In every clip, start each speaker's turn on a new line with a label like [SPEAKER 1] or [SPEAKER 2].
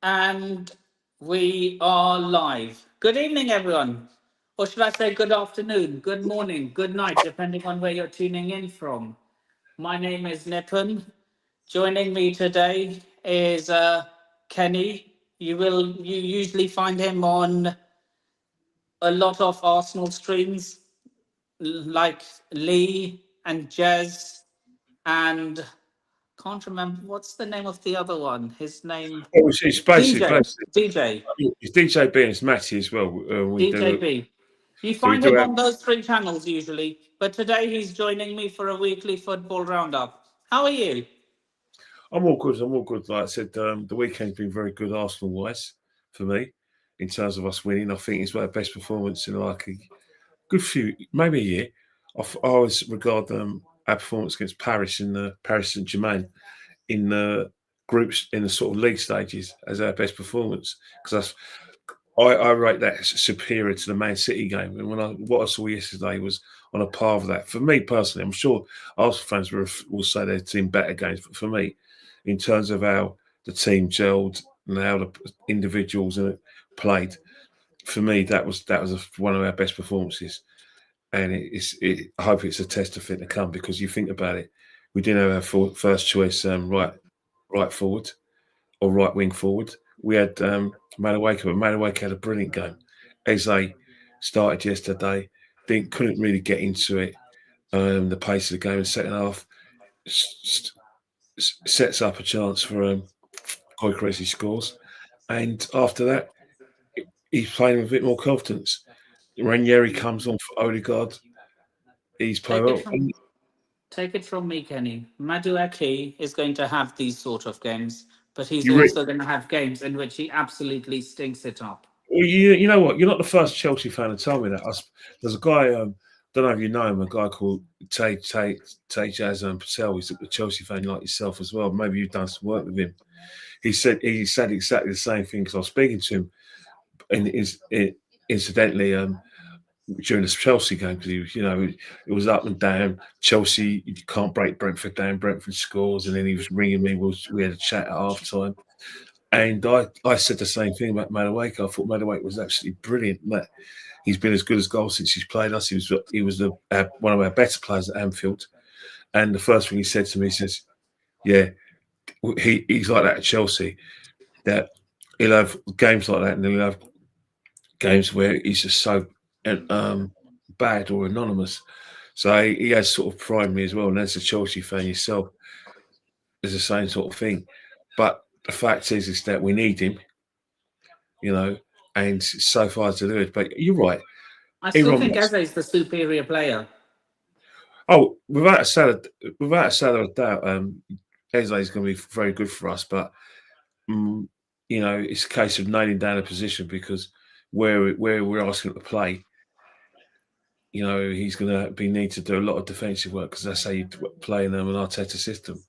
[SPEAKER 1] And we are live. Good evening, everyone. Or should I say good afternoon, good morning, good night, depending on where you're tuning in from. My name is Nipun. Joining me today is Kenny. You usually find him on a lot of Arsenal streams, like Lee and Jez, and can't remember what's the name of the other one. His name
[SPEAKER 2] It's basically
[SPEAKER 1] DJ. DJ.
[SPEAKER 2] it's DJ B and it's Matty as well.
[SPEAKER 1] DJB. You
[SPEAKER 2] So we
[SPEAKER 1] find
[SPEAKER 2] do
[SPEAKER 1] him
[SPEAKER 2] have.
[SPEAKER 1] on those three channels usually, but today he's joining me for a weekly football roundup. How are you?
[SPEAKER 2] I'm all good. I'm all good. Like I said, the weekend's been very good Arsenal wise for me in terms of us winning. I think it's our best performance in like a good few, maybe a year. I always regard our performance against Paris in the Paris Saint Germain in the groups in the sort of league stages as our best performance because I rate that superior to the Man City game. And what I saw yesterday was on a par with that. For me personally, I'm sure Arsenal fans will say they've seen better games, but for me, in terms of how the team gelled and how the individuals played, for me that was one of our best performances. And I hope it's a test of fit to come because you think about it, we didn't have our first choice right forward or right wing forward. We had Madueke, but Madueke had a brilliant game. Eze started yesterday, couldn't really get into it. The pace of the game in the second half sets up a chance for Gyökeres. He scores, and after that, he's playing with a bit more confidence. Ranieri comes on for Odegaard. He's playing
[SPEAKER 1] Take it
[SPEAKER 2] well.
[SPEAKER 1] from take it from me, Kenny. Madueke is going to have these sort of games, but he's
[SPEAKER 2] You re-
[SPEAKER 1] also going to have games in which he absolutely stinks it up.
[SPEAKER 2] Well, you know what? You're not the first Chelsea fan to tell me that. There's a guy, don't know if you know him, a guy called Tej Patel. He's a Chelsea fan like yourself as well. Maybe you've done some work with him. He said exactly the same thing because I was speaking to him, and incidentally during the Chelsea game because he was, it was up and down. Chelsea, you can't break Brentford down. Brentford scores, and then he was ringing me. We had a chat at half time. And I said the same thing about Madueke. I thought Madueke was absolutely brilliant. He's been as good as gold since he's played us. He was one of our better players at Anfield. And the first thing he said to me, he says, "Yeah, he's like that at Chelsea. That he'll have games like that, and he'll have games where he's just so bad or anonymous." So he has sort of primed me as well. And as a Chelsea fan yourself, there's the same sort of thing. But the fact is that we need him, you know, and so far to do it. But you're right.
[SPEAKER 1] I still
[SPEAKER 2] Aaron
[SPEAKER 1] think Eze is the superior player.
[SPEAKER 2] Oh, without a doubt, Eze is going to be very good for us. But um, it's a case of nailing down a position because where we're asking him to play, he's going to be need to do a lot of defensive work because that's how you play in an Arteta system.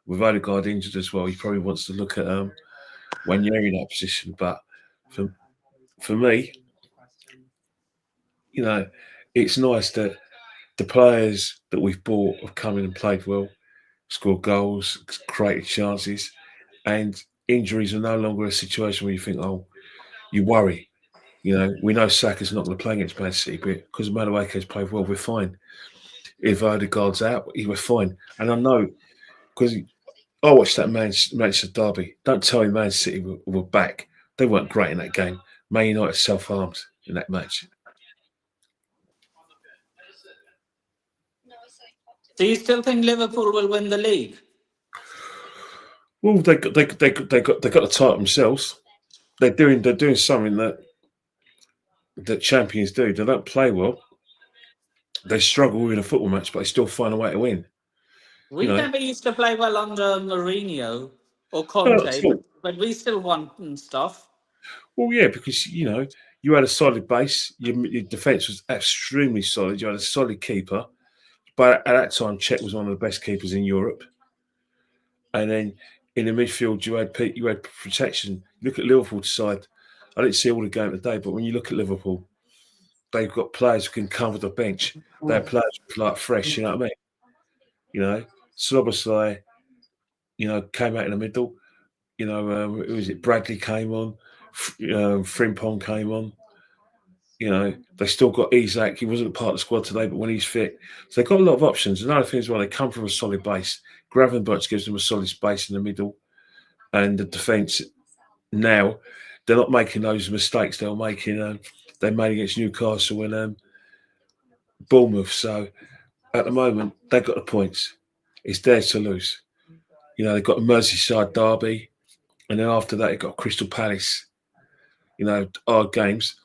[SPEAKER 2] With Odegaard injured as well, he probably wants to look at when you're in that position. But for for me, it's nice that the players that we've bought have come in and played well, scored goals, created chances, and injuries are no longer a situation where you think, oh, you worry. We know Saka's not going to play against Man City, but because Madueke has played well, we're fine. If Odegaard's out, we're fine. And I know because I watched that Manchester derby. Don't tell me Man City were back. They weren't great in that game. Man United self-harmed in that match.
[SPEAKER 1] Do you still think Liverpool will win the league?
[SPEAKER 2] Well, they got the title themselves. They're doing something that champions do. They don't play well. They struggle with a football match, but they still find a way to win. You
[SPEAKER 1] We
[SPEAKER 2] know,
[SPEAKER 1] never used to play well under Mourinho or
[SPEAKER 2] no, not
[SPEAKER 1] Conte,
[SPEAKER 2] at all.
[SPEAKER 1] but we still won and stuff.
[SPEAKER 2] Well, yeah, because you had a solid base. Your defense was extremely solid. You had a solid keeper, but at that time, Czech was one of the best keepers in Europe. And then in the midfield, you had protection. Look at Liverpool's side. I didn't see all the game today, but when you look at Liverpool, they've got players who can cover the bench. They're players like fresh. You know what I mean? Sloboslai, came out in the middle. You know, who was it? Bradley came on, Frimpong came on. You know, they still got Isak. He wasn't part of the squad today, but when he's fit, so they've got a lot of options. Another thing as well, they come from a solid base. Gravenberch gives them a solid space in the middle, and the defence now they're not making those mistakes they were making. They made against Newcastle and Bournemouth. So at the moment, they've got the points. It's theirs to lose. You know, they've got a Merseyside derby, and then after that, they've got Crystal Palace. You know, hard games.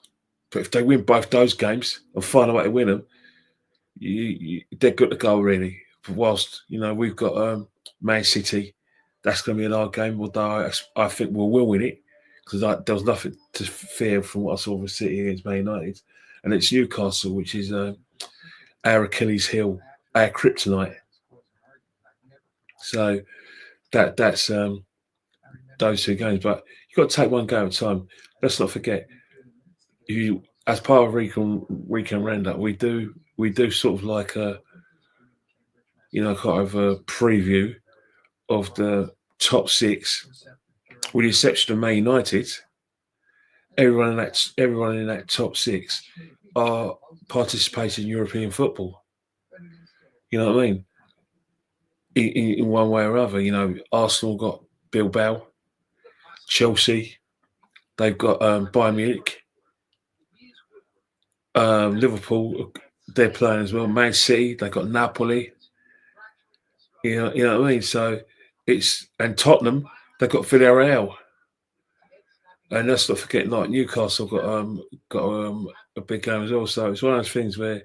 [SPEAKER 2] But if they win both those games and find a way to win them, they're good to go, really. But whilst, you know, we've got Man City, that's going to be an hard game, although I think we'll win it because there was nothing to fear from what I saw with City against Man United. And it's Newcastle, which is our Achilles heel, our kryptonite. So that's those two games. But you've got to take one game at a time. Let's not forget, you as part of weekend roundup, we do sort of like a kind of a preview of the top six, with the exception of Man United. Everyone in that top six are participating in European football. You know what I mean? In one way or other, you know, Arsenal got Bilbao, Chelsea, they've got Bayern Munich, Liverpool, they're playing as well. Man City, they've got Napoli. You know what I mean. So and Tottenham, they've got Villarreal, and let's not forget, like Newcastle got a big game as well. So it's one of those things where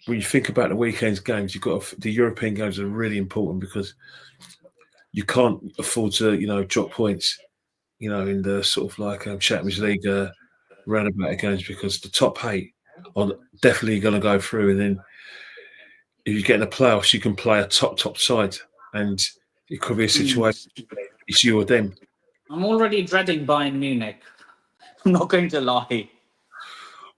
[SPEAKER 2] when you think about the weekend's games, the European games are really important because you can't afford to drop points in the sort of like Champions League roundabout games, because the top eight are definitely going to go through, and then if you get in the playoffs, you can play a top side, and it could be a situation it's you or them.
[SPEAKER 1] I'm already dreading Bayern Munich. I'm not going to lie.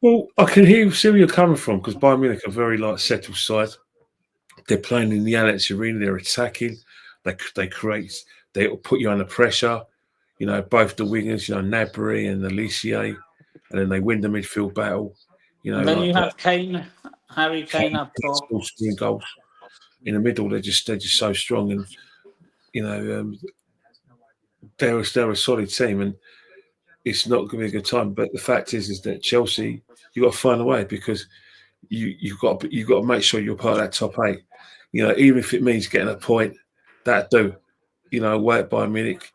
[SPEAKER 2] Well, I can see where you're coming from, because Bayern Munich are very like settled side. They're playing in the Allianz Arena. They're attacking. They put you under pressure. You know, both the wingers, Nabry and Alicia, and then they win the midfield battle. You know,
[SPEAKER 1] And then
[SPEAKER 2] like
[SPEAKER 1] you have Kane, Harry Kane up top.
[SPEAKER 2] all scoring goals in the middle. They're just so strong, and you know they're a solid team, and it's not going to be a good time. But the fact is that Chelsea, you got to find a way, because you've got to make sure you're part of that top eight. You know, even if it means getting a point, that do. You know, wait by Munich,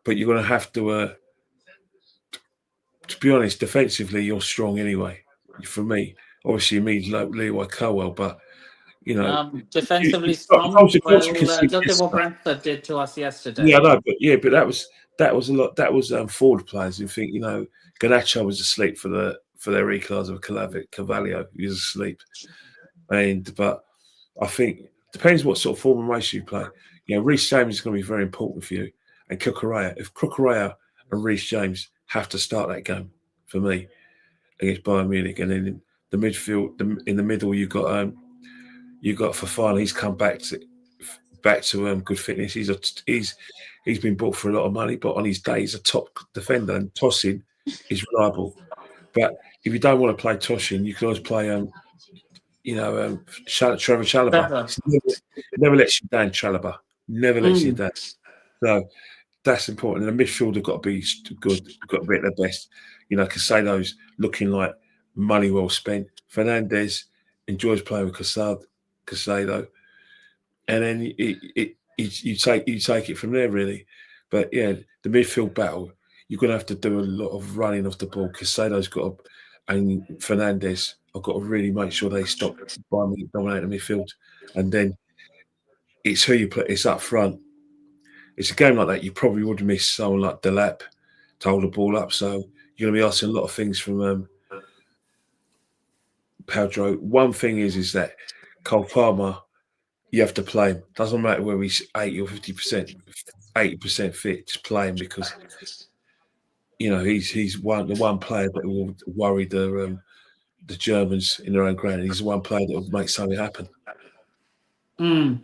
[SPEAKER 2] but you're going to have to be honest, defensively, you're strong anyway. For me, obviously, it means like Leroy Cowell, but you know,
[SPEAKER 1] Defensively
[SPEAKER 2] of course,
[SPEAKER 1] strong.
[SPEAKER 2] you can
[SPEAKER 1] Well,
[SPEAKER 2] see
[SPEAKER 1] look at
[SPEAKER 2] this
[SPEAKER 1] what
[SPEAKER 2] stuff.
[SPEAKER 1] Brentford did to us
[SPEAKER 2] Yeah, I
[SPEAKER 1] yesterday.
[SPEAKER 2] know, but that was a lot. That was forward players who think Ganacho was asleep for their reclars of Cavallo. He was asleep, but I think depends what sort of form and race you play. You know, Reece James is going to be very important for you, and Cucurella. If Cucurella and Reece James have to start that game for me against Bayern Munich, and then in the midfield, in the middle, you got Fafana. He's come back to good fitness. He's been bought for a lot of money, but on his day, he's a top defender, and tossing is reliable. But if you don't want to play tossing, you can always play Trevor Chalobah.
[SPEAKER 1] Trevor.
[SPEAKER 2] Never lets you down, Chalobah. Never lets you
[SPEAKER 1] Mm.
[SPEAKER 2] down. So that's important. And the midfield have got to be good, got to be at their best. You know, Casado's looking like money well spent. Fernandez enjoys playing with Casado, and then you take it from there, really. But yeah, the midfield battle, you're going to have to do a lot of running off the ball. Casado's and Fernandez have got to really make sure they stop Bayern Munich dominating the midfield, and then it's who you put. It's up front. It's a game like that. You probably would miss someone like Delap to hold the ball up. So you're going to be asking a lot of things from Pedro. One thing is that Cole Palmer, you have to play him. Doesn't matter whether he's 80% fit. Just play him, because he's the one player that will worry the Germans in their own ground. He's the one player that will make something happen.
[SPEAKER 1] Mm.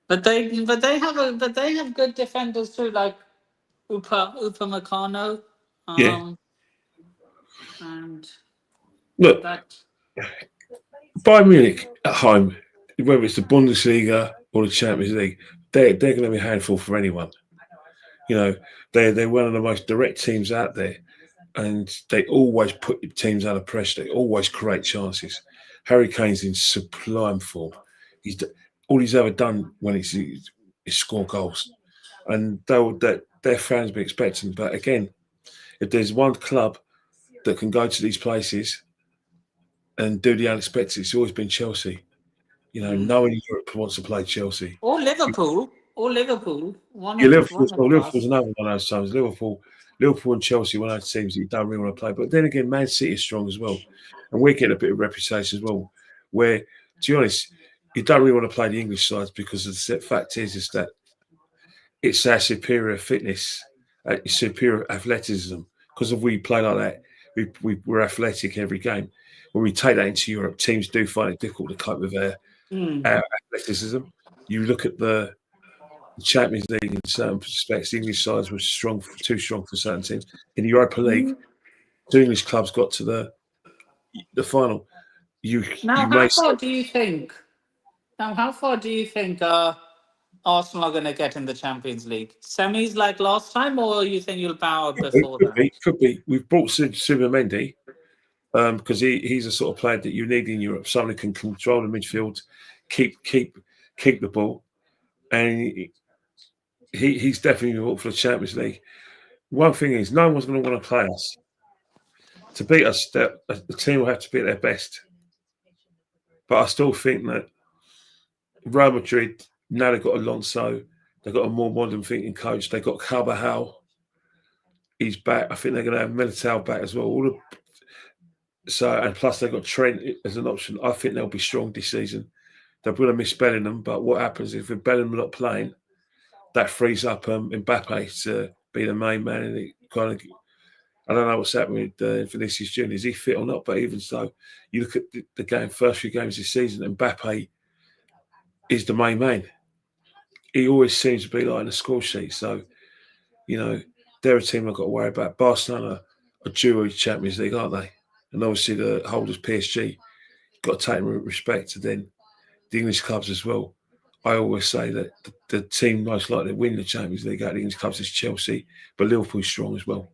[SPEAKER 1] but they have good defenders too, like Upa Meccano,
[SPEAKER 2] Yeah.
[SPEAKER 1] um, and
[SPEAKER 2] Look,
[SPEAKER 1] that.
[SPEAKER 2] Bayern Munich at home, whether it's the Bundesliga or the Champions League, they're going to be a handful for anyone. You know, they're one of the most direct teams out there, and they always put teams under pressure. They always create chances. Harry Kane's in sublime form. He's all he's ever done when is score goals, and their fans be expecting. But again, if there's one club that can go to these places and do the unexpected, it's always been Chelsea. You know,
[SPEAKER 1] Mm.
[SPEAKER 2] no one in Europe wants to play Chelsea.
[SPEAKER 1] Or Liverpool,
[SPEAKER 2] Yeah,
[SPEAKER 1] one of
[SPEAKER 2] Liverpool's
[SPEAKER 1] us.
[SPEAKER 2] another one of those times. Liverpool and Chelsea, one of those teams that you don't really want to play. But then again, Man City is strong as well, and we're getting a bit of reputation as well. Where, to be honest, you don't really want to play the English sides because the fact is that it's our superior fitness, superior athleticism. Because if we play like that, we're athletic every game. When we take that into Europe, teams do find it difficult to cope with
[SPEAKER 1] Mm.
[SPEAKER 2] our athleticism. You look at the Champions League in certain respects, the English sides were too strong for certain teams. In the Europa League, two English clubs got to the final. You
[SPEAKER 1] Now,
[SPEAKER 2] may
[SPEAKER 1] how
[SPEAKER 2] say
[SPEAKER 1] far do you think? Now, how far do you think Arsenal are going to get in the Champions League? Semis like last time, or you think you'll bow out
[SPEAKER 2] it
[SPEAKER 1] before that?
[SPEAKER 2] could be. We've brought Subamendi because he's a sort of player that you need in Europe. Someone who can control the midfield, keep keep keep the ball, and he's definitely brought for the Champions League. One thing is, no one's going to want to play us. To beat us, the team will have to be at their best. But I still think that Real Madrid, now they've got Alonso, they've got a more modern thinking coach, they've got Carvajal, he's back. I think they're going to have Militao back as well. And plus they've got Trent as an option. I think they'll be strong this season. They're going to miss Bellingham, but what happens if Bellingham not playing, that frees up Mbappe to be the main man, and it kind of. I don't know what's happening with Vinicius Junior. Is he fit or not? But even so, you look at the first few games this season, and Mbappe is the main man. He always seems to be like in the score sheet. So, they're a team I've got to worry about. Barcelona are due a Champions League, aren't they? And obviously the holders PSG got to take them with respect to then the English clubs as well. I always say that the team most likely to win the Champions League out of the English clubs is Chelsea, but Liverpool's strong as well.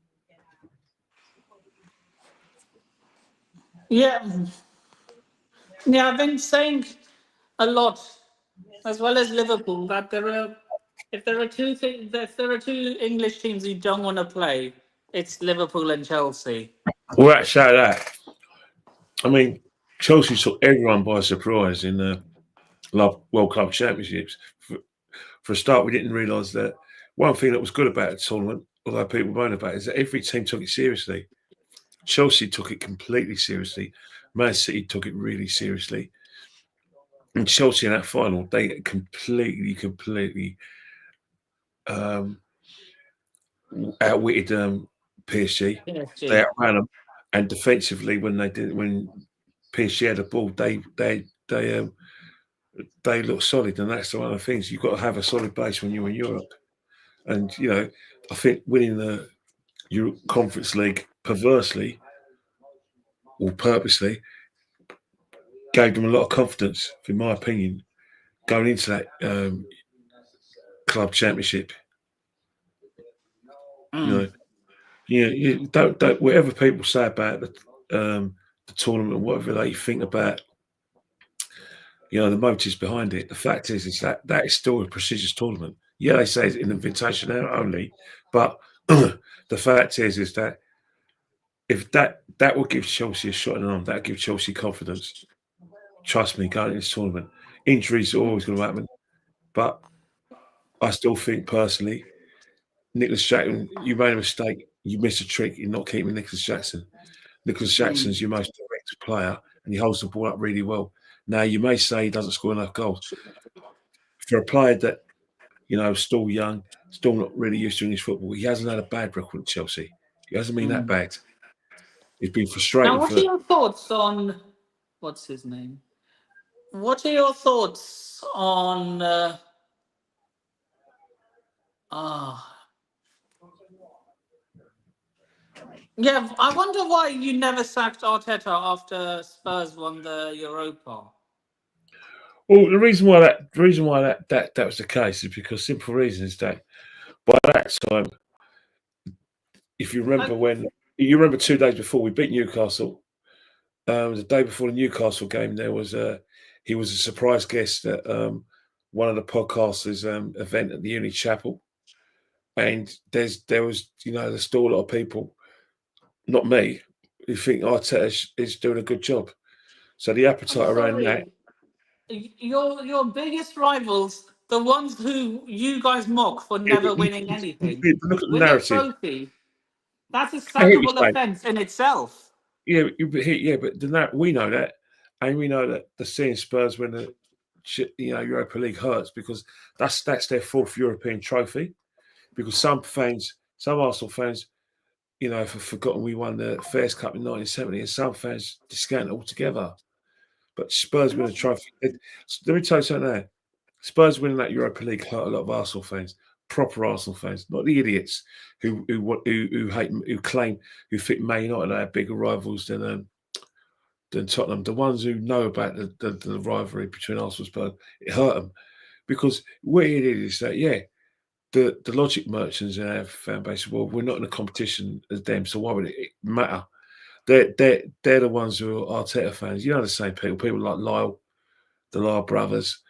[SPEAKER 1] Yeah, yeah. I've been saying a lot, as well as Liverpool, that if there are two English teams you don't want to play, it's Liverpool and Chelsea.
[SPEAKER 2] Well, that's that. I mean, Chelsea took everyone by surprise in the World Club Championships. For a start, we didn't realise that one thing that was good about the tournament, although people moan about it, is that every team took it seriously. Chelsea took it completely seriously. Man City took it really seriously. And Chelsea in that final, they completely um, outwitted PSG. They
[SPEAKER 1] PSG.
[SPEAKER 2] outran them, and defensively, when PSG had the ball, they look solid, and that's one of the things you've got to have a solid base when you're in Europe. And I think winning the Euro Conference League perversely or purposely gave them a lot of confidence, in my opinion, going into that club championship. You
[SPEAKER 1] Mm.
[SPEAKER 2] know, you don't whatever people say about the tournament, whatever they think about the motives behind it. The fact is that is still a prestigious tournament. Yeah, they say it's an invitation only, but the fact is that if that will give Chelsea a shot in the arm, that will give Chelsea confidence. Trust me, going into this tournament, injuries are always going to happen, but I still think personally, Nicholas Jackson, you made a mistake. You missed a trick in not keeping Nicholas Jackson. Nicholas Jackson's
[SPEAKER 1] Mm.
[SPEAKER 2] your most direct player, and he holds the ball up really well. Now, you may say he doesn't score enough goals. For a player that still young, still not really used to English football. He hasn't had a bad record at Chelsea. He hasn't been that
[SPEAKER 1] Mm.
[SPEAKER 2] bad. He's been
[SPEAKER 1] Now,
[SPEAKER 2] frustrating
[SPEAKER 1] what are
[SPEAKER 2] for.
[SPEAKER 1] your thoughts on what's his name? What are your thoughts on Ah, yeah. I wonder why you never sacked Arteta after Spurs won the Europa.
[SPEAKER 2] Well, the reason why that was the case is because simple reason is that by that time, if you remember
[SPEAKER 1] Like,
[SPEAKER 2] when you remember 2 days before we beat Newcastle, the day before the Newcastle game, he was a surprise guest at one of the podcasters' event at the Uni Chapel, and there's still a lot of people, not me, who think Arteta is doing a good job. So the
[SPEAKER 1] I'm
[SPEAKER 2] appetite around that.
[SPEAKER 1] sorry. Your biggest rivals, the ones who you guys mock for
[SPEAKER 2] Yeah,
[SPEAKER 1] never winning anything,
[SPEAKER 2] look at the
[SPEAKER 1] win a
[SPEAKER 2] narrative.
[SPEAKER 1] trophy. That's a
[SPEAKER 2] I hear what
[SPEAKER 1] sackable
[SPEAKER 2] you're saying.
[SPEAKER 1] offence in itself.
[SPEAKER 2] Yeah, but we know that, and we know that the seeing Spurs win the Europa League hurts because that's their fourth European trophy. Because some Arsenal fans, have forgotten we won the Fairs Cup in 1970, and some fans discount it altogether. But Spurs
[SPEAKER 1] I'm
[SPEAKER 2] win a
[SPEAKER 1] not.
[SPEAKER 2] trophy. Let me tell you something there. Spurs winning that Europa League hurt a lot of Arsenal fans, proper Arsenal fans, not the idiots who hate, who think Man United are bigger rivals than Tottenham. The ones who know about the rivalry between Arsenal and Spurs, it hurt them because what it is that the logic merchants in our fan base. Well, we're not in a competition as them, so why would it matter? They're the ones who are Arteta fans. The same people like Lyle, the Lyle brothers,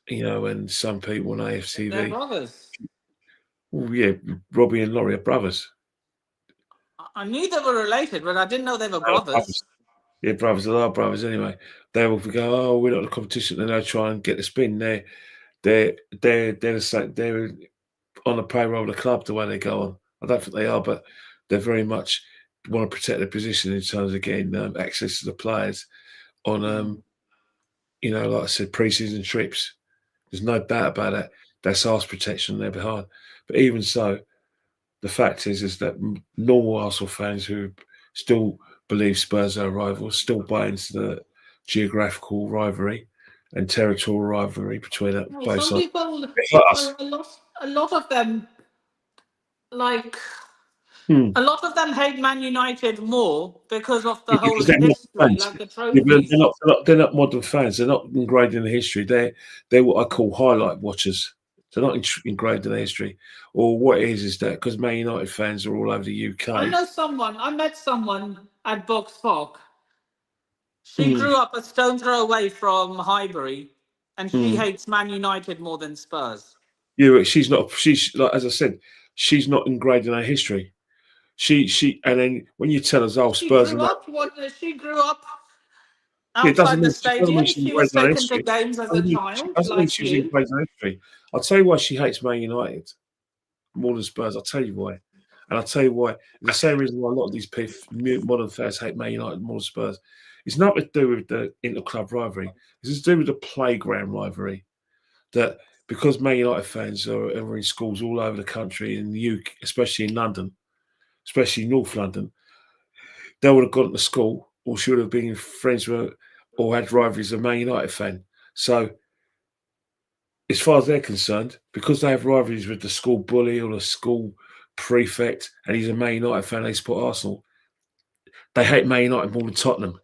[SPEAKER 2] and some people on
[SPEAKER 1] They're
[SPEAKER 2] AFTV.
[SPEAKER 1] brothers.
[SPEAKER 2] Well, yeah, Robbie and Laurie are brothers.
[SPEAKER 1] I knew they were related, but I didn't know they were brothers.
[SPEAKER 2] Brothers. Yeah, brothers. They are brothers anyway. They will go, oh, we're not in a competition, and they'll try and get the spin. They're the same. They're on the payroll of the club the way they go on. I don't think they are, but they're very much want to protect their position in terms of getting access to the players on,
[SPEAKER 1] Mm.
[SPEAKER 2] like I said, pre-season trips. There's no doubt about it. That's arse protection on their behalf. But even so, the fact is that normal Arsenal fans who still believe Spurs are rivals still buy into the geographical rivalry and territorial rivalry between
[SPEAKER 1] No,
[SPEAKER 2] both
[SPEAKER 1] some
[SPEAKER 2] sides.
[SPEAKER 1] people,
[SPEAKER 2] It's like us.
[SPEAKER 1] a lot of them, like
[SPEAKER 2] Hmm.
[SPEAKER 1] a lot of them hate Man United more because of the
[SPEAKER 2] Yeah,
[SPEAKER 1] whole
[SPEAKER 2] because they're not
[SPEAKER 1] history,
[SPEAKER 2] fans.
[SPEAKER 1] like the
[SPEAKER 2] Yeah, but
[SPEAKER 1] trophies.
[SPEAKER 2] they're not modern fans. They're not engraved in the history. They're what I call highlight watchers. They're not engraved in the history. Or what it is that because Man United fans are all over the UK.
[SPEAKER 1] I met someone at Box Fock. She
[SPEAKER 2] Mm,
[SPEAKER 1] grew up a stone throw away from Highbury, and she
[SPEAKER 2] mm.
[SPEAKER 1] hates Man United more than Spurs.
[SPEAKER 2] Yeah, but she's not. She's like as I said, she's not engraved in our history. And then when you tell us, oh, Spurs and that,
[SPEAKER 1] She grew up
[SPEAKER 2] yeah,
[SPEAKER 1] outside the
[SPEAKER 2] it doesn't mean
[SPEAKER 1] stadium.
[SPEAKER 2] she's
[SPEAKER 1] She was
[SPEAKER 2] engraved in our
[SPEAKER 1] taken to
[SPEAKER 2] history.
[SPEAKER 1] games as a
[SPEAKER 2] She
[SPEAKER 1] child,
[SPEAKER 2] doesn't mean
[SPEAKER 1] like
[SPEAKER 2] she was
[SPEAKER 1] you.
[SPEAKER 2] engraved in our history. I'll tell you why she hates Man United more than Spurs. I'll tell you why. And I'll tell you why. The same reason why a lot of these modern fans hate Man United more than Spurs. It's not to do with the inter-club rivalry. It's to do with the playground rivalry. That because Man United fans are in schools all over the country, in the UK, especially in London, especially North London, they would have gone to school or should have been friends with or had rivalries with a Man United fan. So as far as they're concerned, because they have rivalries with the school bully or the school prefect, and he's a Man United fan, they support Arsenal. They hate Man United more than Tottenham.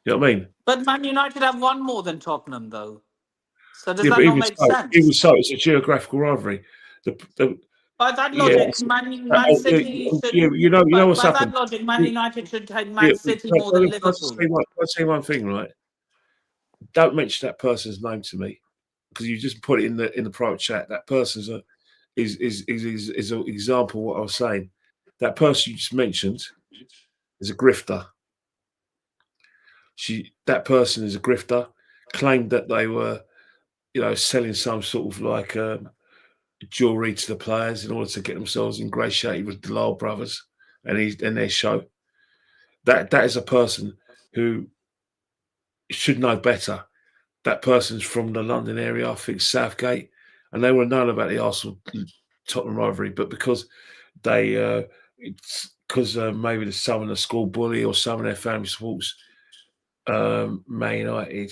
[SPEAKER 2] You know what I mean?
[SPEAKER 1] But Man United have won more than Tottenham, though. So does
[SPEAKER 2] Yeah,
[SPEAKER 1] that
[SPEAKER 2] but
[SPEAKER 1] not make
[SPEAKER 2] even
[SPEAKER 1] sense?
[SPEAKER 2] so, it's a geographical rivalry. The
[SPEAKER 1] By that
[SPEAKER 2] yeah,
[SPEAKER 1] logic, Man City should.
[SPEAKER 2] you know what's
[SPEAKER 1] By that
[SPEAKER 2] happened.
[SPEAKER 1] logic, Man
[SPEAKER 2] Yeah,
[SPEAKER 1] United should take
[SPEAKER 2] yeah,
[SPEAKER 1] Man City more than
[SPEAKER 2] can I just
[SPEAKER 1] Liverpool.
[SPEAKER 2] can I say one thing, right? Don't mention that person's name to me because you just put it in the private chat. That person's is an example of what I was saying. That person you just mentioned is a grifter. That person is a grifter. Claimed that they were, selling some sort of like jewelry to the players in order to get themselves ingratiated with the Lyle brothers and their show. That is a person who should know better. That person's from the London area, I think Southgate, and they would have known about the Arsenal Tottenham rivalry, but because they it's because maybe some of the school bully or some of their family supports Man United.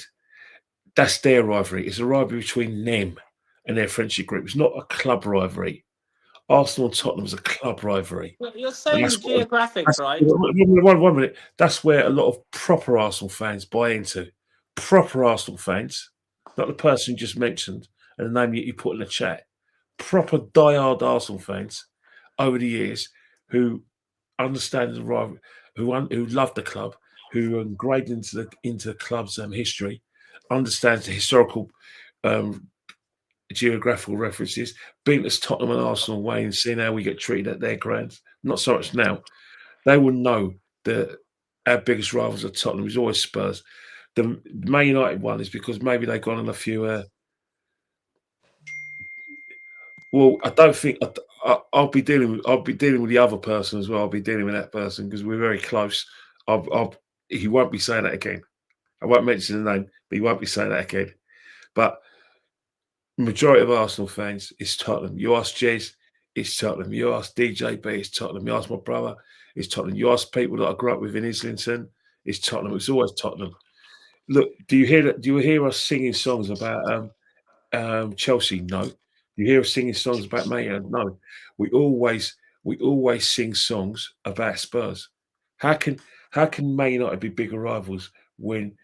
[SPEAKER 2] That's their rivalry. It's a rivalry between them, and their friendship group. It's not a club rivalry. Arsenal and Tottenham is a club rivalry.
[SPEAKER 1] You're
[SPEAKER 2] And
[SPEAKER 1] saying geographic,
[SPEAKER 2] that's
[SPEAKER 1] right?
[SPEAKER 2] one minute. That's where a lot of proper Arsenal fans buy into. Proper Arsenal fans, not the person you just mentioned and the name you put in the chat. Proper diehard Arsenal fans over the years who understand the rivalry, who love the club, who are ingrained into the club's history, understands the historical um, geographical references, being as Tottenham and Arsenal away and seeing how we get treated at their grounds. Not so much now. They will know that our biggest rivals are Tottenham. Is always Spurs. The Man United one is because maybe they've gone on a few. Well, I don't think I'll be dealing with. I'll be dealing with the other person as well. I'll be dealing with that person because we're very close. He won't be saying that again. I won't mention the name, but he won't be saying that again. But majority of Arsenal fans is Tottenham. You ask Jez, it's Tottenham. You ask DJB, it's Tottenham. You ask my brother, it's Tottenham. You ask people that I grew up with in Islington, it's Tottenham. It's always Tottenham. Look, do you hear that? Do you hear us singing songs about Chelsea? No. Do you hear us singing songs about Man United? No. We always sing songs about Spurs. How can Man United be bigger rivals when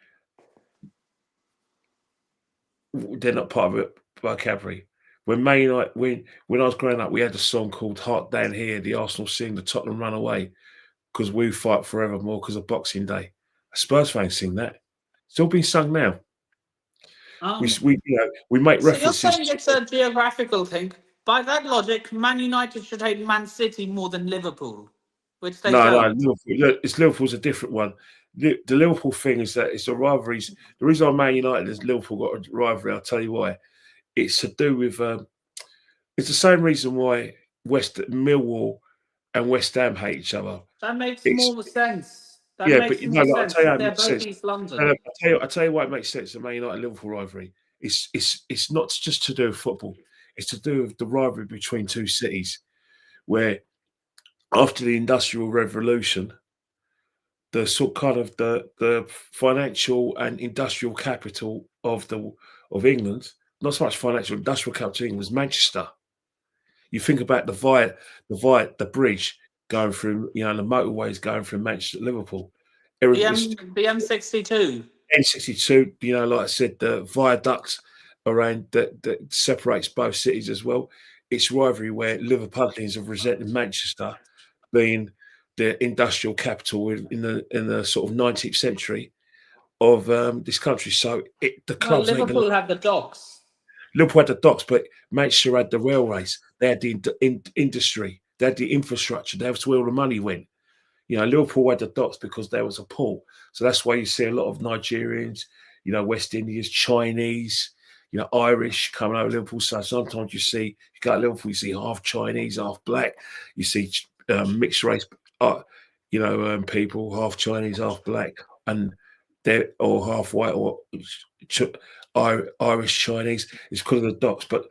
[SPEAKER 2] they're not part of it by vocabulary? When Man United, when I was growing up, we had a song called "Heart Down Here." The Arsenal sing, the Tottenham run away because we fight forevermore because of Boxing Day. Spurs fans sing that. It's all been sung now.
[SPEAKER 1] Um,
[SPEAKER 2] We make
[SPEAKER 1] so you're
[SPEAKER 2] references.
[SPEAKER 1] saying it's a geographical thing. By that logic, Man United should hate Man City more than Liverpool, which they
[SPEAKER 2] No,
[SPEAKER 1] don't.
[SPEAKER 2] Liverpool. Look, Liverpool's a different one. The Liverpool thing is that it's the rivalries. The reason why Man United has Liverpool got a rivalry, I'll tell you why. It's to do with. It's the same reason why West Millwall and West Ham hate each other.
[SPEAKER 1] That makes
[SPEAKER 2] It's
[SPEAKER 1] more sense. That
[SPEAKER 2] Yeah, but
[SPEAKER 1] makes
[SPEAKER 2] you know,
[SPEAKER 1] more
[SPEAKER 2] like, I'll
[SPEAKER 1] sense.
[SPEAKER 2] tell you how it
[SPEAKER 1] They're
[SPEAKER 2] makes
[SPEAKER 1] both
[SPEAKER 2] sense.
[SPEAKER 1] East London.
[SPEAKER 2] I tell you why it makes sense. The Man United Liverpool rivalry. It's not just to do with football. It's to do with the rivalry between two cities, where after the Industrial Revolution, the sort kind of the financial and industrial capital of England, not so much financial industrial capital of England, was Manchester. You think about the bridge going through, the motorways going through Manchester to Liverpool. It's
[SPEAKER 1] The M62.
[SPEAKER 2] N62, like I said, the viaduct around that separates both cities as well. It's rivalry where Liverpudlians have resented Manchester being the industrial capital in the sort of 19th century of this country. So the
[SPEAKER 1] Well,
[SPEAKER 2] clubs ain't going to.
[SPEAKER 1] Liverpool have the docks.
[SPEAKER 2] Liverpool had the docks, but Manchester had the railways. They had the industry. They had the infrastructure. That's where all the money went. Liverpool had the docks because there was a port. So that's why you see a lot of Nigerians, West Indians, Chinese, Irish coming over Liverpool. So sometimes you go to Liverpool, you see half Chinese, half black. You see mixed race, people, half Chinese, half black, and they're all half white or Irish Chinese. It's because of the docks. But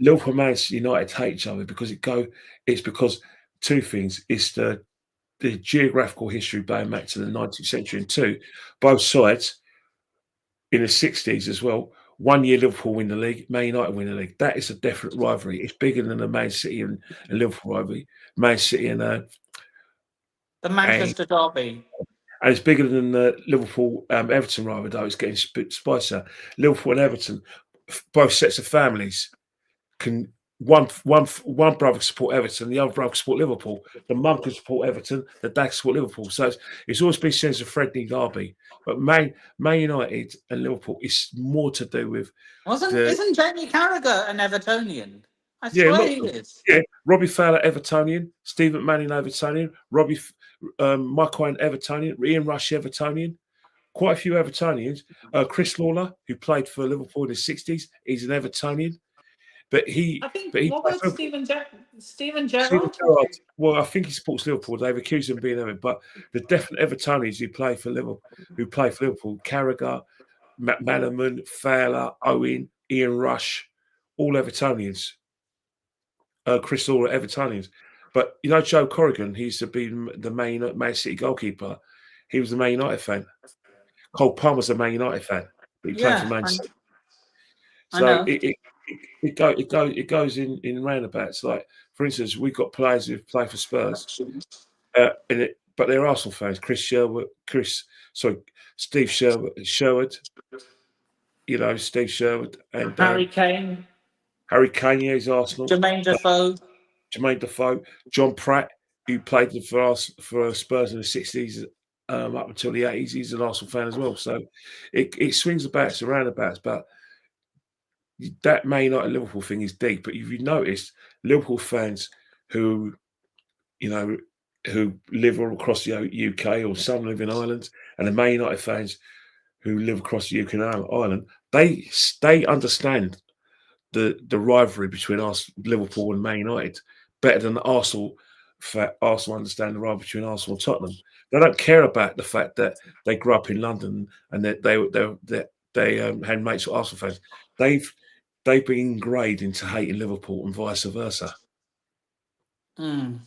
[SPEAKER 2] Liverpool and Manchester United hate each other because it's because two things. It's the geographical history going back to the 19th century, and two, both sides in the 60s as well. 1 year Liverpool win the league, Man United win the league. That is a definite rivalry. It's bigger than the Man City and Liverpool rivalry. Man City
[SPEAKER 1] The
[SPEAKER 2] and
[SPEAKER 1] Manchester Derby.
[SPEAKER 2] it's bigger than the Liverpool Everton rivalry. Though it's getting spicier. Liverpool and Everton, both sets of families can one brother support Everton, the other brother support Liverpool. The mum can support Everton, the dad can support Liverpool. So it's always been seen as a friendly derby. But Man United and Liverpool is more to do with the
[SPEAKER 1] Isn't Jamie Carragher an Evertonian? I
[SPEAKER 2] yeah,
[SPEAKER 1] swear
[SPEAKER 2] look,
[SPEAKER 1] he is.
[SPEAKER 2] yeah. Robbie Fowler Evertonian, Steve McManning Evertonian, Mike Quine Evertonian, Ian Rush Evertonian. Quite a few Evertonians. Chris Lawler, who played for Liverpool in the 60s, he's an Evertonian. But he
[SPEAKER 1] I think,
[SPEAKER 2] but he
[SPEAKER 1] what
[SPEAKER 2] played
[SPEAKER 1] about
[SPEAKER 2] for
[SPEAKER 1] Steven
[SPEAKER 2] Steven
[SPEAKER 1] Gerrard?
[SPEAKER 2] Gerrard. Well, I think he supports Liverpool. They've accused him of being Everton, but the definite Evertonians who play for Liverpool, Carragher, McManaman, Fowler, Owen, Ian Rush, all Evertonians. Chris Law Evertonians. But Joe Corrigan, he used to be the Man City goalkeeper. He was a Man United fan. Cole Palmer's a Man United fan, but he played for
[SPEAKER 1] Yeah,
[SPEAKER 2] Man City.
[SPEAKER 1] I
[SPEAKER 2] So
[SPEAKER 1] know.
[SPEAKER 2] it goes in roundabouts. Like, for instance, we've got players who play for Spurs, but they're Arsenal fans. Steve Sherwood, Steve Sherwood, and
[SPEAKER 1] Harry Kane,
[SPEAKER 2] Harry Kane, yeah, is Arsenal.
[SPEAKER 1] Jermaine Defoe.
[SPEAKER 2] Jermaine Defoe, John Pratt, who played for us for Spurs in the 60s up until the 80s. He's an Arsenal fan as well. So it swings about, it's around about, but that Man United Liverpool thing is deep. But if you noticed, Liverpool fans who who live all across the UK, or some live in Ireland, and the Man United fans who live across the UK and Ireland, they understand the rivalry between us, Liverpool and Man United, better than Arsenal. Arsenal understand the rivalry between Arsenal and Tottenham. They don't care about the fact that they grew up in London and that they had mates with Arsenal fans. They've been ingrained into hating Liverpool and vice versa.
[SPEAKER 1] Mm.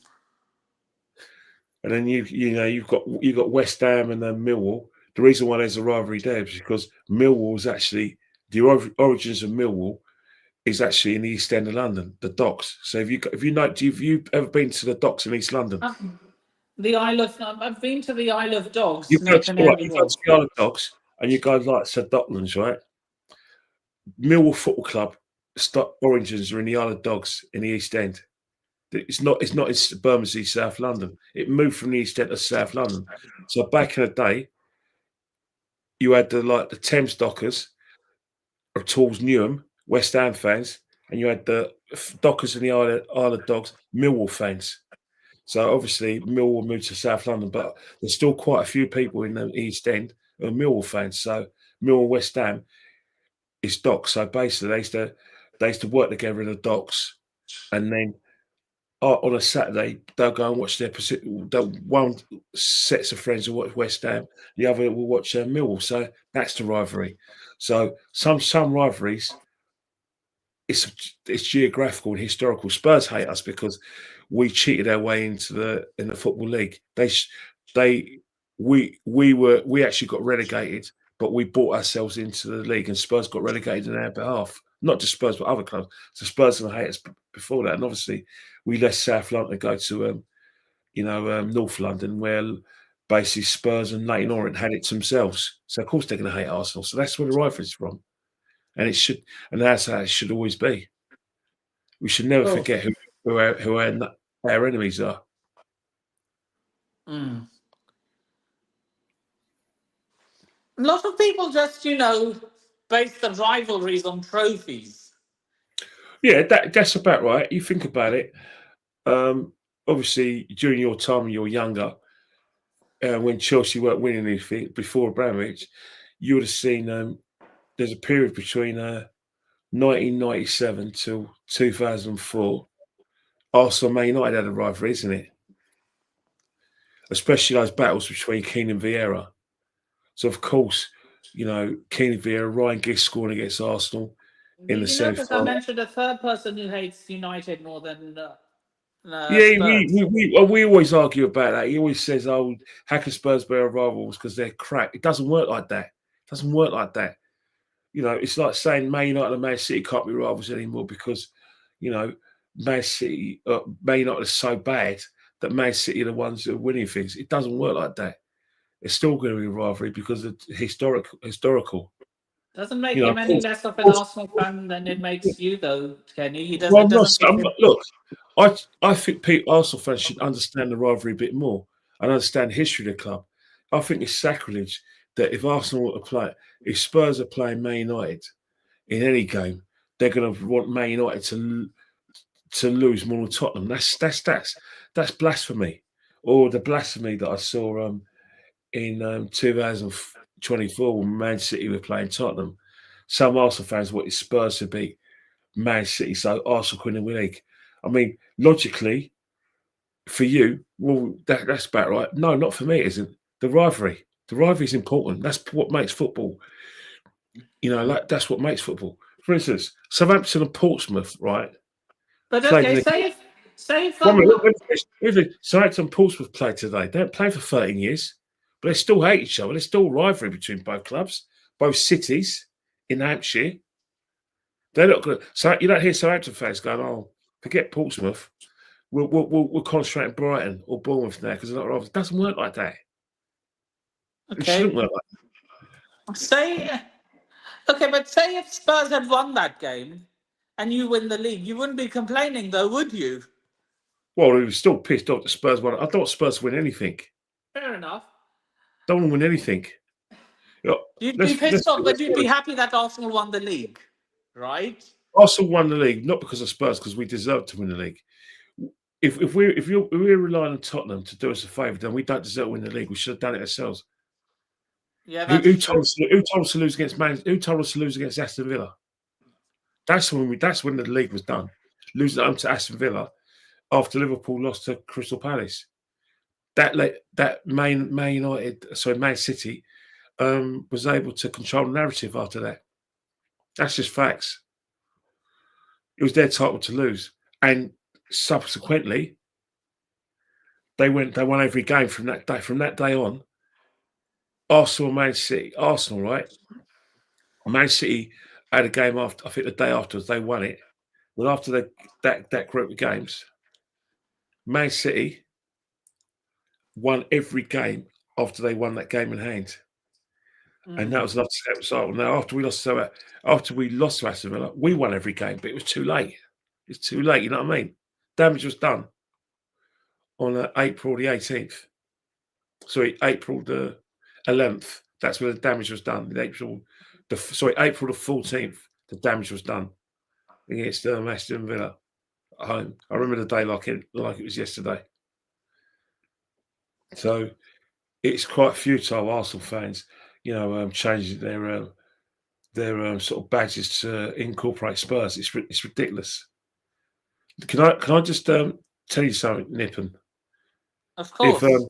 [SPEAKER 2] And then you've got West Ham and then Millwall. The reason why there's a rivalry there is because Millwall is actually the origins of Millwall is actually in the East End of London, the docks. So have you ever been to the docks in East London?
[SPEAKER 1] I've been to the Isle of Dogs
[SPEAKER 2] You
[SPEAKER 1] near
[SPEAKER 2] go to
[SPEAKER 1] Canary Wharf.
[SPEAKER 2] the Isle of Dogs and you go like St Docklands, right? Millwall Football Club origins are in the Isle of Dogs in the East End. It's not in Bermondsey, South London. It moved from the East End to South London. So back in the day, you had the Thames Dockers of towards Newham, West Ham fans, and you had the Dockers in the Isle of Dogs, Millwall fans. So obviously Millwall moved to South London, but there's still quite a few people in the East End who are Millwall fans. So Millwall West Ham is docks. So basically they used to work together in the docks, and then on a Saturday they'll go and watch one sets of friends will watch West Ham, the other will watch Millwall. So that's the rivalry. So some rivalries, it's geographical and historical. Spurs hate us because we cheated our way into the football league. We actually got relegated, but we bought ourselves into the league, and Spurs got relegated on our behalf. Not just Spurs, but other clubs. So Spurs and hate us before that, and obviously we left South London to go to North London, where basically Spurs and Leyton Orient had it to themselves. So of course they're going to hate Arsenal. So that's where the rivalry is from. And that's how it should always be. We should never forget who our enemies are.
[SPEAKER 1] Mm. A lot of people just, base the rivalries on trophies.
[SPEAKER 2] Yeah, that's about right. You think about it. Obviously, during your time when you were younger, when Chelsea weren't winning anything before Abramovich, you would have seen there's a period between 1997 till 2004. Arsenal Man United had a rivalry, isn't it? Especially those battles between Keane and Vieira. So, of course, Keane and Vieira, Ryan Giggs scoring against Arsenal in the
[SPEAKER 1] Did you notice I
[SPEAKER 2] semi-final.
[SPEAKER 1] mentioned a third person who hates United more than
[SPEAKER 2] Yeah,
[SPEAKER 1] Spurs?
[SPEAKER 2] we always argue about that. He always says, "Oh, how can Spurs be our rivals because they're crap?" It doesn't work like that. It doesn't work like that. It's like saying Man United and Man City can't be rivals anymore because, Man United is so bad that Man City are the ones that are winning things. It doesn't work like that. It's still going to be a rivalry because it's historical.
[SPEAKER 1] Doesn't make
[SPEAKER 2] Of
[SPEAKER 1] him any
[SPEAKER 2] course,
[SPEAKER 1] less of an Arsenal fan than it makes you, though, Kenny.
[SPEAKER 2] well,
[SPEAKER 1] It doesn't make him.
[SPEAKER 2] look, I think Arsenal fans should understand the rivalry a bit more and understand the history of the club. I think it's sacrilege that if Spurs are playing Man United in any game, they're going to want Man United to lose more than Tottenham. That's blasphemy. Or the blasphemy that I saw in 2024 when Man City were playing Tottenham. Some Arsenal fans wanted Spurs to beat Man City, so Arsenal couldn't win the league. I mean, logically, for you, well, that's about right. No, not for me, it isn't. The rivalry is important. That's what makes football. That's what makes football. For instance, Southampton and Portsmouth, right?
[SPEAKER 1] But
[SPEAKER 2] Played in
[SPEAKER 1] okay,
[SPEAKER 2] the
[SPEAKER 1] say if
[SPEAKER 2] One minute, Southampton and Portsmouth played today. They don't play for 13 years, but they still hate each other. There's still rivalry between both clubs, both cities in Hampshire. They're not good. So you don't hear Southampton fans going, "Oh, forget Portsmouth. We'll concentrate on Brighton or Bournemouth now because they're not rivals." It doesn't work like that. It
[SPEAKER 1] Okay.
[SPEAKER 2] shouldn't work like that.
[SPEAKER 1] Say, okay, but say if Spurs had won that game and you win the league, you wouldn't be complaining though, would you?
[SPEAKER 2] Well, he was still pissed off that Spurs won. I don't want Spurs to win anything.
[SPEAKER 1] Fair enough.
[SPEAKER 2] Don't want to win anything. You know,
[SPEAKER 1] You'd be pissed off, but
[SPEAKER 2] let's
[SPEAKER 1] you'd be happy that Arsenal won the league, right?
[SPEAKER 2] Arsenal won the league not because of Spurs, because we deserved to win the league. If we're relying on Tottenham to do us a favour, then we don't deserve to win the league. We should have done it ourselves.
[SPEAKER 1] Yeah,
[SPEAKER 2] Who,
[SPEAKER 1] that's
[SPEAKER 2] who
[SPEAKER 1] true.
[SPEAKER 2] told us? Who told us to lose against Man? Who told us to lose against Aston Villa? That's when the league was done. Losing at home to Aston Villa after Liverpool lost to Crystal Palace. That Man City was able to control the narrative after that. That's just facts. It was their title to lose, and subsequently they won every game from that day. From that day on, Arsenal, right? Man City had a game after. I think the day afterwards they won it. Well, after that group of games, Man City won every game after they won that game in hand. And that was enough to set result. Now, after we lost to Aston Villa, we won every game, but it was too late. It's too late. You know what I mean? Damage was done on April the 18th. Sorry, April the 11th. That's where the damage was done. April the 14th. The damage was done against Aston Villa at home. I remember the day like it was yesterday. So it's quite futile. Arsenal fans, changing their sort of badges to incorporate Spurs. It's ridiculous. Can I just tell you something, Nippon?
[SPEAKER 1] Of
[SPEAKER 2] If
[SPEAKER 1] course.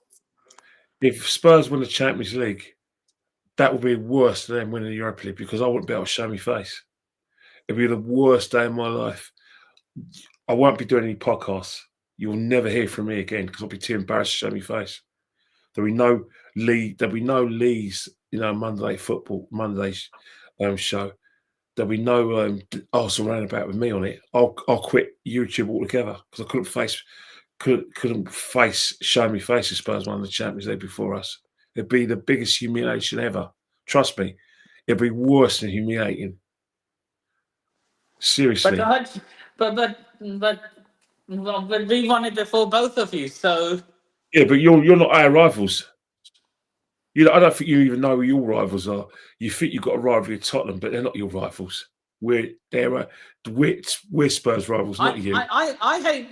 [SPEAKER 2] if Spurs win the Champions League, that would be worse than them winning the Europa League because I wouldn't be able to show my face. It'd be the worst day of my life. I won't be doing any podcasts. You'll never hear from me again because I'll be too embarrassed to show my face. There'll be no league. There'll be no leagues. Monday football, Monday's show. There'll be no Arsenal roundabout with me on it. I'll quit YouTube altogether because I couldn't show me face as Spurs won the Champions League before us. It'd be the biggest humiliation ever. Trust me, it'd be worse than humiliating. Seriously.
[SPEAKER 1] But we won it before both of you, so
[SPEAKER 2] Yeah, but you're not our rivals. I don't think you even know who your rivals are. You think you've got a rivalry with Tottenham, but they're not your rivals. We're Spurs rivals, not you.
[SPEAKER 1] I hate.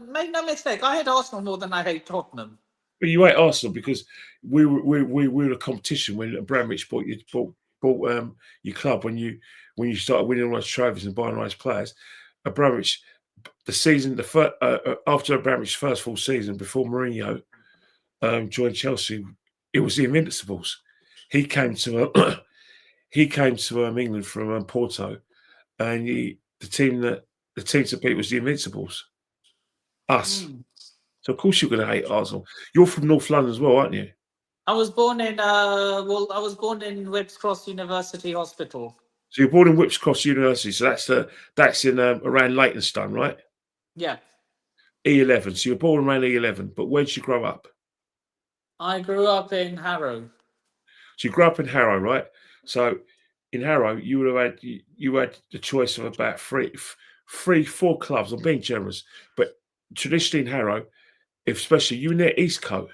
[SPEAKER 1] Make no mistake, I hate Arsenal more than I hate Tottenham.
[SPEAKER 2] But you hate Arsenal because we were a competition when Abramovich bought your club when you started winning all those trophies and buying all those players. Abramovich, after Abramovich's first full season before Mourinho joined Chelsea, it was the Invincibles. He came to England from Porto, and the team to beat was the Invincibles, us. So of course you're going to hate Arsenal. You're from North London as well, aren't you?
[SPEAKER 1] I was born in I was born in Whips Cross University Hospital.
[SPEAKER 2] So you're born in Whips Cross University. So that's in around Leytonstone, right?
[SPEAKER 1] Yeah.
[SPEAKER 2] E11. So you're born around E11. But where did you grow up?
[SPEAKER 1] I grew up in Harrow.
[SPEAKER 2] So you grew up in Harrow, right? So in Harrow, you had the choice of about four clubs. I'm being generous, but traditionally in Harrow, especially you were near Eastcote.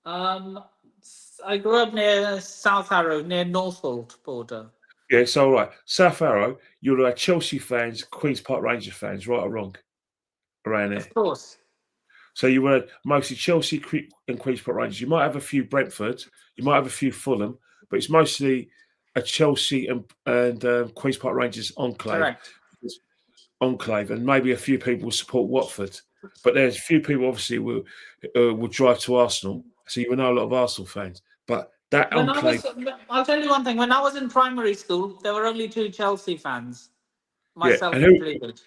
[SPEAKER 1] I grew up near South Harrow, near Northwold border.
[SPEAKER 2] Yeah, so right, South Harrow, you would have Chelsea fans, Queens Park Rangers fans, right or wrong, around there.
[SPEAKER 1] Of course.
[SPEAKER 2] So you were mostly Chelsea and Queens Park Rangers. You might have a few Brentford, you might have a few Fulham, but it's mostly a Chelsea and Queens Park Rangers enclave.
[SPEAKER 1] Correct.
[SPEAKER 2] Enclave, and maybe a few people support Watford, but there's a few people obviously will drive to Arsenal. So you will know a lot of Arsenal fans, but that enclave.
[SPEAKER 1] I'll tell you one thing. When I was in primary school, there were only 2 Chelsea fans, myself
[SPEAKER 2] and
[SPEAKER 1] included.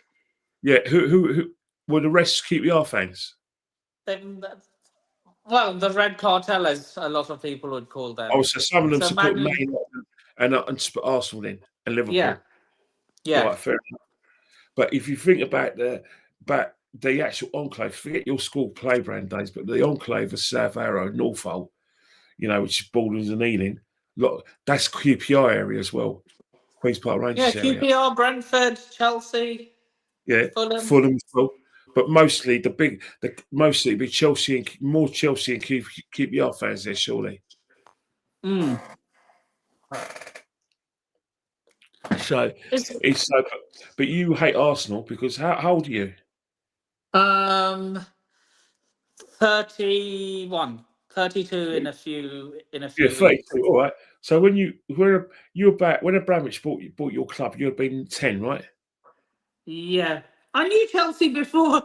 [SPEAKER 2] Who were the rest QPR fans?
[SPEAKER 1] Well, the Red Cartel, as a lot of people would call them.
[SPEAKER 2] Oh, so some of them support Man and Arsenal then, and Liverpool.
[SPEAKER 1] Yeah. Yeah.
[SPEAKER 2] Right, fair. But if you think about the actual enclave, forget your school playground days, but the enclave of South Arrow, Norfolk, which is Baldwins and Ealing, look, that's QPR area as well, Queens Park
[SPEAKER 1] Yeah,
[SPEAKER 2] Rangers area.
[SPEAKER 1] QPR, Brentford, Chelsea,
[SPEAKER 2] Yeah,
[SPEAKER 1] Fulham.
[SPEAKER 2] Fulham as well. But mostly mostly it'd be Chelsea and more Chelsea and QPR fans there, surely.
[SPEAKER 1] Mm.
[SPEAKER 2] So
[SPEAKER 1] It's
[SPEAKER 2] it's but you hate Arsenal because how old are you?
[SPEAKER 1] um 31, 32 in a
[SPEAKER 2] Yeah,
[SPEAKER 1] few
[SPEAKER 2] 32.
[SPEAKER 1] weeks.
[SPEAKER 2] All right. So you were back when Abramovich bought your club, you'd been 10, right?
[SPEAKER 1] Yeah. I knew Chelsea before.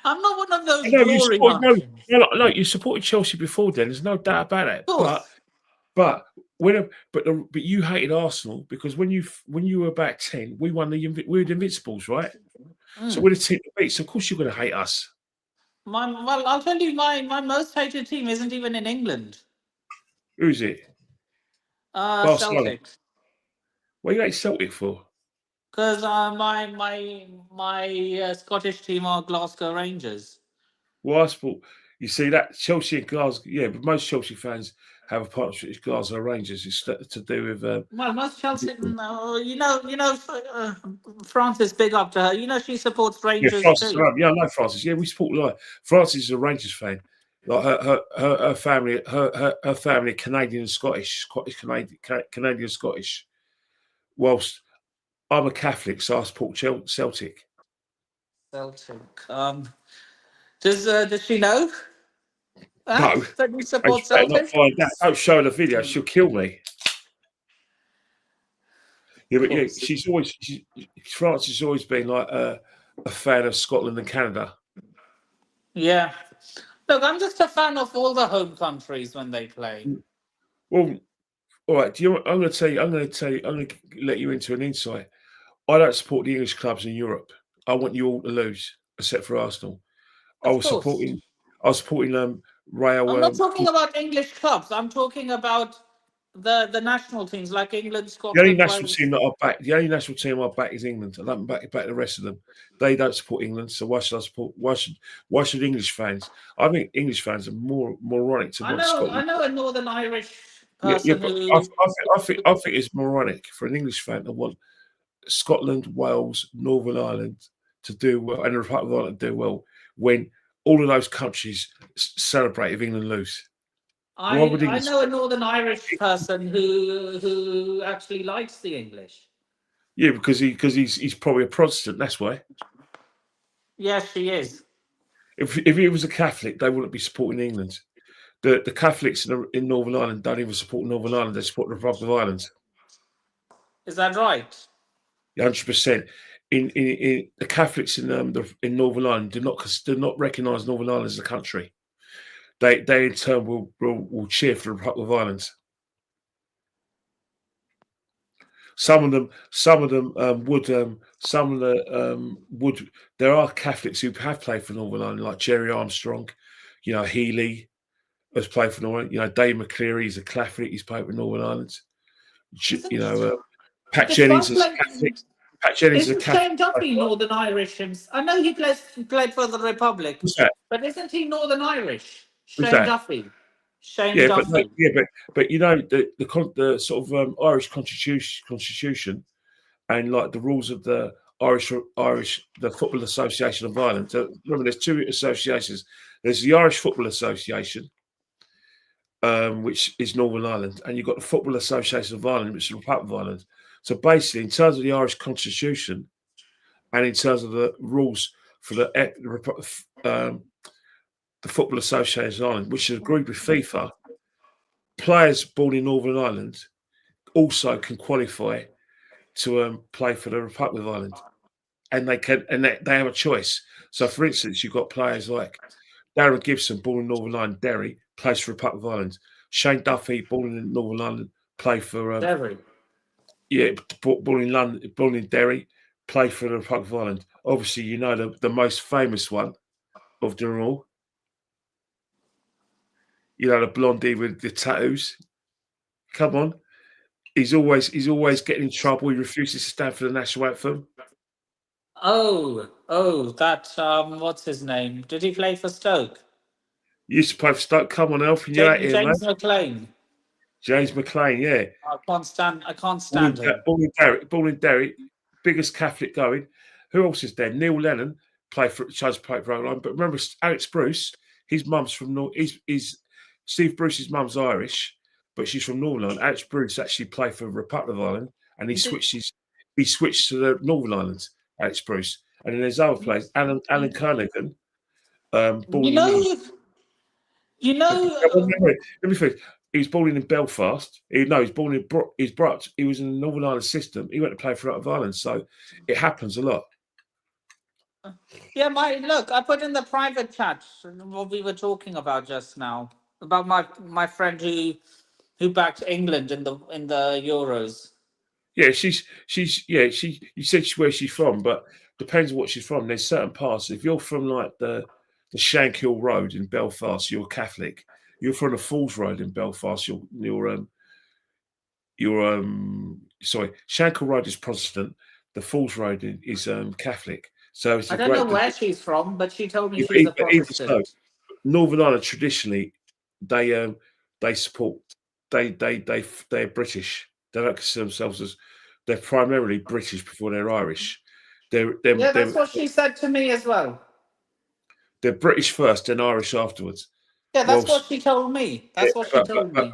[SPEAKER 1] I'm not one of
[SPEAKER 2] I
[SPEAKER 1] those
[SPEAKER 2] know you
[SPEAKER 1] boring
[SPEAKER 2] support no,
[SPEAKER 1] ones.
[SPEAKER 2] no, no, you supported Chelsea before then. There's no doubt about it.
[SPEAKER 1] Of
[SPEAKER 2] But
[SPEAKER 1] course.
[SPEAKER 2] but but you hated Arsenal because when you were about 10, we won we were the Invincibles, right? So
[SPEAKER 1] Mm.
[SPEAKER 2] we're the team that beats. Of course, you're going to hate us.
[SPEAKER 1] Well, I'll tell you, my most hated team isn't even in England.
[SPEAKER 2] Who's it? Barcelona.
[SPEAKER 1] Celtic.
[SPEAKER 2] What you hate Celtic for?
[SPEAKER 1] Because my Scottish team are Glasgow Rangers.
[SPEAKER 2] Well, I support. You see that Chelsea and Glasgow. Yeah, but most Chelsea fans have a partnership with Glasgow Rangers. It's to do with.
[SPEAKER 1] Well, most Chelsea, no, Francis, big up to her. She supports
[SPEAKER 2] Yeah,
[SPEAKER 1] Rangers
[SPEAKER 2] Francis.
[SPEAKER 1] too.
[SPEAKER 2] Yeah, I know Francis. Yeah, we support like Francis is a Rangers fan. Like her family, her family, Canadian and Scottish, Canadian and Scottish. Whilst I'm a Catholic, so I support Celtic.
[SPEAKER 1] Celtic. Does she know
[SPEAKER 2] No,
[SPEAKER 1] that you
[SPEAKER 2] and
[SPEAKER 1] support
[SPEAKER 2] she better not
[SPEAKER 1] Celtic?
[SPEAKER 2] find that. Don't show her the video; she'll kill me. Yeah,
[SPEAKER 1] Of
[SPEAKER 2] but yeah,
[SPEAKER 1] course.
[SPEAKER 2] France has always been like a fan of Scotland and Canada.
[SPEAKER 1] Yeah. Look, I'm just a fan of all the home countries when they play.
[SPEAKER 2] Well, all right. I'm going to tell you. I'm going to tell you. I'm going to let you into an insight. I don't support the English clubs in Europe. I want you all to lose, except for Arsenal. I
[SPEAKER 1] Of
[SPEAKER 2] was
[SPEAKER 1] course.
[SPEAKER 2] supporting. I was supporting Rail.
[SPEAKER 1] I'm not talking about English clubs. I'm talking about the national teams like England,
[SPEAKER 2] The only
[SPEAKER 1] Scotland,
[SPEAKER 2] national
[SPEAKER 1] Wales.
[SPEAKER 2] team that I back. The only national team I back is England. I don't back the rest of them. They don't support England, so why should I support? Why should English fans? I think English fans are more moronic to want
[SPEAKER 1] I
[SPEAKER 2] Scotland.
[SPEAKER 1] know a Northern Irish
[SPEAKER 2] Yeah, yeah,
[SPEAKER 1] person
[SPEAKER 2] but I,
[SPEAKER 1] who
[SPEAKER 2] I, think, I think I think it's moronic for an English fan to want Scotland, Wales, Northern Ireland to do well, and the Republic of Ireland to do well when all of those countries celebrate if England lose. Why would
[SPEAKER 1] I
[SPEAKER 2] England?
[SPEAKER 1] know a Northern Irish person who actually likes the English.
[SPEAKER 2] Yeah, because he's probably a Protestant. That's why.
[SPEAKER 1] Yes, she is.
[SPEAKER 2] If he was a Catholic, they wouldn't be supporting England. The Catholics in Northern Ireland don't even support Northern Ireland; they support the Republic of Ireland.
[SPEAKER 1] Is that right?
[SPEAKER 2] 100%. In the Catholics in Northern Ireland do not recognise Northern Ireland as a country. They in turn will cheer for the Republic of Ireland. Some of them would. Some of the would. There are Catholics who have played for Northern Ireland, like Jerry Armstrong. Healy has played for Northern. Dave McCleary is a Catholic. He's played for Northern Ireland.
[SPEAKER 1] Isn't
[SPEAKER 2] Pat Jennings
[SPEAKER 1] despite
[SPEAKER 2] is
[SPEAKER 1] like
[SPEAKER 2] a Catholic. Pat Jennings is a
[SPEAKER 1] isn't
[SPEAKER 2] Catholic.
[SPEAKER 1] Shane Duffy Northern Irish? I know he played for the Republic,
[SPEAKER 2] Who's that?
[SPEAKER 1] but isn't he Northern Irish?
[SPEAKER 2] Who's
[SPEAKER 1] Shane
[SPEAKER 2] that?
[SPEAKER 1] Duffy. Shane
[SPEAKER 2] Yeah, but no,
[SPEAKER 1] Duffy.
[SPEAKER 2] yeah, but the sort of Irish constitution and like the rules of the Irish the Football Association of Ireland. So remember, there's two associations. There's the Irish Football Association, which is Northern Ireland, and you've got the Football Association of Ireland, which is the Republic of Ireland. So basically, in terms of the Irish constitution and in terms of the rules for the Football Association of Ireland, which is agreed with FIFA, players born in Northern Ireland also can qualify to play for the Republic of Ireland, and they have a choice. So, for instance, you've got players like Darren Gibson, born in Northern Ireland, Derry, plays for the Republic of Ireland. Shane Duffy, born in Northern Ireland, play for
[SPEAKER 1] Derry.
[SPEAKER 2] yeah, born in London, born in Derry, play for the Republic of Ireland. Obviously, the most famous one of them all. The blondie with the tattoos. Come on. he's always getting in trouble. He refuses to stand for the national anthem.
[SPEAKER 1] Oh, that what's his name? Did he play for Stoke?
[SPEAKER 2] He used to play for Stoke. Come on, Elf, and you're out here, mate.
[SPEAKER 1] James McLean.
[SPEAKER 2] James McLean, yeah.
[SPEAKER 1] I can't stand him.
[SPEAKER 2] Born in Derry, biggest Catholic going. Who else is there? Neil Lennon chose to play for Ireland. But remember, Alex Bruce, his mum's from North. He's Steve Bruce's mum's Irish, but she's from Northern Ireland. Alex Bruce actually played for the Republic of Ireland, and he switched to the Northern Ireland. Alex Bruce, and then there's other players. Alan Kernigan,
[SPEAKER 1] You
[SPEAKER 2] born in
[SPEAKER 1] know, you know.
[SPEAKER 2] Let me finish. He was born in Belfast. He's born in he's brought. He was in the Northern Ireland system. He went to play for out of Ireland, so it happens a lot.
[SPEAKER 1] Yeah, look. I put in the private chat what we were talking about just now about my friend who backed England in the Euros.
[SPEAKER 2] Yeah, she. You said where she's from, but depends on what she's from. There's certain parts. If you're from like the Shankill Road in Belfast, you're Catholic. You're from the Falls Road in Belfast, you're sorry, Shankill Road is Protestant. The Falls Road is Catholic. So it's
[SPEAKER 1] I
[SPEAKER 2] a
[SPEAKER 1] don't know
[SPEAKER 2] great
[SPEAKER 1] where she's from, but she told me she's a
[SPEAKER 2] even so,
[SPEAKER 1] Protestant.
[SPEAKER 2] Northern Ireland traditionally they support they're British. They don't consider themselves as they're primarily British before they're Irish. They're them
[SPEAKER 1] Yeah, that's
[SPEAKER 2] them
[SPEAKER 1] what she said to me as well.
[SPEAKER 2] they're British first, then Irish afterwards.
[SPEAKER 1] Yeah, that's what
[SPEAKER 2] Whilst
[SPEAKER 1] she told me.
[SPEAKER 2] yeah,
[SPEAKER 1] That's what she told me.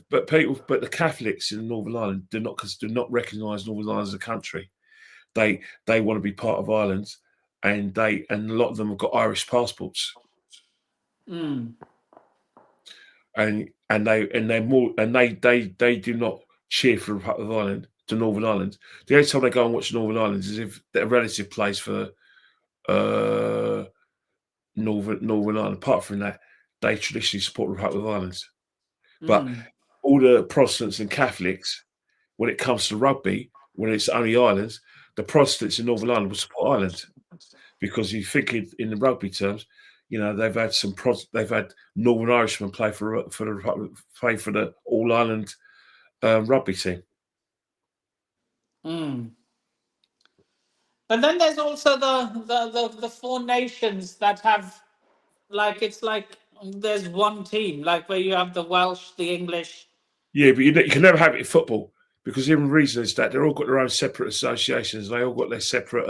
[SPEAKER 2] but the Catholics in Northern Ireland do not recognise Northern Ireland as a country. They want to be part of Ireland, and a lot of them have got Irish passports.
[SPEAKER 1] Mm.
[SPEAKER 2] They do not cheer for the Republic of Ireland to Northern Ireland. The only time they go and watch Northern Ireland is if their relative plays for uh, Northern Ireland. Apart from that, they traditionally support the Republic of Ireland. But
[SPEAKER 1] Mm.
[SPEAKER 2] all the Protestants and Catholics, when it comes to rugby, when it's only Ireland, the Protestants in Northern Ireland will support Ireland because you think in the rugby terms, they've had Northern Irishmen play for the Republic, play for the All Ireland rugby team.
[SPEAKER 1] Mm. But then there's also the four nations that have like it's like there's one team like where you have the Welsh, the English.
[SPEAKER 2] Yeah, but you can never have it in football because the reason is that they're all got their own separate associations. They all got their separate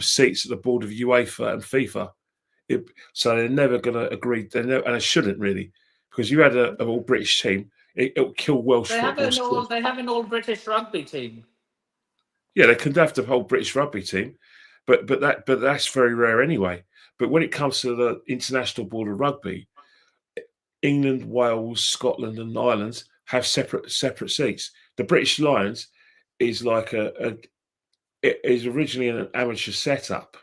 [SPEAKER 2] seats at the board of UEFA and FIFA. So they're never going to agree. And they shouldn't really, because you had an all British team, it'll kill Welsh football.
[SPEAKER 1] They have an all British rugby team.
[SPEAKER 2] Yeah, they could have the whole British rugby team, but that's very rare anyway. But when it comes to the International Board of Rugby, England, Wales, Scotland, and Ireland have separate seats. The British Lions is like it is originally an amateur setup,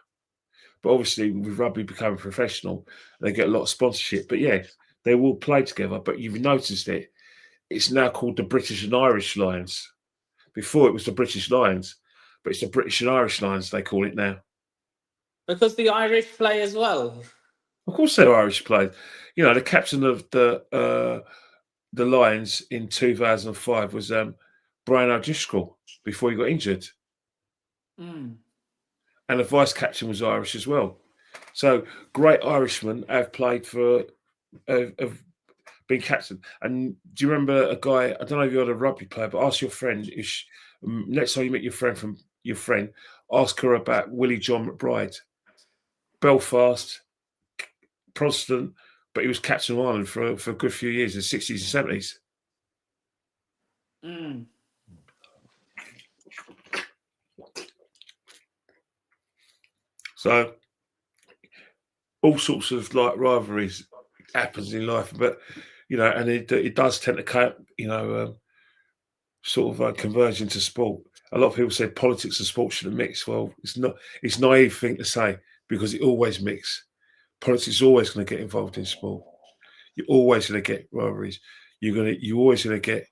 [SPEAKER 2] but obviously with rugby becoming professional, they get a lot of sponsorship. But yeah, they will play together. But you've noticed it; it's now called the British and Irish Lions. Before it was the British Lions, but it's the British and Irish Lions they call it now.
[SPEAKER 1] Because the Irish play as well.
[SPEAKER 2] Of course, they're Irish players. You know, the captain of the Lions in 2005 was Brian O'Driscoll before he got injured,
[SPEAKER 1] Mm.
[SPEAKER 2] and the vice captain was Irish as well. So great Irishmen have played for, have been captain. And do you remember a guy? I don't know if you're a rugby player, but ask your friend. Next time you meet your friend, ask her about Willie John McBride, Belfast, Protestant, but he was captain of Ireland for a good few years in the 60s and 70s.
[SPEAKER 1] Mm.
[SPEAKER 2] So all sorts of like rivalries happens in life, but and it does tend to sort of converge into sport. A lot of people say politics and sport shouldn't mix. Well, it's not. It's a naive thing to say because it always mix. Politics is always going to get involved in sport. You're always going to get rivalries. You're always going to get.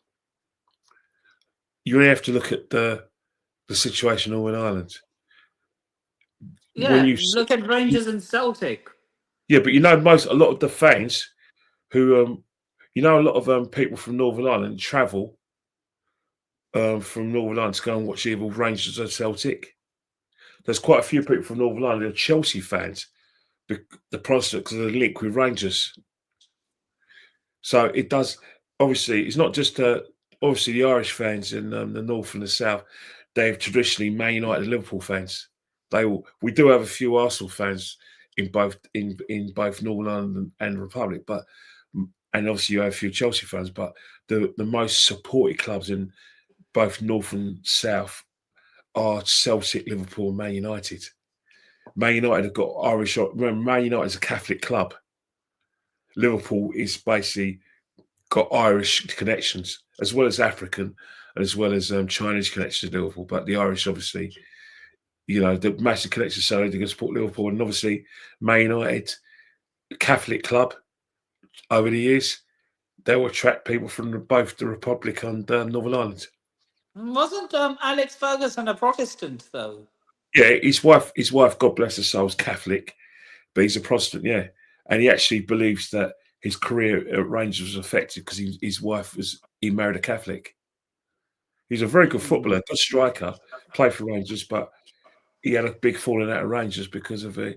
[SPEAKER 2] You only have to look at the situation in Northern Ireland.
[SPEAKER 1] Yeah, look at Rangers and Celtic.
[SPEAKER 2] Yeah, but a lot of the fans who a lot of people from Northern Ireland travel from Northern Ireland to go and watch either Rangers or Celtic. There's quite a few people from Northern Ireland who are Chelsea fans, the Protestant, because of the link with Rangers. So it does. Obviously, it's not just obviously the Irish fans in the north and the south. They've traditionally Man United and Liverpool fans. We do have a few Arsenal fans in both Northern Ireland and Republic, but and obviously you have a few Chelsea fans. But the most supported clubs in both north and south are Celtic, Liverpool, and Man United. Man United have got Irish. Remember, Man United is a Catholic club. Liverpool is basically got Irish connections as well as African, and as well as Chinese connections to Liverpool. But the Irish, obviously, the massive connections, so they can support Liverpool. And obviously, Man United, Catholic club, over the years, they will attract people from both the Republic and Northern Ireland.
[SPEAKER 1] Wasn't Alex Ferguson a Protestant though?
[SPEAKER 2] Yeah, his wife, God bless her soul, is Catholic, but he's a Protestant. Yeah, and he actually believes that his career at Rangers was affected because he married a Catholic. He's a very good footballer, good striker, played for Rangers, but he had a big falling out of Rangers because of his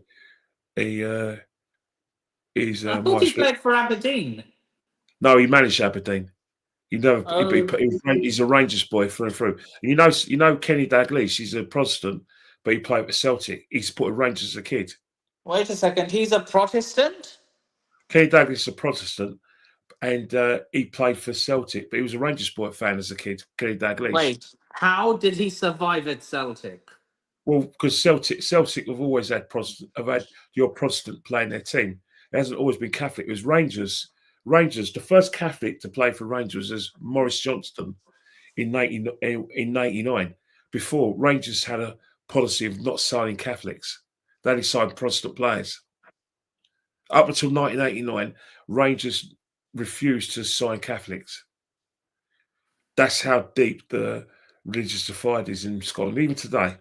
[SPEAKER 1] I thought he
[SPEAKER 2] wife's.
[SPEAKER 1] played for Aberdeen.
[SPEAKER 2] No, he managed Aberdeen. He never.
[SPEAKER 1] Oh,
[SPEAKER 2] He's a Rangers boy through and through. And you know Kenny Dalglish. He's a Protestant, but he played for Celtic. He supported Rangers as a kid.
[SPEAKER 1] wait a second. He's a Protestant?
[SPEAKER 2] Kenny Dalglish is a Protestant, and he played for Celtic, but he was a Rangers boy fan as a kid. Kenny Dalglish.
[SPEAKER 1] Wait, how did he survive at Celtic?
[SPEAKER 2] Well, because Celtic have always had your Protestant playing their team. It hasn't always been Catholic. It was Rangers. Rangers, the first Catholic to play for Rangers was Maurice Johnston in 1989. Before, Rangers had a policy of not signing Catholics. They only signed Protestant players. Up until 1989, Rangers refused to sign Catholics. That's how deep the religious divide is in Scotland, even today.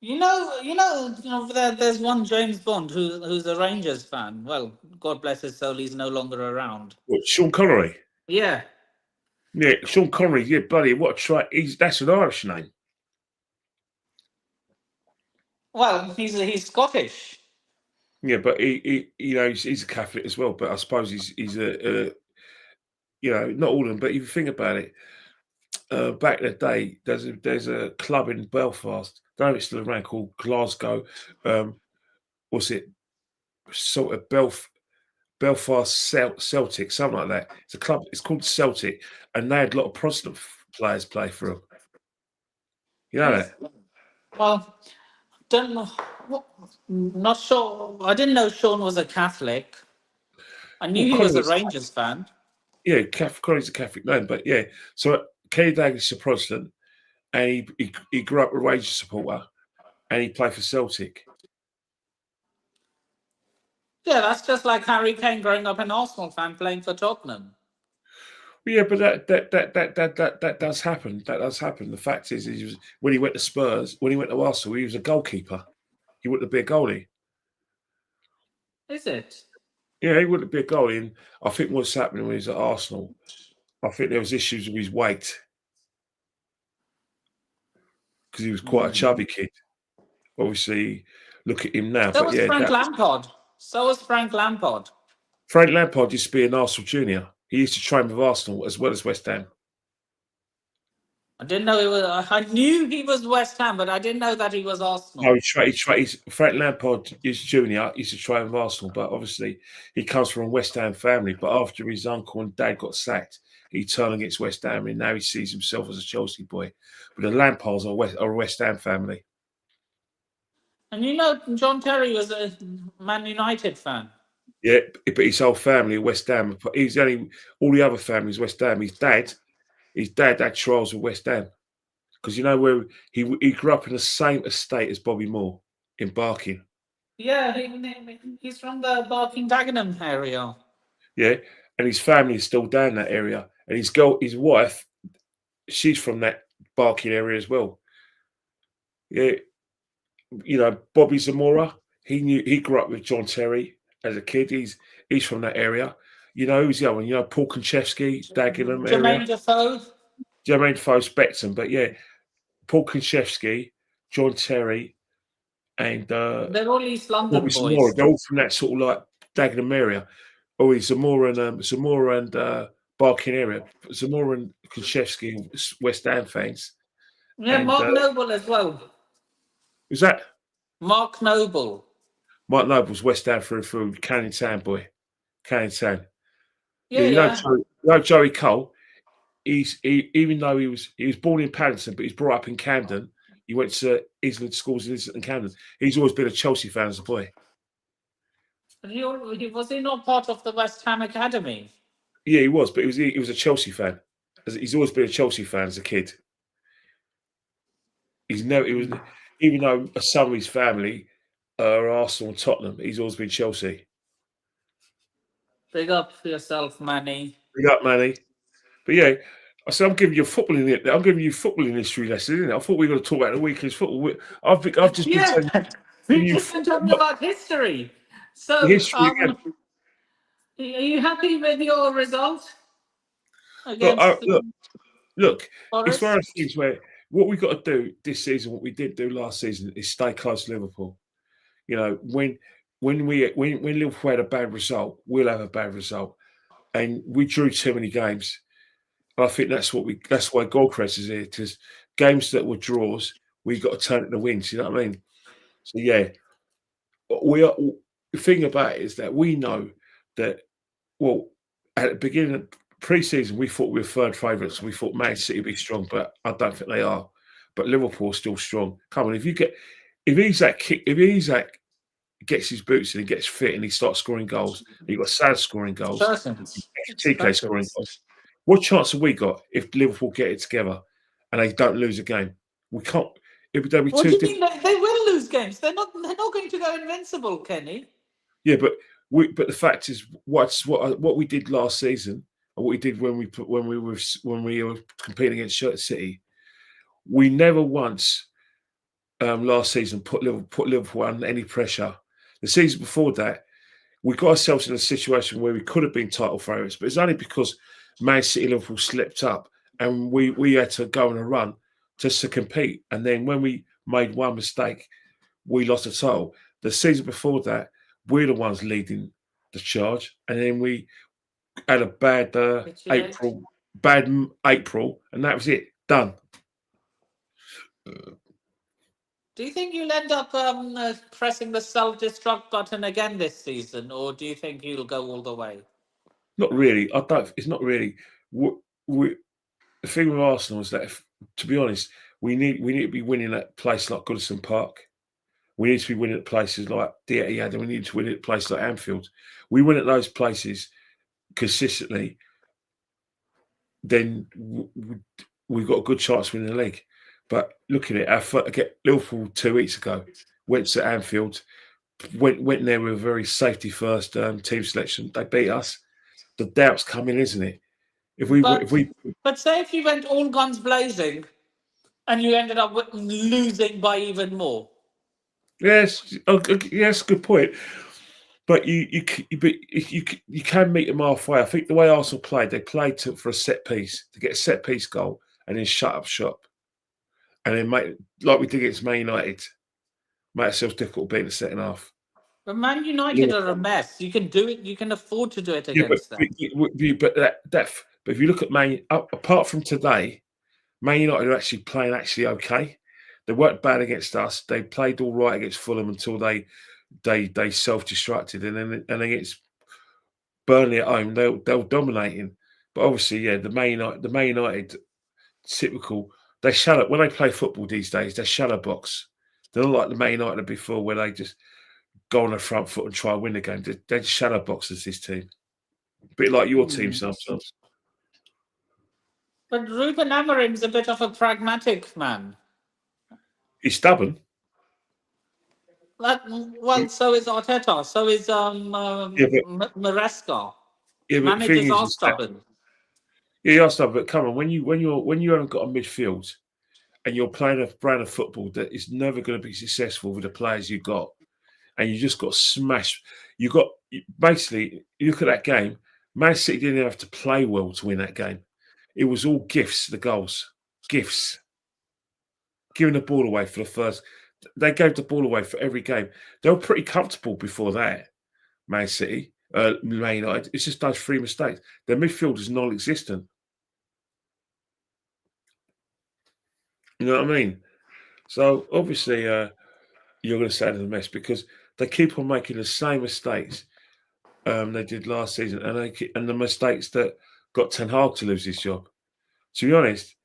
[SPEAKER 1] There's one James Bond who's a Rangers fan. Well, God bless his soul, he's no longer around.
[SPEAKER 2] What, Sean Connery?
[SPEAKER 1] Yeah.
[SPEAKER 2] Yeah, Sean Connery. Yeah, bloody what a try! That's an Irish name.
[SPEAKER 1] Well, he's Scottish.
[SPEAKER 2] Yeah, but he's a Catholic as well. But I suppose he's not all of them. But if you think about it, back in the day, there's a club in Belfast. I don't know if it's still around, called Glasgow. What's it? Sort of Belfast Celtic, something like that. It's a club. It's called Celtic, and they had a lot of Protestant players play for them. You know that?
[SPEAKER 1] Well, don't know. Not sure. I didn't know Sean was a Catholic. I knew he was a Rangers fan.
[SPEAKER 2] Yeah, Connie's a Catholic name, but yeah. So Kenny Dalglish is a Protestant, and he grew up a Rangers supporter, and he played for Celtic.
[SPEAKER 1] Yeah, that's just like Harry Kane growing up an Arsenal fan playing for Tottenham.
[SPEAKER 2] Yeah, but that does happen. That does happen. The fact is, when he went to Spurs, when he went to Arsenal, he was a goalkeeper. He wouldn't be a goalie.
[SPEAKER 1] Is it?
[SPEAKER 2] Yeah, he wouldn't be a goalie. And I think what's happening when he was at Arsenal, I think there was issues with his weight because he was quite a chubby kid. Obviously, look at him now.
[SPEAKER 1] So
[SPEAKER 2] But
[SPEAKER 1] was
[SPEAKER 2] yeah,
[SPEAKER 1] Frank Lampard. So was Frank Lampard.
[SPEAKER 2] Frank Lampard used to be an Arsenal junior. He used to train with Arsenal as well as West Ham.
[SPEAKER 1] I didn't know he was. I knew he was West Ham, but I didn't know that he was Arsenal.
[SPEAKER 2] No, Frank Lampard is junior. He used to train with Arsenal, but obviously he comes from a West Ham family. But after his uncle and dad got sacked, he turned against West Ham, and now he sees himself as a Chelsea boy. But the Lampards are a West Ham family.
[SPEAKER 1] And John Terry was a Man United fan.
[SPEAKER 2] Yeah, but his whole family are West Ham. He's only all the other families West Ham. His dad had trials with West Ham because you know where he grew up in the same estate as Bobby Moore in Barking.
[SPEAKER 1] Yeah, he's from the Barking Dagenham area.
[SPEAKER 2] Yeah, and his family is still down that area, and his wife, she's from that Barking area as well. Yeah, Bobby Zamora. He grew up with John Terry as a kid. He's from that area. Who's the other one? Paul Konchevsky, Dagenham area.
[SPEAKER 1] Jermaine Defoe.
[SPEAKER 2] Jermaine Defoe, Spectrum, but yeah, Paul Konchesky, John Terry, and
[SPEAKER 1] They're all East
[SPEAKER 2] Bobby
[SPEAKER 1] London
[SPEAKER 2] Zamora.
[SPEAKER 1] boys.
[SPEAKER 2] They're all from that sort of like Dagenham area. Oh, Zamora and Barking area. Zamora and Konchesky, West Ham fans.
[SPEAKER 1] Yeah,
[SPEAKER 2] And
[SPEAKER 1] Mark Noble as well.
[SPEAKER 2] was that
[SPEAKER 1] Mark Noble.
[SPEAKER 2] Mike Noble's West Ham through Canning Town boy? Canning Town. Yeah,
[SPEAKER 1] Yeah, yeah.
[SPEAKER 2] Joey Cole. Even though he was born in Paddington, but he's brought up in Camden. He went to Islington schools in Islington, Camden. He's always been a Chelsea fan as a boy.
[SPEAKER 1] Was he not part of the West Ham Academy?
[SPEAKER 2] Yeah, he was, but he was a Chelsea fan. He's always been a Chelsea fan as a kid. He's never he was even though some of his family are Arsenal and Tottenham, he's always been Chelsea.
[SPEAKER 1] Big up for yourself, Manny.
[SPEAKER 2] Big up, Manny. But yeah, I said I'm giving you footballing history lesson, isn't it? I thought we were going to talk about the weekend's football. I've just been
[SPEAKER 1] Yeah,
[SPEAKER 2] telling
[SPEAKER 1] we've
[SPEAKER 2] you
[SPEAKER 1] just been talking about history. So,
[SPEAKER 2] history again.
[SPEAKER 1] are you happy with your result
[SPEAKER 2] Look,
[SPEAKER 1] against
[SPEAKER 2] look, it's one of those
[SPEAKER 1] Forest?
[SPEAKER 2] things where what we've got to do this season, what we did do last season, is stay close to Liverpool. You know, when Liverpool had a bad result, we'll have a bad result, and we drew too many games. I think that's why Goldcrest is here, because games that were draws, we got to turn it to wins. You know what I mean? So yeah, we are. The thing about it is that we know that. Well, at the beginning of pre-season, we thought we were third favourites. We thought Man City would be strong, but I don't think they are. But Liverpool's still strong. Come on, if Isaac gets his boots and he gets fit and he starts scoring goals, and you've got Sad scoring goals,
[SPEAKER 1] Persons.
[SPEAKER 2] TK scoring goals. What chance have we got if Liverpool get it together and they don't lose a game? We can't. There'll be
[SPEAKER 1] What
[SPEAKER 2] two
[SPEAKER 1] do you
[SPEAKER 2] different.
[SPEAKER 1] mean they will lose games? They're not. They're not going to go invincible, Kenny.
[SPEAKER 2] Yeah, but the fact is, what we did last season, and what we did when we were competing against City, we never once last season put Liverpool under any pressure. The season before that, we got ourselves in a situation where we could have been title favourites, but it's only because Man City, Liverpool slipped up, and we had to go on a run just to compete. And then when we made one mistake, we lost the title. The season before that, we're the ones leading the charge, and then we had a bad April, and that was it. Done.
[SPEAKER 1] Do you think you'll end up pressing the self-destruct button again this season, or do you think you'll go all the way?
[SPEAKER 2] Not really. I don't. It's not really. The thing with Arsenal is that, to be honest, we need to be winning at a place like Goodison Park. We need to be winning at places like the Etihad, and we need to win at places like Anfield. We win at those places consistently, then we've got a good chance of winning the league. But look at it. Liverpool 2 weeks ago went to Anfield, went there with a very safety first team selection. They beat us. The doubt's coming, isn't it?
[SPEAKER 1] But say if you went all guns blazing and you ended up losing by even more.
[SPEAKER 2] Yes, good point. But you can meet them halfway. I think the way Arsenal played, they played for a set piece, to get a set piece goal and then shut up shop, and then like we did against Man United, make ourselves difficult being the second half.
[SPEAKER 1] But Man United are a mess. You can do it. You can afford to do it against them.
[SPEAKER 2] But if you look at Man, apart from today, Man United are actually playing okay. They weren't bad against us. They played all right against Fulham until they self-destructed, and then against Burnley at home, they're dominating. But obviously, yeah, the Man United typical. They shallow when they play football these days. They're shallow box. They're not like the Man United of before, where they just go on the front foot and try and win the game. They're just shadow boxers. This team, a bit like your team sometimes.
[SPEAKER 1] But Ruben Amorim's a bit of a pragmatic man.
[SPEAKER 2] He's stubborn.
[SPEAKER 1] So is Arteta. So is Maresca.
[SPEAKER 2] Yeah, but the
[SPEAKER 1] Managers
[SPEAKER 2] thing
[SPEAKER 1] are
[SPEAKER 2] is
[SPEAKER 1] stubborn.
[SPEAKER 2] yeah, you are stubborn. But come on, when you haven't got a midfield and you're playing a brand of football that is never going to be successful with the players you got, and you just got smashed. You look at that game. Man City didn't have to play well to win that game. It was all gifts, the goals. Gifts. Giving the ball away for the first. They gave the ball away for every game. They were pretty comfortable before that, Man City, Man United. It's just those three mistakes. Their midfield is non-existent. You know what I mean? So obviously, you're going to say they're a mess because they keep on making the same mistakes they did last season, and the mistakes that got Ten Hag to lose his job. To be honest,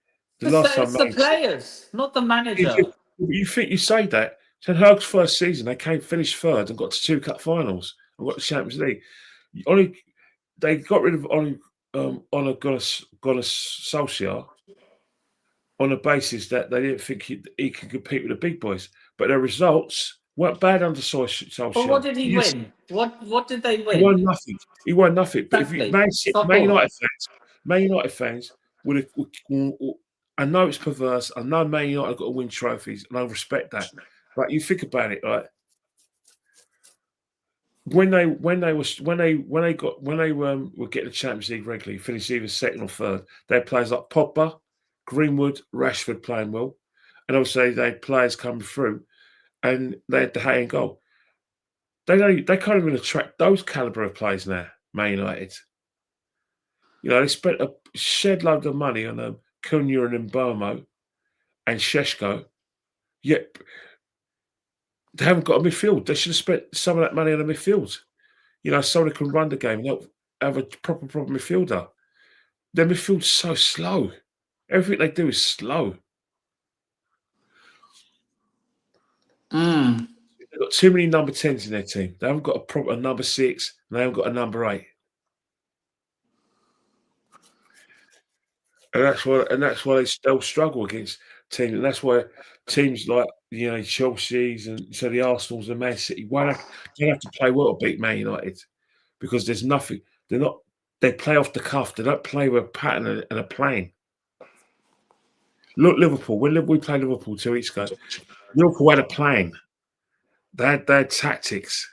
[SPEAKER 2] the last time
[SPEAKER 1] It's the players, not the manager.
[SPEAKER 2] you think you say that Ten Hag's first season they finished third and got to 2 cup finals and got the Champions League. They got rid of Ole Gunnar Solskjaer on the basis that they didn't think he could compete with the big boys, but their results weren't bad under Solskjaer.
[SPEAKER 1] But what did he win? What did they win?
[SPEAKER 2] He won nothing. He won nothing. But if you Man United fans would have. I know it's perverse. I know Man United got to win trophies, and I respect that. But you think about it, right? When they were getting the Champions League regularly, finished either second or third. They had players like Pogba, Greenwood, Rashford playing well, and obviously they had players coming through, and they had the hay and goal. They can't even attract those caliber of players now. Man United, you know, they spent a shed load of money on Cunha and Mbomo and Sheshko, yet they haven't got a midfield. They should have spent some of that money on a midfield. You know, someone who can run the game and have a proper midfielder. Their midfield's so slow. Everything they do is slow. They've got too many number 10s in their team. They haven't got a proper number 6, and they haven't got a number 8. And that's why they'll struggle against teams. And that's why teams like, you know, Chelsea's and so the Arsenals and Man City don't have to play well to beat Man United because there's nothing. They play off the cuff. They don't play with a pattern and a plan. Look, Liverpool. When we played Liverpool 2 weeks ago, Liverpool had a plan. They had tactics.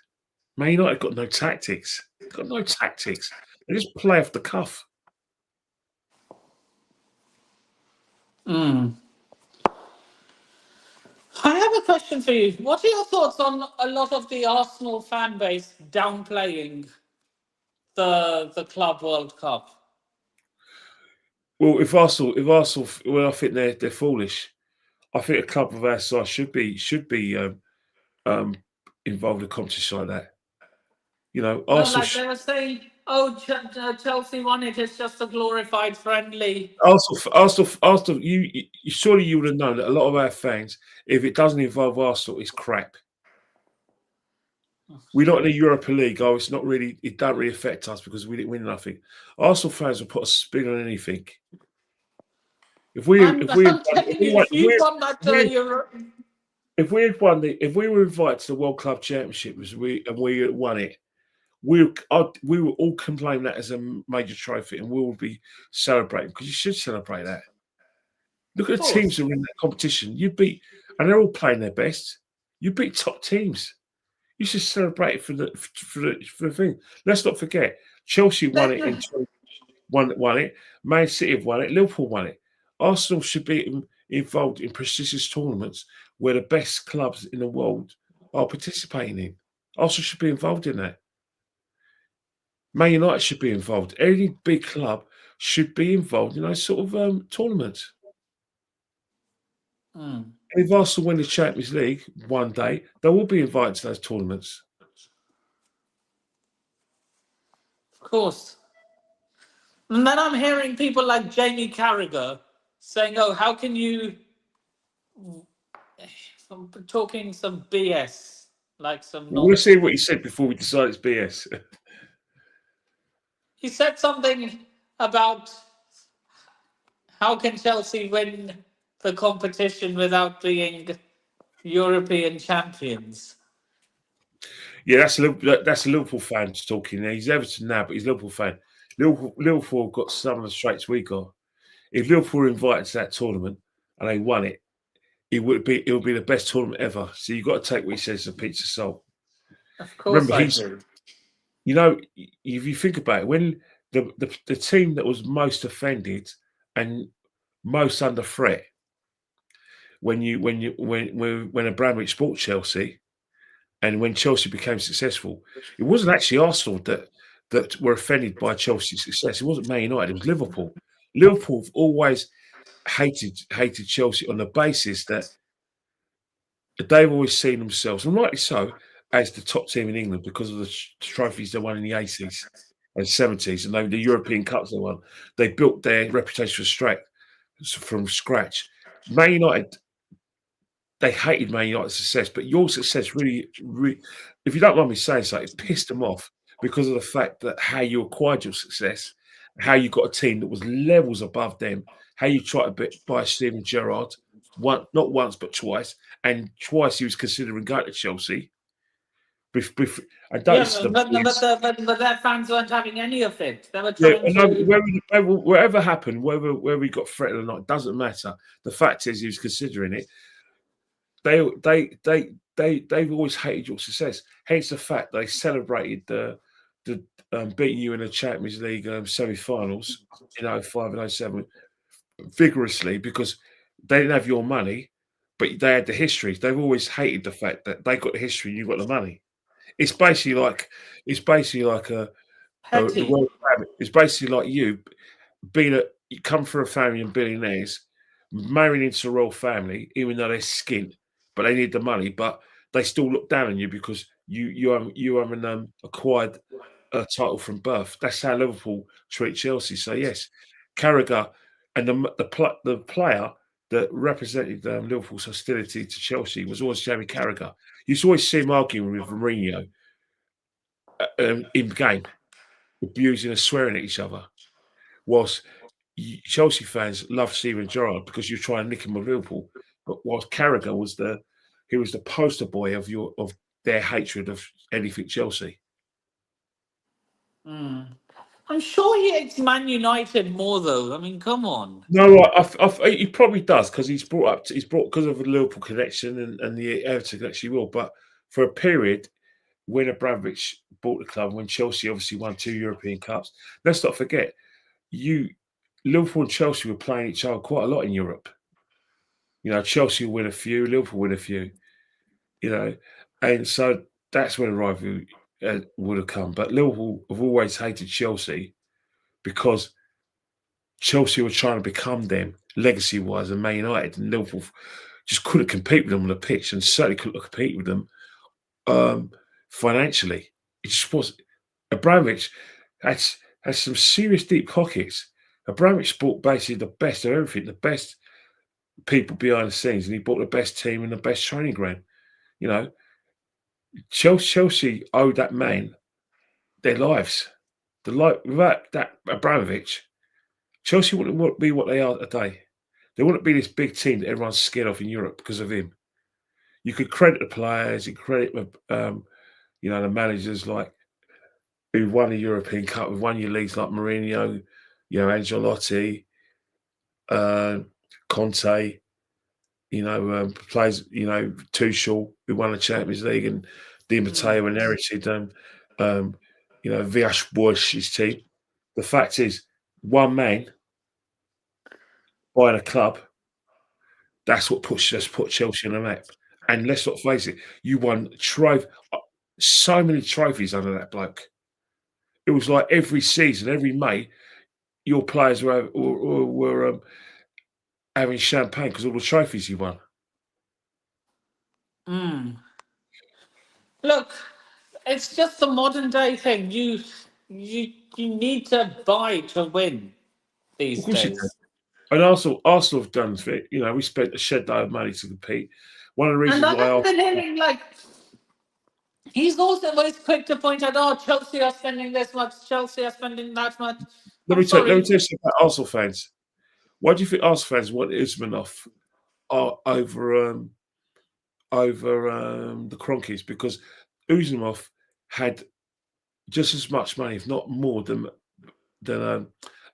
[SPEAKER 2] Man United got no tactics. Got no tactics. They just play off the cuff.
[SPEAKER 1] I have a question for you. What are your thoughts on a lot of the Arsenal fan base downplaying the Club World Cup?
[SPEAKER 2] Well, if Arsenal, well, I think they're foolish. I think a club of our size should be involved in a competition like that. You know, Arsenal.
[SPEAKER 1] Like they were saying, Chelsea won it. It's just a glorified friendly.
[SPEAKER 2] Arsenal. You surely you would have known that a lot of our fans, if it doesn't involve Arsenal, it's crap. We're not in the Europa League. Oh, it's not really. It don't really affect us because we didn't win nothing. Arsenal fans will put a spin on anything. If we were invited to the World Club Championship and we won it, we will all claim that as a major trophy and we will be celebrating because you should celebrate that. Look at the teams that are in that competition. And they're all playing their best. You beat top teams. You should celebrate it for the thing. Let's not forget, Chelsea won it won it. Man City have won it. Liverpool won it. Arsenal should be involved in prestigious tournaments where the best clubs in the world are participating in. Arsenal should be involved in that. Man United should be involved. Any big club should be involved in those sort of tournaments. If Arsenal win the Champions League one day, they will be invited to those tournaments.
[SPEAKER 1] Of course. And then I'm hearing people like Jamie Carragher saying, "Oh, how can you?" I'm talking some BS, like some.
[SPEAKER 2] We'll see what he said before we decide it's BS.
[SPEAKER 1] He said something about how can Chelsea win the competition without being European champions.
[SPEAKER 2] Yeah, that's a Liverpool fan talking. He's Everton now, but he's a Liverpool fan. Liverpool got some of the traits we got. If Liverpool were invited to that tournament and they won it, it would be the best tournament ever. So you've got to take what he says as a pinch of salt.
[SPEAKER 1] Of course, I do.
[SPEAKER 2] You know, if you think about it, when the team that was most offended and most under threat when Abramovich bought Chelsea and when Chelsea became successful. It wasn't actually Arsenal that were offended by Chelsea's success. It wasn't Man United. It was Liverpool. Liverpool have always hated Chelsea on the basis that they've always seen themselves, and rightly so, as the top team in England because of the trophies they won in the 80s and 70s and the European Cups they won. They built their reputation from scratch. Man United, they hated Man United's success, but your success really, if you don't mind me saying so, it pissed them off because of the fact that how you acquired your success, how you got a team that was levels above them, how you tried to buy Steven Gerrard, not once but twice, and twice he was considering going to Chelsea. I don't
[SPEAKER 1] Yeah,
[SPEAKER 2] listen to
[SPEAKER 1] but their fans weren't having any of it. They were
[SPEAKER 2] yeah,
[SPEAKER 1] trying
[SPEAKER 2] no,
[SPEAKER 1] to.
[SPEAKER 2] wherever happened, whether he got threatened or not, doesn't matter. The fact is, he was considering it. They've always hated your success. Hence the fact they celebrated the beating you in the Champions League semi-finals in '05 and '07 vigorously because they didn't have your money, but they had the history. They've always hated the fact that they got the history and you got the money. It's basically like the
[SPEAKER 1] Petty.
[SPEAKER 2] royal family. It's basically like you come from a family of billionaires, marrying into a royal family, even though they're skint, but they need the money, but they still look down on you because you haven't acquired a title from birth. That's how Liverpool treat Chelsea. So yes, Carragher and the player that represented Liverpool's hostility to Chelsea was always Jamie Carragher. You used to always see him arguing with Mourinho in game, abusing and swearing at each other. Whilst Chelsea fans love Steven Gerrard because you try and nick him with Liverpool, but whilst Carragher he was the poster boy of their hatred of anything Chelsea.
[SPEAKER 1] Mm. I'm sure he hates Man United more, though. I mean, come on.
[SPEAKER 2] No, he probably does because he's brought because of the Liverpool connection and the Everton connection. He will, but for a period when Abramovich bought the club, when Chelsea obviously won 2 European Cups, let's not forget you Liverpool and Chelsea were playing each other quite a lot in Europe. You know, Chelsea win a few, Liverpool win a few. You know, and so that's when the rivalry would have come. But Liverpool have always hated Chelsea because Chelsea were trying to become them legacy-wise, and Man United and Liverpool just couldn't compete with them on the pitch, and certainly couldn't compete with them financially. It just was. Abramovich had some serious deep pockets. Abramovich bought basically the best of everything, the best people behind the scenes, and he bought the best team and the best training ground. You know, Chelsea owed that man their lives. Without that Abramovich, Chelsea wouldn't be what they are today. They wouldn't be this big team that everyone's scared of in Europe because of him. You could credit the players, you could credit the managers like who won the European Cup, who won your leagues like Mourinho, Ancelotti, uh, Conte, players, Tuchel, who won the Champions League, and Di Matteo inherited Villas-Boas's team. The fact is, one man buying a club, that's what put Chelsea on the map. And let's not face it, you won so many trophies under that bloke. It was like every season, every May, your players were having champagne because all the trophies you won.
[SPEAKER 1] Mm. Look, it's just the modern day thing. You need to buy to win
[SPEAKER 2] Of
[SPEAKER 1] these
[SPEAKER 2] course you do.
[SPEAKER 1] days.
[SPEAKER 2] And Arsenal have done it. You know, we spent a shed load of money to compete. One of the
[SPEAKER 1] And
[SPEAKER 2] reasons
[SPEAKER 1] I
[SPEAKER 2] why
[SPEAKER 1] haven't been hearing like he's also always quick to point out, oh, Chelsea are spending this much, Chelsea are spending that much.
[SPEAKER 2] let
[SPEAKER 1] I'm
[SPEAKER 2] me tell
[SPEAKER 1] sorry.
[SPEAKER 2] you something about Arsenal fans. Why do you think Arsenal fans want Usmanov over the Cronkies? Because Usmanov had just as much money, if not more, than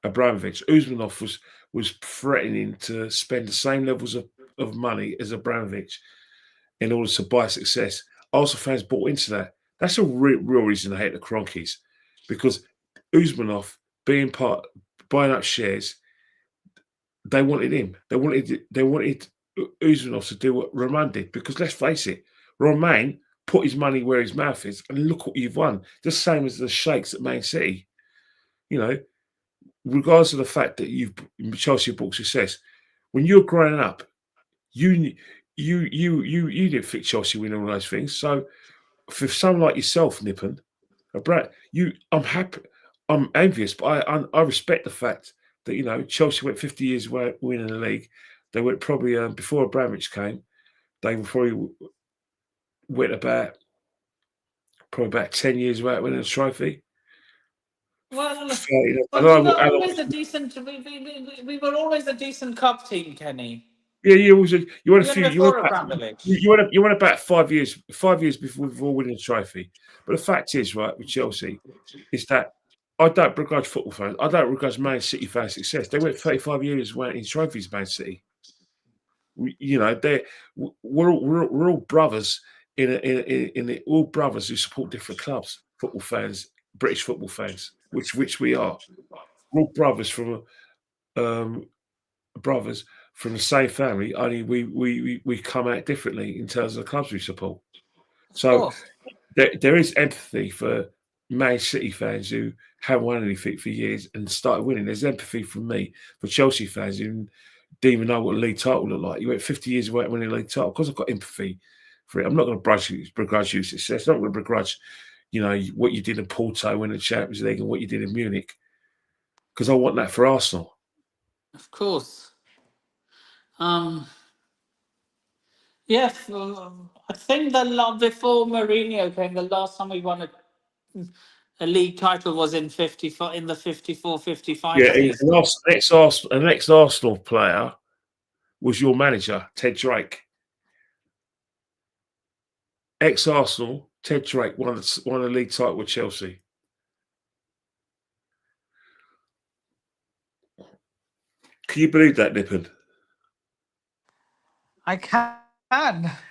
[SPEAKER 2] Abramovich. Usmanov was threatening to spend the same levels of money as Abramovich in order to buy success. Arsenal fans bought into that. That's a real reason to hate the Cronkies, because Usmanov buying up shares, they wanted him. They wanted Uzmanov to do what Roman did, because let's face it, Roman put his money where his mouth is, and look what you've won. The same as the Sheikhs at Man City. You know, regardless of the fact that Chelsea brought success, when you're growing up, you you didn't think Chelsea win all those things. So for someone like yourself, Nippon, I'm happy, I'm envious, but I respect the fact that Chelsea went 50 years without winning the league. They went probably before Abramovich came. They probably went probably about 10 years without winning a trophy.
[SPEAKER 1] Well,
[SPEAKER 2] I
[SPEAKER 1] but we
[SPEAKER 2] don't
[SPEAKER 1] were
[SPEAKER 2] know.
[SPEAKER 1] always a decent. We were always a decent cup team, Kenny.
[SPEAKER 2] Yeah, you won a
[SPEAKER 1] Even
[SPEAKER 2] few.
[SPEAKER 1] before Abramovich.
[SPEAKER 2] You won about 5 years. 5 years before winning the trophy. But the fact is, right, with Chelsea, is that I don't begrudge football fans. I don't begrudge Man City fans' success. They went 35 years without any trophies. Man City. We're all brothers all brothers who support different clubs. Football fans, British football fans, which we are. We're all um, brothers from the same family. Only we come out differently in terms of the clubs we support.
[SPEAKER 1] Of
[SPEAKER 2] So
[SPEAKER 1] course.
[SPEAKER 2] there is empathy for Man City fans who haven't won anything for years and started winning. There's empathy from me for Chelsea fans who didn't even know what a league title looked like. You went 50 years without winning a league title. Of course, I've got empathy for it. I'm not going to begrudge you success. I'm not going to begrudge, what you did in Porto winning the Champions League and what you did in Munich, because I want that for Arsenal.
[SPEAKER 1] Of course. Um. Yes, I think before Mourinho came, the last time we won a league title was in 54 in the 54-55
[SPEAKER 2] Yeah,
[SPEAKER 1] season.
[SPEAKER 2] an ex-Arsenal player was your manager, Ted Drake. Ex-Arsenal, Ted Drake won a league title with Chelsea. Can you believe that, Nippon?
[SPEAKER 1] I can.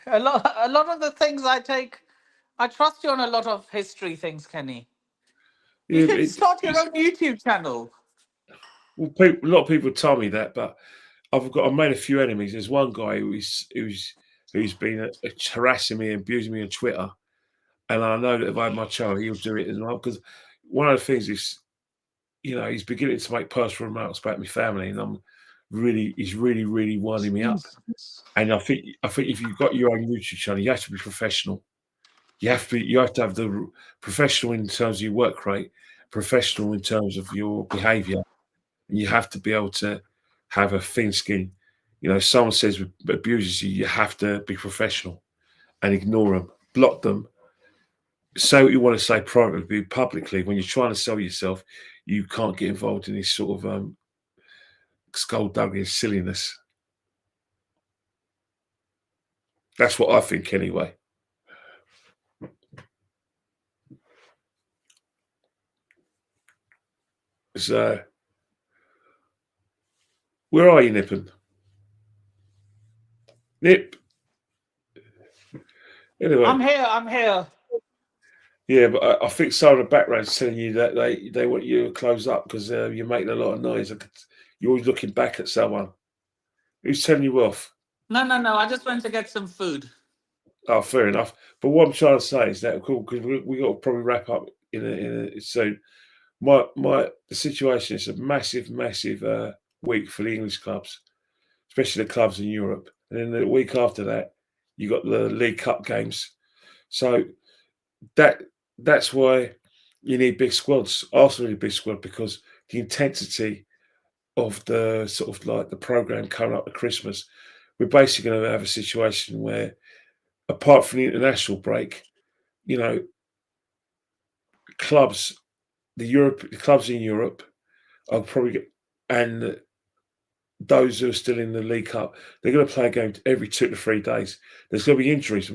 [SPEAKER 1] A lot of the things I trust you on a lot of history things, Kenny. You
[SPEAKER 2] Yeah,
[SPEAKER 1] should start your own YouTube channel.
[SPEAKER 2] well, a lot of people tell me that, but I've made a few enemies. There's one guy who's been harassing me and abusing me on Twitter, and I know that if I had my channel, he'll do it as well. Because one of the things is, he's beginning to make personal remarks about my family, and he's really, really winding me up. And I think if you've got your own YouTube channel, you have to be professional. You have to have the professional in terms of your work rate, professional in terms of your behaviour, and you have to be able to have a thin skin. If someone says abuses you, you have to be professional and ignore them, block them. Say what you want to say privately, publicly. When you're trying to sell yourself, you can't get involved in this sort of skullduggery silliness. That's what I think, anyway. So, where are you, Nippon? Nip. Anyway,
[SPEAKER 1] I'm here. I'm here.
[SPEAKER 2] yeah, but I think some of the background's telling you that they want you to close up because you're making a lot of noise. You're always looking back at someone. Who's telling you off?
[SPEAKER 1] No, no, no. I just went to get some food.
[SPEAKER 2] Oh, fair enough. But what I'm trying to say is that cool because we got to probably wrap up soon. The situation is a massive week for the English clubs, especially the clubs in Europe, and then the week after that you got the League Cup games. So that's why you need big squads. Arsenal need a big squad because the intensity of the sort of like the program coming up at Christmas, we're basically going to have a situation where, apart from the international break, clubs, the clubs in Europe are probably, and those who are still in the League Cup, they're going to play a game every 2 to 3 days. There's going to be injuries,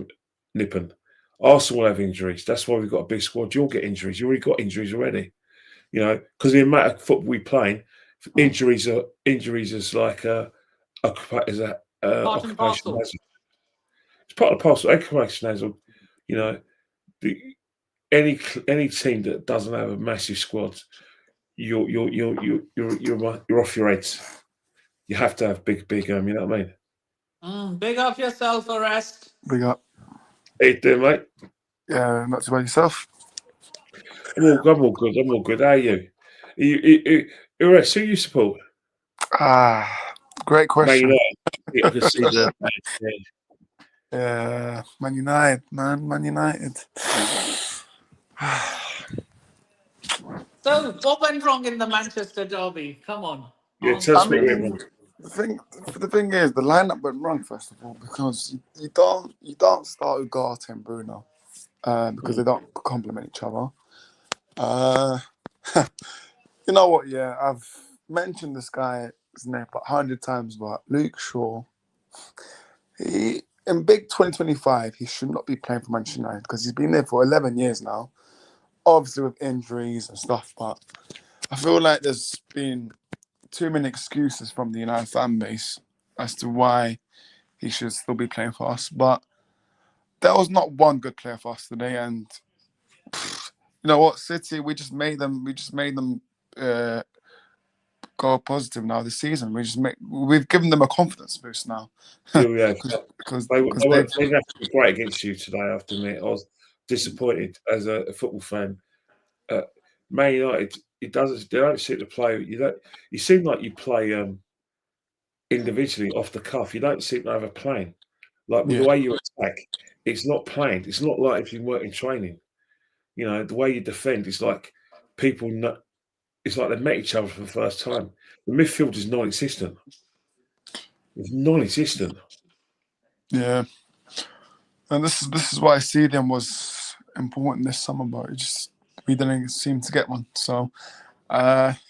[SPEAKER 2] Nippon. Arsenal will have injuries. That's why we've got a big squad. You'll get injuries. You already got injuries already. Because the amount of football we play, injuries is like
[SPEAKER 1] Part and
[SPEAKER 2] occupation
[SPEAKER 1] parcel.
[SPEAKER 2] hazard. It's part of the parcel. Occupation hazard. You know, the, any team that doesn't have a massive squad, you're off your heads. you have to have big, you know what I mean?
[SPEAKER 1] Big up yourself, Arrest.
[SPEAKER 3] Big up.
[SPEAKER 2] How you doing, mate?
[SPEAKER 3] Yeah, not too bad yourself.
[SPEAKER 2] I'm all good. I'm all good. How are you? Who you support?
[SPEAKER 3] Great
[SPEAKER 2] Man
[SPEAKER 3] question.
[SPEAKER 2] United. Yeah, I can see that. Yeah.
[SPEAKER 3] Yeah, Man United, man. Man United.
[SPEAKER 1] So, what went wrong in the Manchester derby? Come on,
[SPEAKER 2] Yeah, tell
[SPEAKER 3] I
[SPEAKER 2] us what
[SPEAKER 1] answer.
[SPEAKER 2] went
[SPEAKER 3] mean,
[SPEAKER 2] wrong.
[SPEAKER 3] the thing is, the lineup went wrong first of all because you don't start with Garte and Bruno because they don't complement each other. Uh, you know what? Yeah, I've mentioned this guy's name 100 times, but Luke Shaw. He in big 2025, he should not be playing for Manchester United because he's been there for 11 years now. Obviously with injuries and stuff, but I feel like there's been too many excuses from the United fan base as to why he should still be playing for us. But there was not one good player for us today, and you know what, City, we just made them uh, go positive now this season. We've given them a confidence boost now
[SPEAKER 2] Yeah, we have.
[SPEAKER 3] because
[SPEAKER 2] They
[SPEAKER 3] they've
[SPEAKER 2] didn't have to be great against you today, I have to admit. I was disappointed as a football fan. Man United, they don't seem to play. You seem like you play individually off the cuff. You don't seem to have a plan. Like with the
[SPEAKER 3] yeah
[SPEAKER 2] way you attack, it's not planned. It's not like if you work in training. You know, the way you defend is like people know, it's like they met each other for the first time. The midfield is non-existent. It's non-existent.
[SPEAKER 3] yeah, and this is why CDM was important this summer, but we didn't seem to get one. So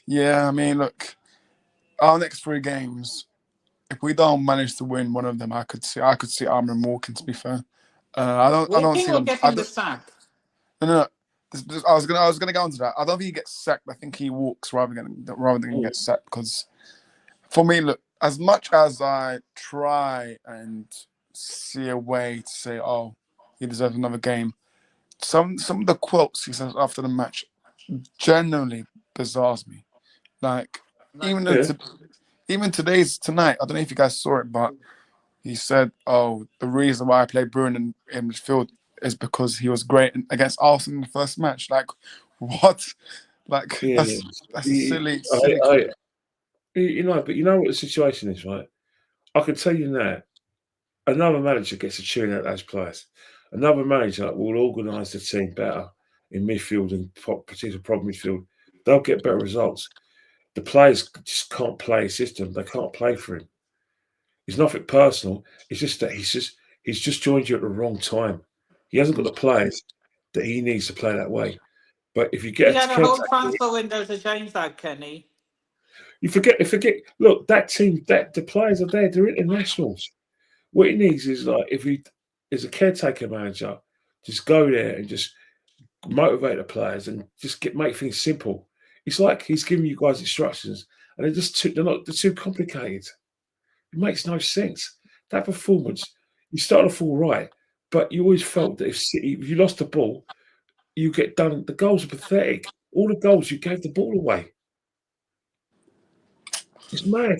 [SPEAKER 3] yeah, I mean, look, our next 3 games, if we don't manage to win one of them, I could see Armour walking. To be fair, I don't
[SPEAKER 1] Walking
[SPEAKER 3] see
[SPEAKER 1] or
[SPEAKER 3] them. I
[SPEAKER 1] getting the
[SPEAKER 3] don't.
[SPEAKER 1] sack?
[SPEAKER 3] No, no, no. I was gonna go into that. I don't think he gets sacked. I think he walks rather than get sacked. Because for me, look, as much as I try and see a way to say, oh, he deserves another game, some of the quotes he says after the match genuinely bizarres me. Like
[SPEAKER 1] Like,
[SPEAKER 3] even
[SPEAKER 2] Yeah,
[SPEAKER 3] into even tonight, I don't know if you guys saw it, but he said, "Oh, the reason why I played Bruin in midfield is because he was great against Arsenal in the first match." Like, what? Like
[SPEAKER 2] yeah.
[SPEAKER 3] that's a silly
[SPEAKER 2] I,
[SPEAKER 3] comment.
[SPEAKER 2] but you know what the situation is, right? I can tell you now. Another manager gets to tune out those players. Another manager will organise the team better in midfield and particularly problem midfield. They'll get better results. The players just can't play a system. They can't play for him. It's nothing personal. It's just that he's just joined you at the wrong time. He hasn't got the players that he needs to play that way. But if you
[SPEAKER 1] he
[SPEAKER 2] get a
[SPEAKER 1] had a whole
[SPEAKER 2] caretaker,
[SPEAKER 1] transfer window to change that, Kenny.
[SPEAKER 2] you forget. Look, that team, that the players are there. They're internationals. What he needs is like if he is a caretaker manager, just go there and just motivate the players and just make things simple. It's like he's giving you guys instructions, and they're too complicated. It makes no sense. That performance, you started off all right, but you always felt that if you lost the ball, you get done. The goals are pathetic. All the goals you gave the ball away. It's mad.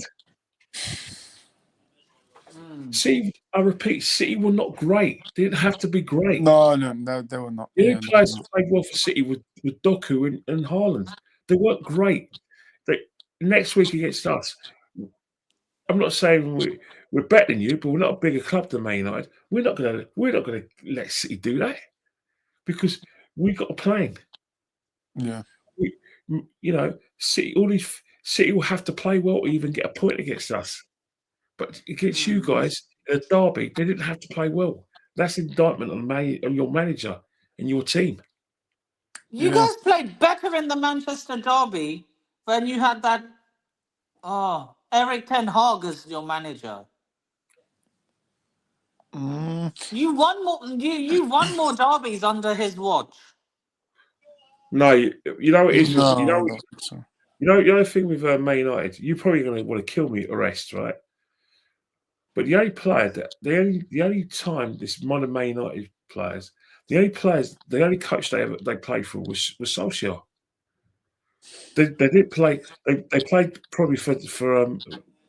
[SPEAKER 2] See, I repeat, City were not great. They didn't have to be great.
[SPEAKER 3] No, no, no, they were not.
[SPEAKER 2] The
[SPEAKER 3] Yeah,
[SPEAKER 2] only
[SPEAKER 3] no,
[SPEAKER 2] players
[SPEAKER 3] no.
[SPEAKER 2] who played well for City with Doku and Haaland. They weren't great. They, next week against us, I'm not saying we're better than you, but we're not a bigger club than Man United. We're not gonna let City do that because we got a plan.
[SPEAKER 3] Yeah,
[SPEAKER 2] We, you know, City will have to play well to even get a point against us. But against you guys, in a derby, they didn't have to play well. That's indictment on your manager and your team.
[SPEAKER 1] You
[SPEAKER 3] yeah.
[SPEAKER 1] guys played better in the Manchester derby when you had that Eric Ten Hag as your manager.
[SPEAKER 3] Mm,
[SPEAKER 1] You won more derbies under his watch.
[SPEAKER 2] No, you know what it is.
[SPEAKER 3] no, I don't think so.
[SPEAKER 2] You know the thing with Man United. You're probably going to want to kill me at the rest, right? But the only time this modern Man United players, the only coach they played for was Solskjaer. They did play. They played probably for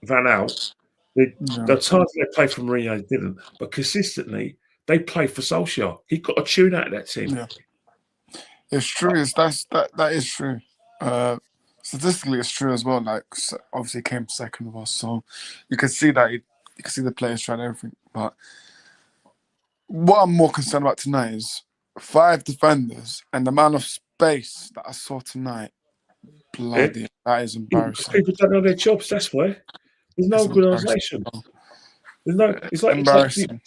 [SPEAKER 2] Van Gaal. The times they played for Mourinho, they didn't. But consistently, they played for Solskjaer. He got a tune out of that team.
[SPEAKER 3] Yeah, it's true. That is true. Statistically, it's true as well. Like, obviously, he came second of us, so you can see that. You can see the players trying everything. But what I'm more concerned about tonight is 5 defenders and the amount of space that I saw tonight. Bloody, that is embarrassing.
[SPEAKER 2] People don't know their jobs. That's why there's no
[SPEAKER 3] It's
[SPEAKER 2] organisation. There's no. It's like
[SPEAKER 3] embarrassing.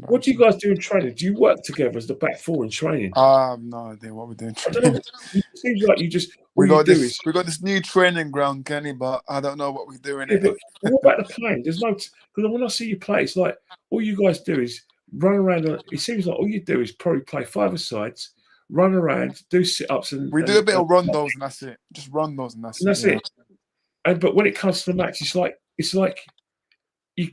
[SPEAKER 2] What do you guys do in training? Do you work together as the back four in training?
[SPEAKER 3] I have no idea what we're doing.
[SPEAKER 2] I don't know. It seems like you just
[SPEAKER 3] we got this new training ground, Kenny, but I don't know what we're doing.
[SPEAKER 2] Yeah, but what about the playing? There's no because when I see you play, it's like all you guys do is run around. It seems like all you do is probably play 5 sides, run around, do sit-ups, and
[SPEAKER 3] we do a bit of rondos, and that's it. Just rondos, and that's
[SPEAKER 2] it. And but when it comes to the match, it's like you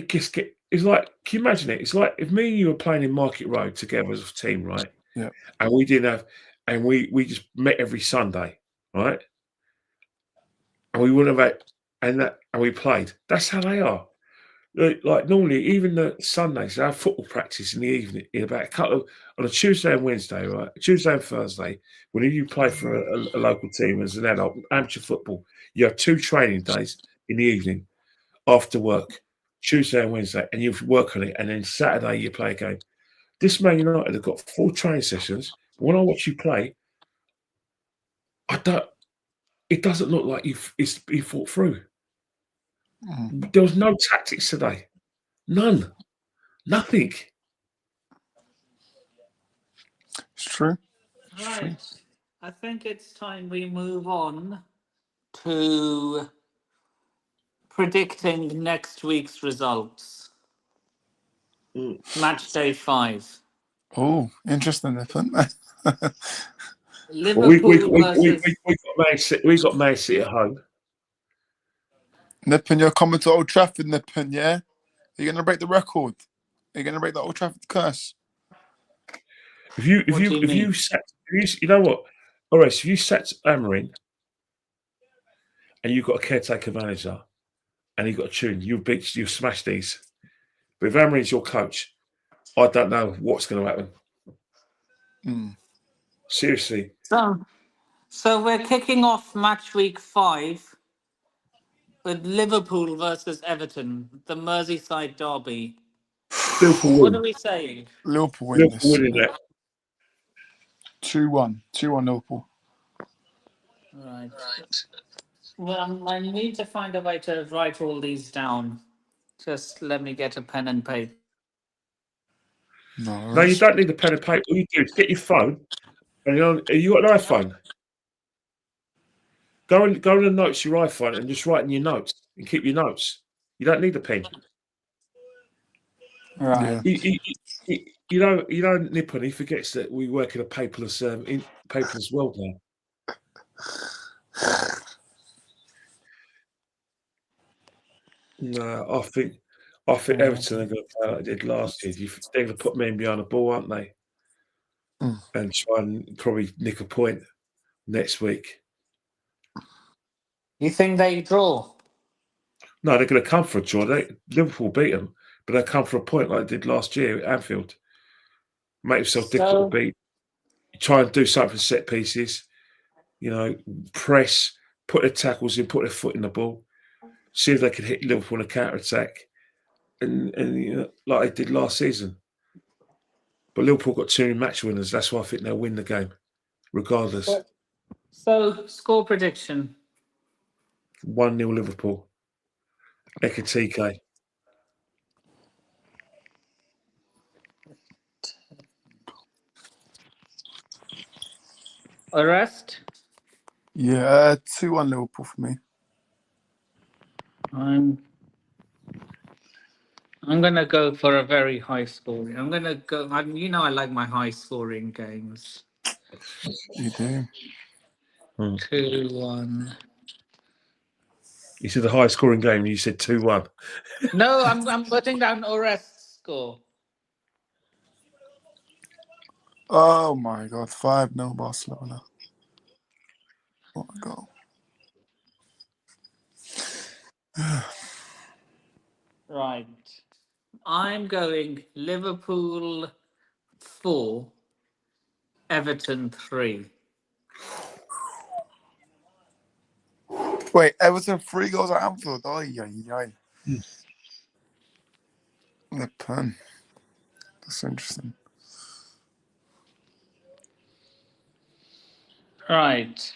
[SPEAKER 2] just get. It's like, can you imagine it? It's like if me and you were playing in Market Road together as a team, right?
[SPEAKER 3] Yeah.
[SPEAKER 2] And we didn't have, and we just met every Sunday, right? And we wouldn't have had, and we played. That's how they are. Like normally, even the Sundays, they have football practice in the evening, in about a couple of, on a Tuesday and Wednesday, right? Tuesday and Thursday, whenever you play for a local team as an adult, amateur football, you have 2 training days in the evening after work. Tuesday and Wednesday, and you work on it, and then Saturday you play a game. This Man United have got 4 training sessions. But when I watch you play, it doesn't look like you thought through. There was no tactics today, none, nothing.
[SPEAKER 3] It's true.
[SPEAKER 1] Right. I think it's time we move on to predicting next week's results. Match day 5.
[SPEAKER 3] Oh, interesting, Nathan.
[SPEAKER 1] Liverpool versus.
[SPEAKER 2] We got Man City at home.
[SPEAKER 3] Nippon, you're coming to Old Trafford, Nippon, yeah? Are you going to break the record? Are you going to break the Old Trafford curse?
[SPEAKER 2] If you know what? All right, so if you sacked Amorim and you've got a caretaker manager and you've got a tune, you smash these. But if Amorim's your coach, I don't know what's going to happen. Seriously.
[SPEAKER 1] So we're kicking off match week 5 with Liverpool versus Everton, the Merseyside derby.
[SPEAKER 2] Liverpool
[SPEAKER 1] What are we saying?
[SPEAKER 3] Liverpool win this.
[SPEAKER 2] Winning that.
[SPEAKER 3] 2-1. 2-1 Liverpool.
[SPEAKER 1] Right. Well, I need to find a way to write all these down. Just let me get a pen and paper.
[SPEAKER 2] No, you don't need a pen and paper. All you do is get your phone, and you got an iPhone. Go on the notes your iPhone and just write in your notes and keep your notes. You don't need a pen.
[SPEAKER 1] Right.
[SPEAKER 2] You know, Nippon, he forgets that we work in a paperless world now. No, I think Everton are going to play like they did last year. They're going to put men behind the ball, aren't they? And try and probably nick a point next week.
[SPEAKER 1] You think they draw?
[SPEAKER 2] No, they're going to come for a draw. Liverpool beat them, but they'll come for a point like they did last year at Anfield. Make yourself difficult to beat. Try and do something for set pieces. You know, press, put their tackles in, put their foot in the ball. See if they can hit Liverpool on a counter-attack. And you know, like they did last season. But Liverpool got 2 match winners. That's why I think they'll win the game, regardless.
[SPEAKER 1] So, score prediction.
[SPEAKER 2] 1-0 Liverpool. Ekatike.
[SPEAKER 1] Arrest?
[SPEAKER 3] Yeah, 2-1 Liverpool for me.
[SPEAKER 1] I'm gonna go for a very high scoring. I'm gonna go. I like my high scoring games.
[SPEAKER 3] You do.
[SPEAKER 1] 2-1.
[SPEAKER 2] You said the highest scoring game. You said 2-1.
[SPEAKER 1] No, I'm putting down Orest's score.
[SPEAKER 3] Oh my God, 5-0 Barcelona. Oh my God.
[SPEAKER 1] Right. I'm going Liverpool 4, Everton 3.
[SPEAKER 3] Wait, Everton 3 goals at Anfield. Oh, yeah. The pun. That's interesting.
[SPEAKER 1] Right.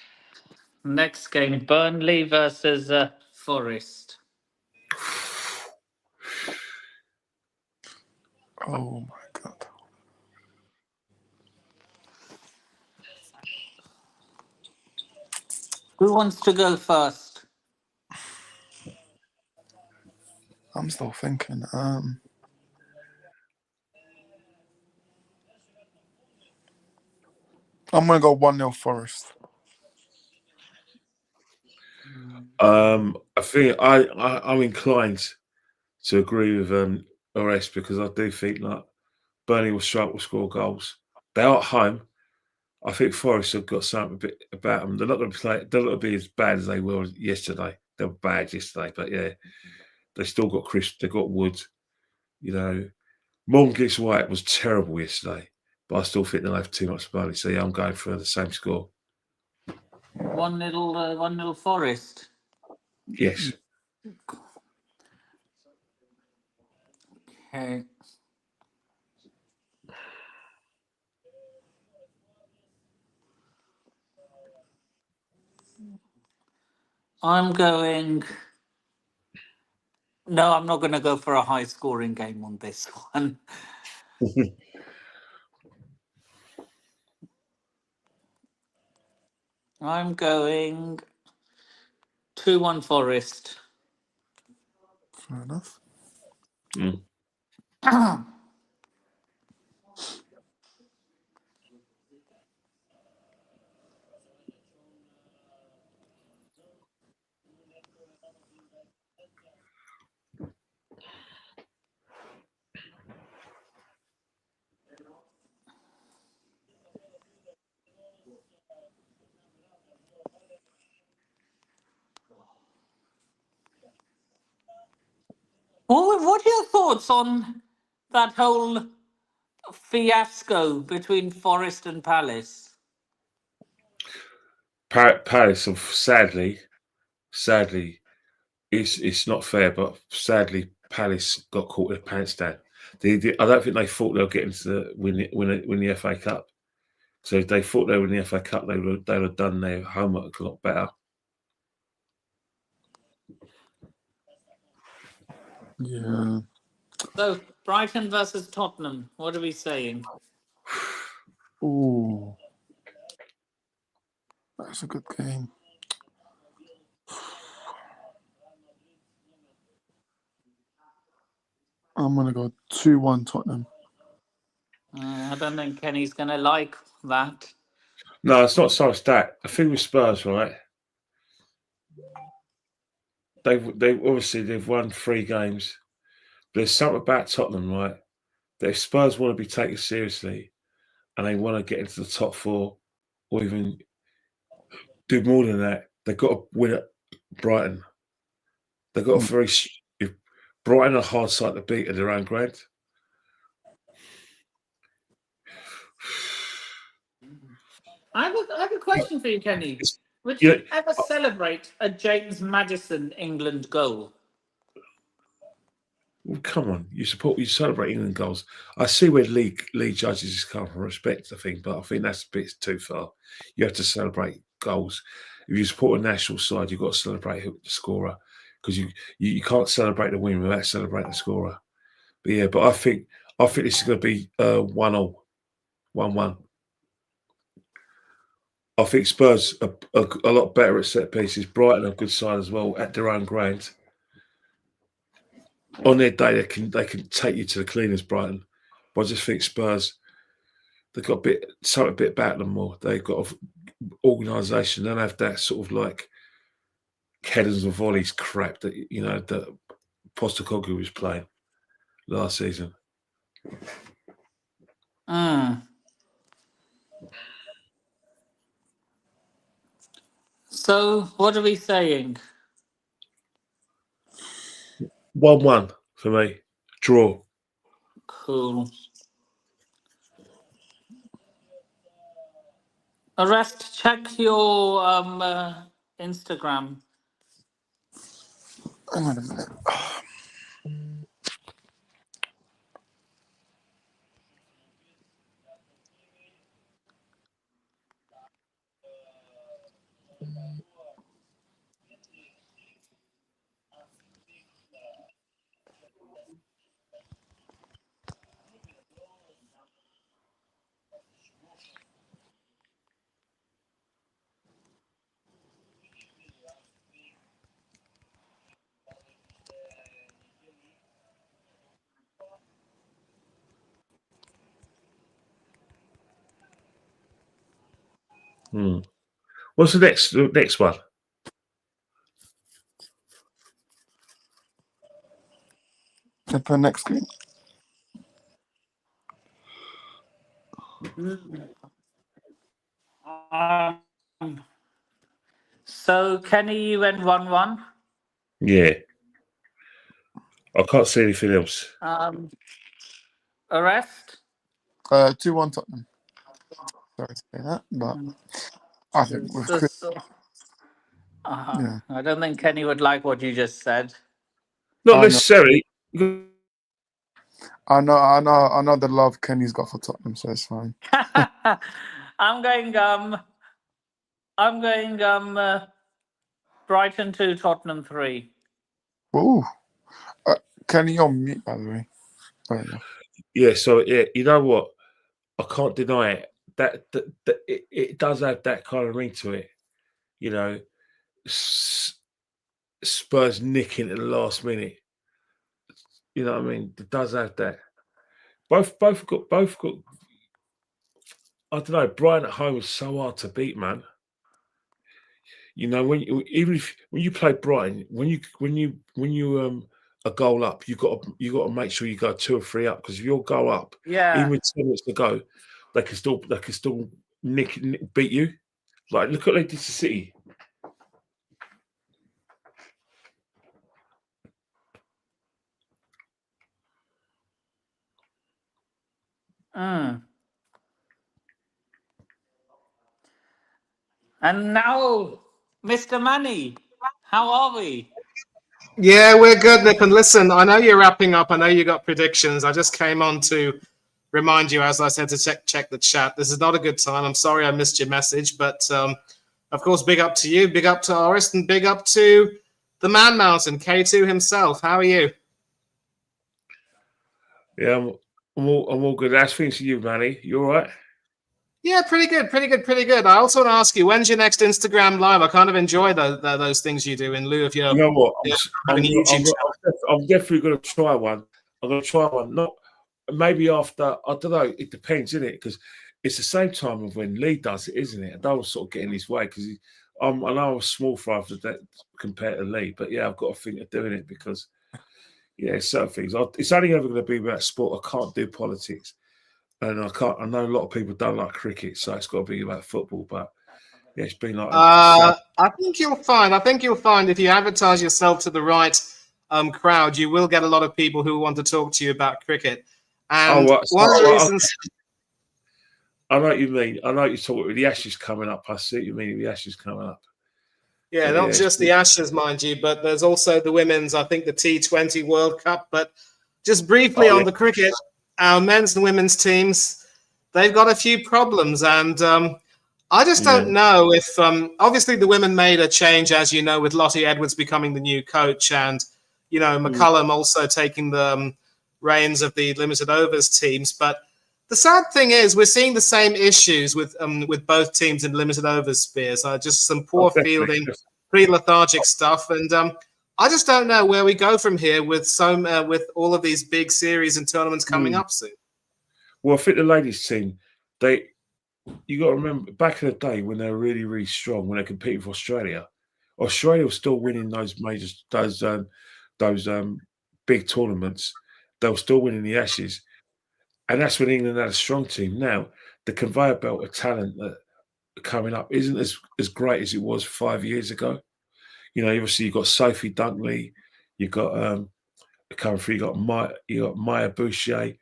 [SPEAKER 1] Next game, Burnley versus Forest.
[SPEAKER 3] Oh my god.
[SPEAKER 1] Who wants to go first?
[SPEAKER 3] I'm still thinking. I'm gonna go 1-0 Forest.
[SPEAKER 2] I think I'm inclined to agree with Ores because I do think like Burnley will struggle to score goals. They are at home. I think Forest have got something a bit about them. They're not going to play. They're not going to be as bad as they were yesterday. They were bad yesterday, but yeah, they still got Chris. They got Wood. You know, Monge's White was terrible yesterday, but I still think they'll have too much Burnley. So yeah, I'm going for the same score.
[SPEAKER 1] 1-0 Forest.
[SPEAKER 2] Yes.
[SPEAKER 1] Okay. I'm going. No, I'm not going to go for a high scoring game on this one. I'm going 2-1 Forest.
[SPEAKER 3] Fair enough.
[SPEAKER 2] Mm.
[SPEAKER 1] What are your thoughts on that whole fiasco between Forest and Palace?
[SPEAKER 2] Palace, sadly, it's not fair, but sadly, Palace got caught with their pants down. I don't think they thought they were getting to win the FA Cup. So if they thought they were in the FA Cup, they would have done their homework a lot better.
[SPEAKER 3] Yeah.
[SPEAKER 1] So, Brighton versus Tottenham. What are we saying?
[SPEAKER 3] Ooh. That's a good game. I'm gonna go 2-1 Tottenham.
[SPEAKER 1] I don't think Kenny's going to like that.
[SPEAKER 2] No, it's not so much that. The thing with Spurs, right? They obviously they've won 3 games. But there's something about Tottenham, right? That if Spurs want to be taken seriously and they want to get into the top 4 or even do more than that, they've got to win at Brighton. They've got a very Brighton a hard side to beat at their own ground.
[SPEAKER 1] I have a question for you, Kenny. Would
[SPEAKER 2] You
[SPEAKER 1] you ever celebrate a James Maddison England goal?
[SPEAKER 2] well, come on, you celebrate England goals. I see where league judges come from respect, I think, but I think that's a bit too far. You have to celebrate goals. If you support a national side, you've got to celebrate the scorer because you can't celebrate the win without celebrating the scorer. But yeah, but I think this is going to be 1-1. I think Spurs are a lot better at set pieces. Brighton are a good side as well at their own ground. On their day, they can take you to the cleaners, Brighton. But I just think Spurs, they've got something a bit about them more. They've got organisation. They don't have that sort of like headers and volleys crap that that Postecoglou was playing last season.
[SPEAKER 1] So, what are we saying?
[SPEAKER 2] 1-1 for me. Draw.
[SPEAKER 1] Cool. Arrest, check your Instagram.
[SPEAKER 3] Hang on a minute.
[SPEAKER 2] What's the next one?
[SPEAKER 3] Put next screen.
[SPEAKER 1] So Kenny, you went 1-1.
[SPEAKER 2] Yeah. I can't see anything else.
[SPEAKER 1] Arrest.
[SPEAKER 3] 2-1 Tottenham. Sorry to say that, but I think with Chris, yeah.
[SPEAKER 1] I don't think Kenny would like what you just said.
[SPEAKER 2] Not
[SPEAKER 3] I know.
[SPEAKER 2] necessarily.
[SPEAKER 3] I know the love Kenny's got for Tottenham, so it's fine.
[SPEAKER 1] I'm going Brighton 2, Tottenham 3.
[SPEAKER 3] Ooh, Kenny, you're on mute, by the way. Oh, yeah.
[SPEAKER 2] Yeah, so yeah, you know what? I can't deny it. That it does have that kind of ring to it. You know, Spurs nicking at the last minute. You know what I mean? It does have that. Both got. I don't know. Brighton at home is so hard to beat, man. You know, when you play Brighton, when you a goal up, you got to make sure you go 2 or 3 up, because if you'll go up, even with 10 minutes to go, they can still beat you. Like, look at what they did to City.
[SPEAKER 1] And now, Mr. Manny, how are we?
[SPEAKER 4] Yeah, we're good, Nick. And listen, I know you're wrapping up. I know you got predictions. I just came on to remind you, as I said, to check the chat. This is not a good time. I'm sorry I missed your message, but of course, big up to you, big up to Orist, and big up to the Man Mountain, K2 himself. How are you?
[SPEAKER 2] Yeah, I'm all good. That's things to you, Manny. You all right?
[SPEAKER 4] Yeah, pretty good. I also want to ask you, when's your next Instagram live? I kind of enjoy those things you do in lieu of your.
[SPEAKER 2] You know what?
[SPEAKER 4] having a YouTube channel.
[SPEAKER 2] I'm definitely going to try one. I'm going to try one. Not maybe after. I don't know. It depends, isn't it? Because it's the same time of when Lee does it, isn't it? I don't sort of get in his way, because I know I'm a small fry for that compared to Lee, but yeah, I've got to think of doing it, because yeah, certain things. It's only ever going to be about sport. I can't do politics. And I know a lot of people don't like cricket, so it's got to be about football. But yeah, it's been like.
[SPEAKER 4] I think you'll find. If you advertise yourself to the right crowd, you will get a lot of people who want to talk to you about cricket. And one of the reasons.
[SPEAKER 2] I know what you mean. I know what you're talking about. The Ashes coming up. I see what you mean. The Ashes coming up.
[SPEAKER 4] Yeah, not just the Ashes, mind you, but there's also the women's. I think the T20 World Cup. But just briefly on the cricket. Our men's and women's teams, they've got a few problems, and I just don't know if obviously the women made a change, as you know, with Lottie Edwards becoming the new coach, and you know McCullum also taking the reins of the limited overs teams. But the sad thing is, we're seeing the same issues with both teams in limited overs spheres. Just some poor fielding, pretty lethargic stuff, and I just don't know where we go from here with with all of these big series and tournaments coming up soon.
[SPEAKER 2] Well, I think the ladies' team, you got to remember back in the day when they were really, really strong, when they competed for Australia. Australia was still winning those majors, those big tournaments. They were still winning the Ashes, and that's when England had a strong team. Now the conveyor belt of talent that coming up isn't as great as it was 5 years ago. You know, obviously you've got Sophie Dunkley, you've got coming through. You got Maya Boucher,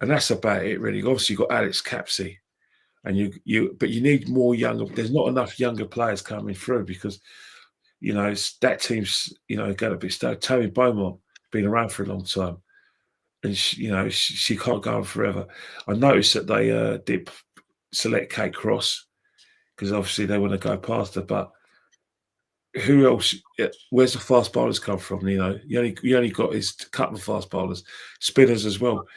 [SPEAKER 2] and that's about it really. Obviously, you got Alex Capsey, and but you need more younger. There's not enough younger players coming through because that team's going to be started. Tammy Beaumont been around for a long time, and she can't go on forever. I noticed that they did select Kate Cross because obviously they want to go past her, but who else? Where's the fast bowlers come from? You only got his couple of fast bowlers, spinners as well.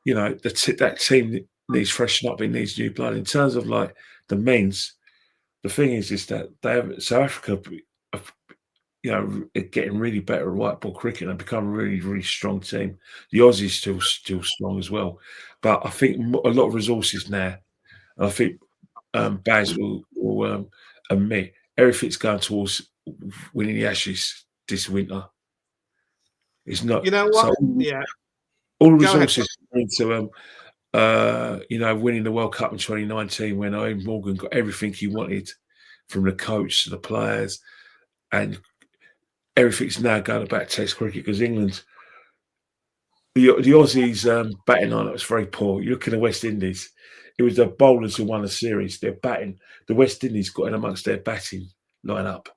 [SPEAKER 2] That team needs freshen up. It needs new blood. In terms of like the men's, the thing is that they have South Africa, getting really better at white ball cricket and become a really, really strong team. The Aussies still strong as well, but I think a lot of resources now. And I think Baz will admit everything's going towards winning the Ashes this winter. It's not.
[SPEAKER 4] You know what?
[SPEAKER 2] All the resources into winning the World Cup in 2019 when Ian Morgan got everything he wanted from the coach to the players, and everything's now going back to Test cricket because England, the Aussies batting on it was very poor. You look at the West Indies, it was the bowlers who won the series. Their batting, the West Indies got in amongst their batting lineup,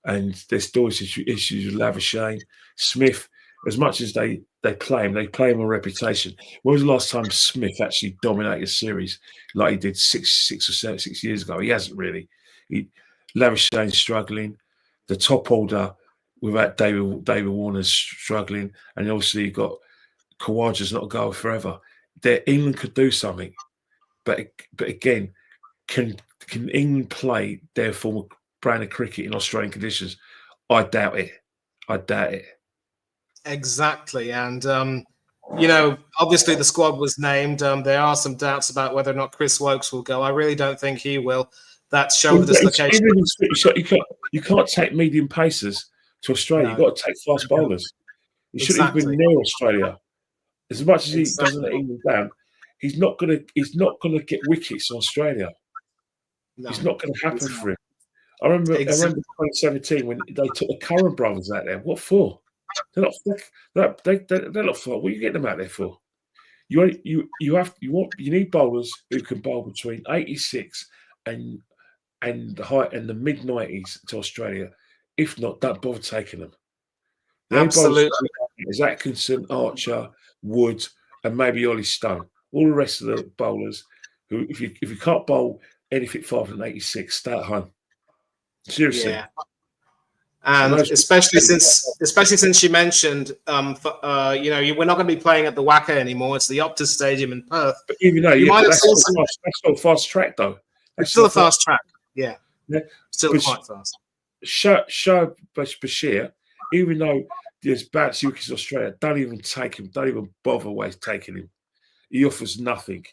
[SPEAKER 2] and there's still issues with Lavishane, Smith. As much as they play him on reputation. When was the last time Smith actually dominated a series like he did 6 years ago? He hasn't really. Lavishane's struggling. The top order without David Warner's struggling, and obviously you've got Khawaja's not going forever. England could do something, but again, can England play their form of brand of cricket in Australian conditions? I doubt it.
[SPEAKER 4] Exactly. And, obviously the squad was named. There are some doubts about whether or not Chris Wokes will go. I really don't think he will. That shoulder dislocation.
[SPEAKER 2] You can't take medium pacers to Australia.
[SPEAKER 4] No.
[SPEAKER 2] You've got to take fast bowlers. He shouldn't have been near Australia. As much as he doesn't let England down, he's not gonna get wickets in Australia. No, it's not gonna happen for him. I remember 2017 when they took the Curran brothers out there. What for? They're not for. What are you getting them out there for? You need bowlers who can bowl between 86 and the mid 90s to Australia. If not, don't bother taking them.
[SPEAKER 4] Absolutely.
[SPEAKER 2] Is Atkinson, Archer, Wood, and maybe Ollie Stone. All the rest of the bowlers who, if you can't bowl anything farther than 86, stay at home. Seriously.
[SPEAKER 4] Yeah. And especially since you mentioned, we're not going to be playing at the WACA anymore. It's the Optus Stadium in Perth.
[SPEAKER 2] But even though, that's still a fast track, though.
[SPEAKER 4] It's still a fast track. Yeah. Still quite fast.
[SPEAKER 2] Shoaib Bashir, even though there's bad wickets in Australia, don't even take him. Don't even bother taking him. He offers nothing.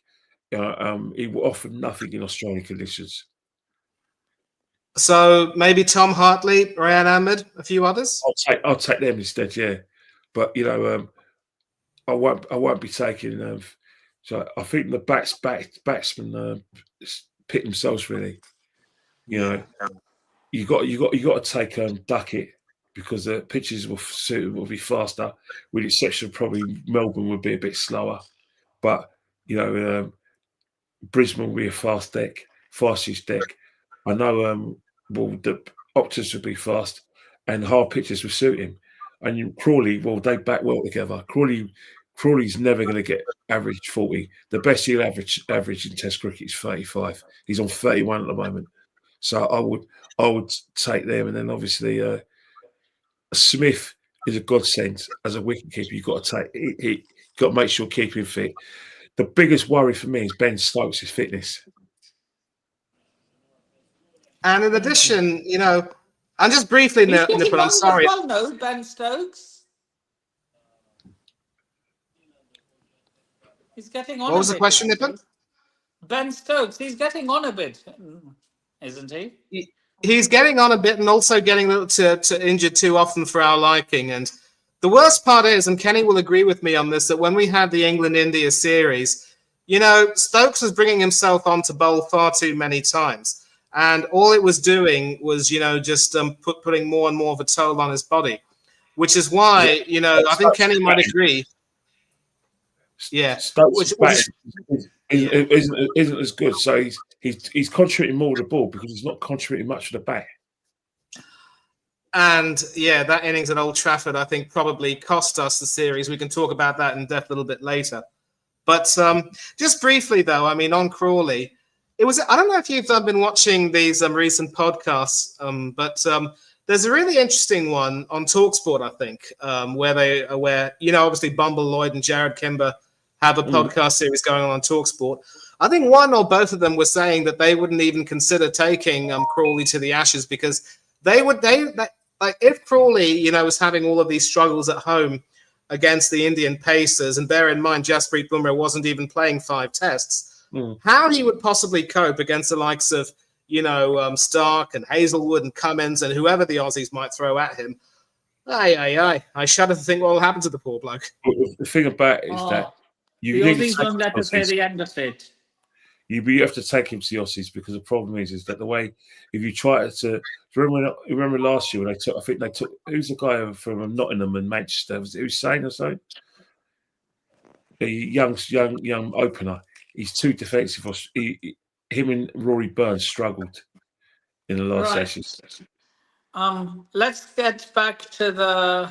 [SPEAKER 2] He will offer nothing in Australian conditions.
[SPEAKER 4] So maybe Tom Hartley, Ryan Ahmed, a few others.
[SPEAKER 2] I'll take them instead. Yeah, but I won't be taking. So I think the batsmen pick themselves really. You got to take Duckett because the pitches will be faster. With the exception of probably Melbourne would be a bit slower, but Brisbane will be a fastest deck. I know. The Optus would be fast, and hard pitches will suit him. And Crawley, they bat well together. Crawley's never going to get average 40. The best he'll average in Test cricket is 35. He's on 31 at the moment. So I would take them, and then obviously Smith is a godsend as a wicketkeeper. You've got to got to make sure keep him fit. The biggest worry for me is Ben Stokes' fitness.
[SPEAKER 4] And in addition, and just briefly, Nipper, I'm sorry.
[SPEAKER 1] Well, no, Ben Stokes. He's getting on.
[SPEAKER 4] What was the question, Nipper?
[SPEAKER 1] Ben Stokes, he's getting on a bit, isn't he?
[SPEAKER 4] He's getting on a bit and also getting a little to injured too often for our liking. And the worst part is, and Kenny will agree with me on this, that when we had the England-India series, Stokes was bringing himself on to bowl far too many times. And all it was doing was, just putting more and more of a toll on his body. which is why, I think Kenny might agree. Yeah.
[SPEAKER 2] Stokes' batting isn't as good. So he's contributing more with the ball because he's not contributing much with the bat.
[SPEAKER 4] And yeah, that innings at Old Trafford, I think, probably cost us the series. We can talk about that in depth a little bit later. But just briefly, though, I mean, on Crawley, I don't know if you've been watching these recent podcasts, but there's a really interesting one on TalkSport, I think, where obviously Bumble Lloyd and Jared Kimber have a podcast series going on TalkSport. I think one or both of them were saying that they wouldn't even consider taking Crawley to the Ashes because if Crawley, was having all of these struggles at home against the Indian Pacers, and bear in mind Jasprit Bumrah wasn't even playing 5 tests, how he would possibly cope against the likes of, Stark and Hazelwood and Cummins and whoever the Aussies might throw at him. I shudder to think what will happen to the poor bloke.
[SPEAKER 2] The thing about it is that
[SPEAKER 1] the Aussies won't let us hear the end of it.
[SPEAKER 2] You have to take him to the Aussies because the problem is that the way if you try to remember last year when they took who's the guy from Nottingham and Manchester, was it Hussein or so? A young opener. He's too defensive. Him and Rory Burns struggled in the last session.
[SPEAKER 1] Let's get back to the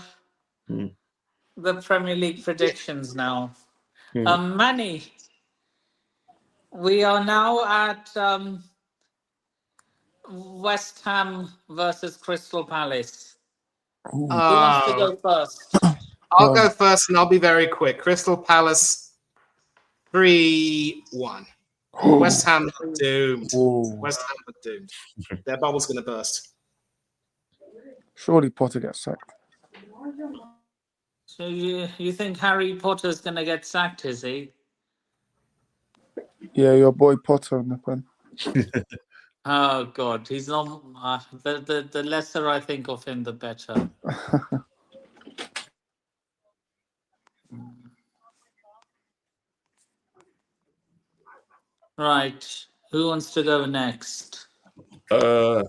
[SPEAKER 1] Premier League predictions now. Manny, we are now at West Ham versus Crystal Palace. Who wants to go first?
[SPEAKER 4] I'll go first, and I'll be very quick. Crystal Palace 3-1. West Ham doomed. West Ham are doomed. Their bubble's going to burst.
[SPEAKER 3] Surely Potter gets sacked.
[SPEAKER 1] So you think Harry Potter's going to get sacked, is he?
[SPEAKER 3] Yeah, your boy Potter on the pen.
[SPEAKER 1] Oh God, he's not. The lesser I think of him, the better. Right. Who wants to go next?
[SPEAKER 2] Yeah,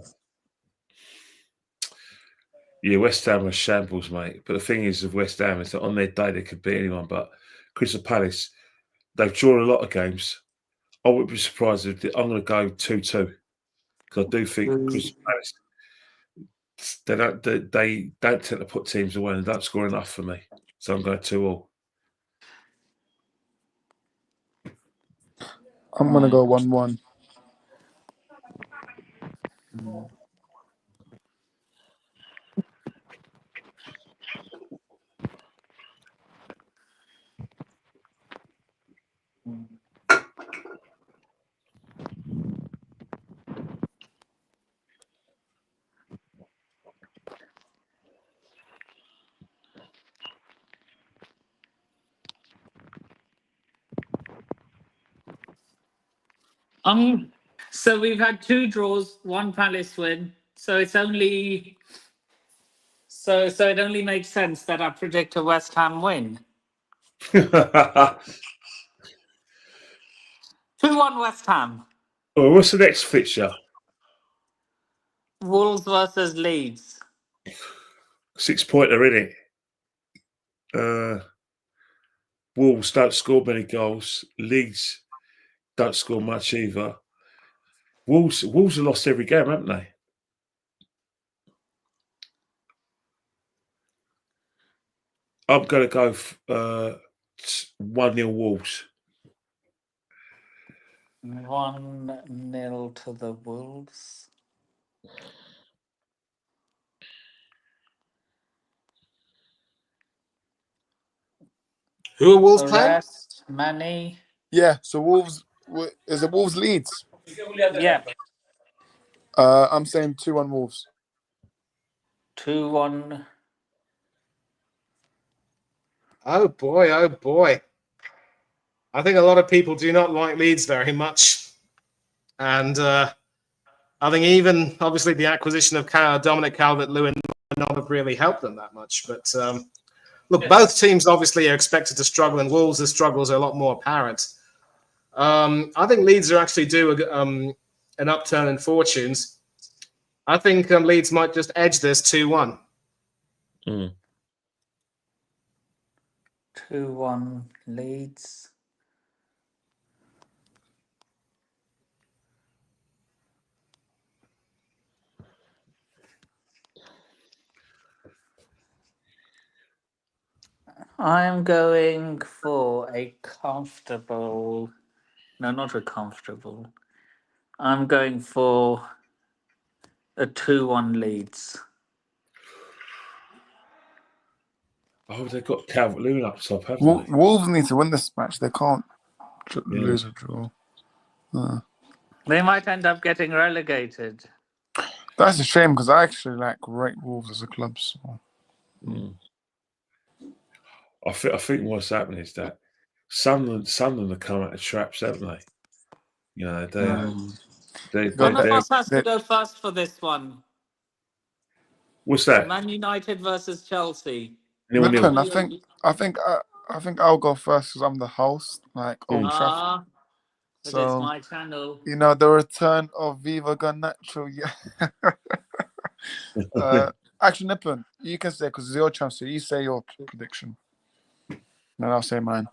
[SPEAKER 2] West Ham are shambles, mate. But the thing is, with West Ham, is that on their day they could beat anyone. But Crystal Palace, they've drawn a lot of games. I wouldn't be surprised if I'm going to go 2-2 because I do think Crystal Palace they don't tend to put teams away and they don't score enough for me. So I'm going 2-2.
[SPEAKER 3] I'm going to go 1-1.
[SPEAKER 1] So we've had 2 draws, 1 Palace win. So it's only so it only makes sense that I predict a West Ham win. 2-1 West Ham.
[SPEAKER 2] Well, what's the next fixture?
[SPEAKER 1] Wolves versus Leeds.
[SPEAKER 2] 6-pointer, isn't it? Wolves don't score many goals. Leeds don't score much either. Wolves have lost every game, haven't they? I'm going to go 1-0 Wolves.
[SPEAKER 1] 1-0 to the Wolves.
[SPEAKER 4] Who are Wolves playing?
[SPEAKER 1] Manny.
[SPEAKER 3] Yeah, so Wolves is it Wolves Leeds?
[SPEAKER 1] Yeah.
[SPEAKER 3] I'm saying 2-1 Wolves.
[SPEAKER 1] 2-1.
[SPEAKER 4] Oh boy. I think a lot of people do not like Leeds very much. And I think even, obviously, the acquisition of Dominic Calvert-Lewin might not have really helped them that much. But look, both teams obviously are expected to struggle, and Wolves' struggles are a lot more apparent. I think Leeds are actually due an upturn in fortunes. I think Leeds might just edge this 2-1.
[SPEAKER 1] 2-1 leads. I'm going for a comfortable. No, not a comfortable. I'm going for a 2-1 leads.
[SPEAKER 2] Oh, they've got Calvert-Lewin up top, haven't they?
[SPEAKER 3] Wolves need to win this match. They can't
[SPEAKER 2] Yeah.
[SPEAKER 3] lose or draw.
[SPEAKER 1] They might end up getting relegated.
[SPEAKER 3] That's a shame because I actually rate Wolves as a club. So.
[SPEAKER 2] I think what's happening is that Sunderland have come out of traps, haven't they? You know,
[SPEAKER 1] One of
[SPEAKER 2] they're
[SPEAKER 1] us has to go first for this one.
[SPEAKER 2] what's that?
[SPEAKER 1] Man United versus Chelsea.
[SPEAKER 2] 0-0.
[SPEAKER 3] I think I'll go first because I'm the host, Old Trafford.
[SPEAKER 1] But
[SPEAKER 3] So,
[SPEAKER 1] it's my channel.
[SPEAKER 3] You know, the return of Viva Garnacho. Yeah. Actually, Nippon, you can say because it's your chance. So you say your prediction. Then I'll say mine.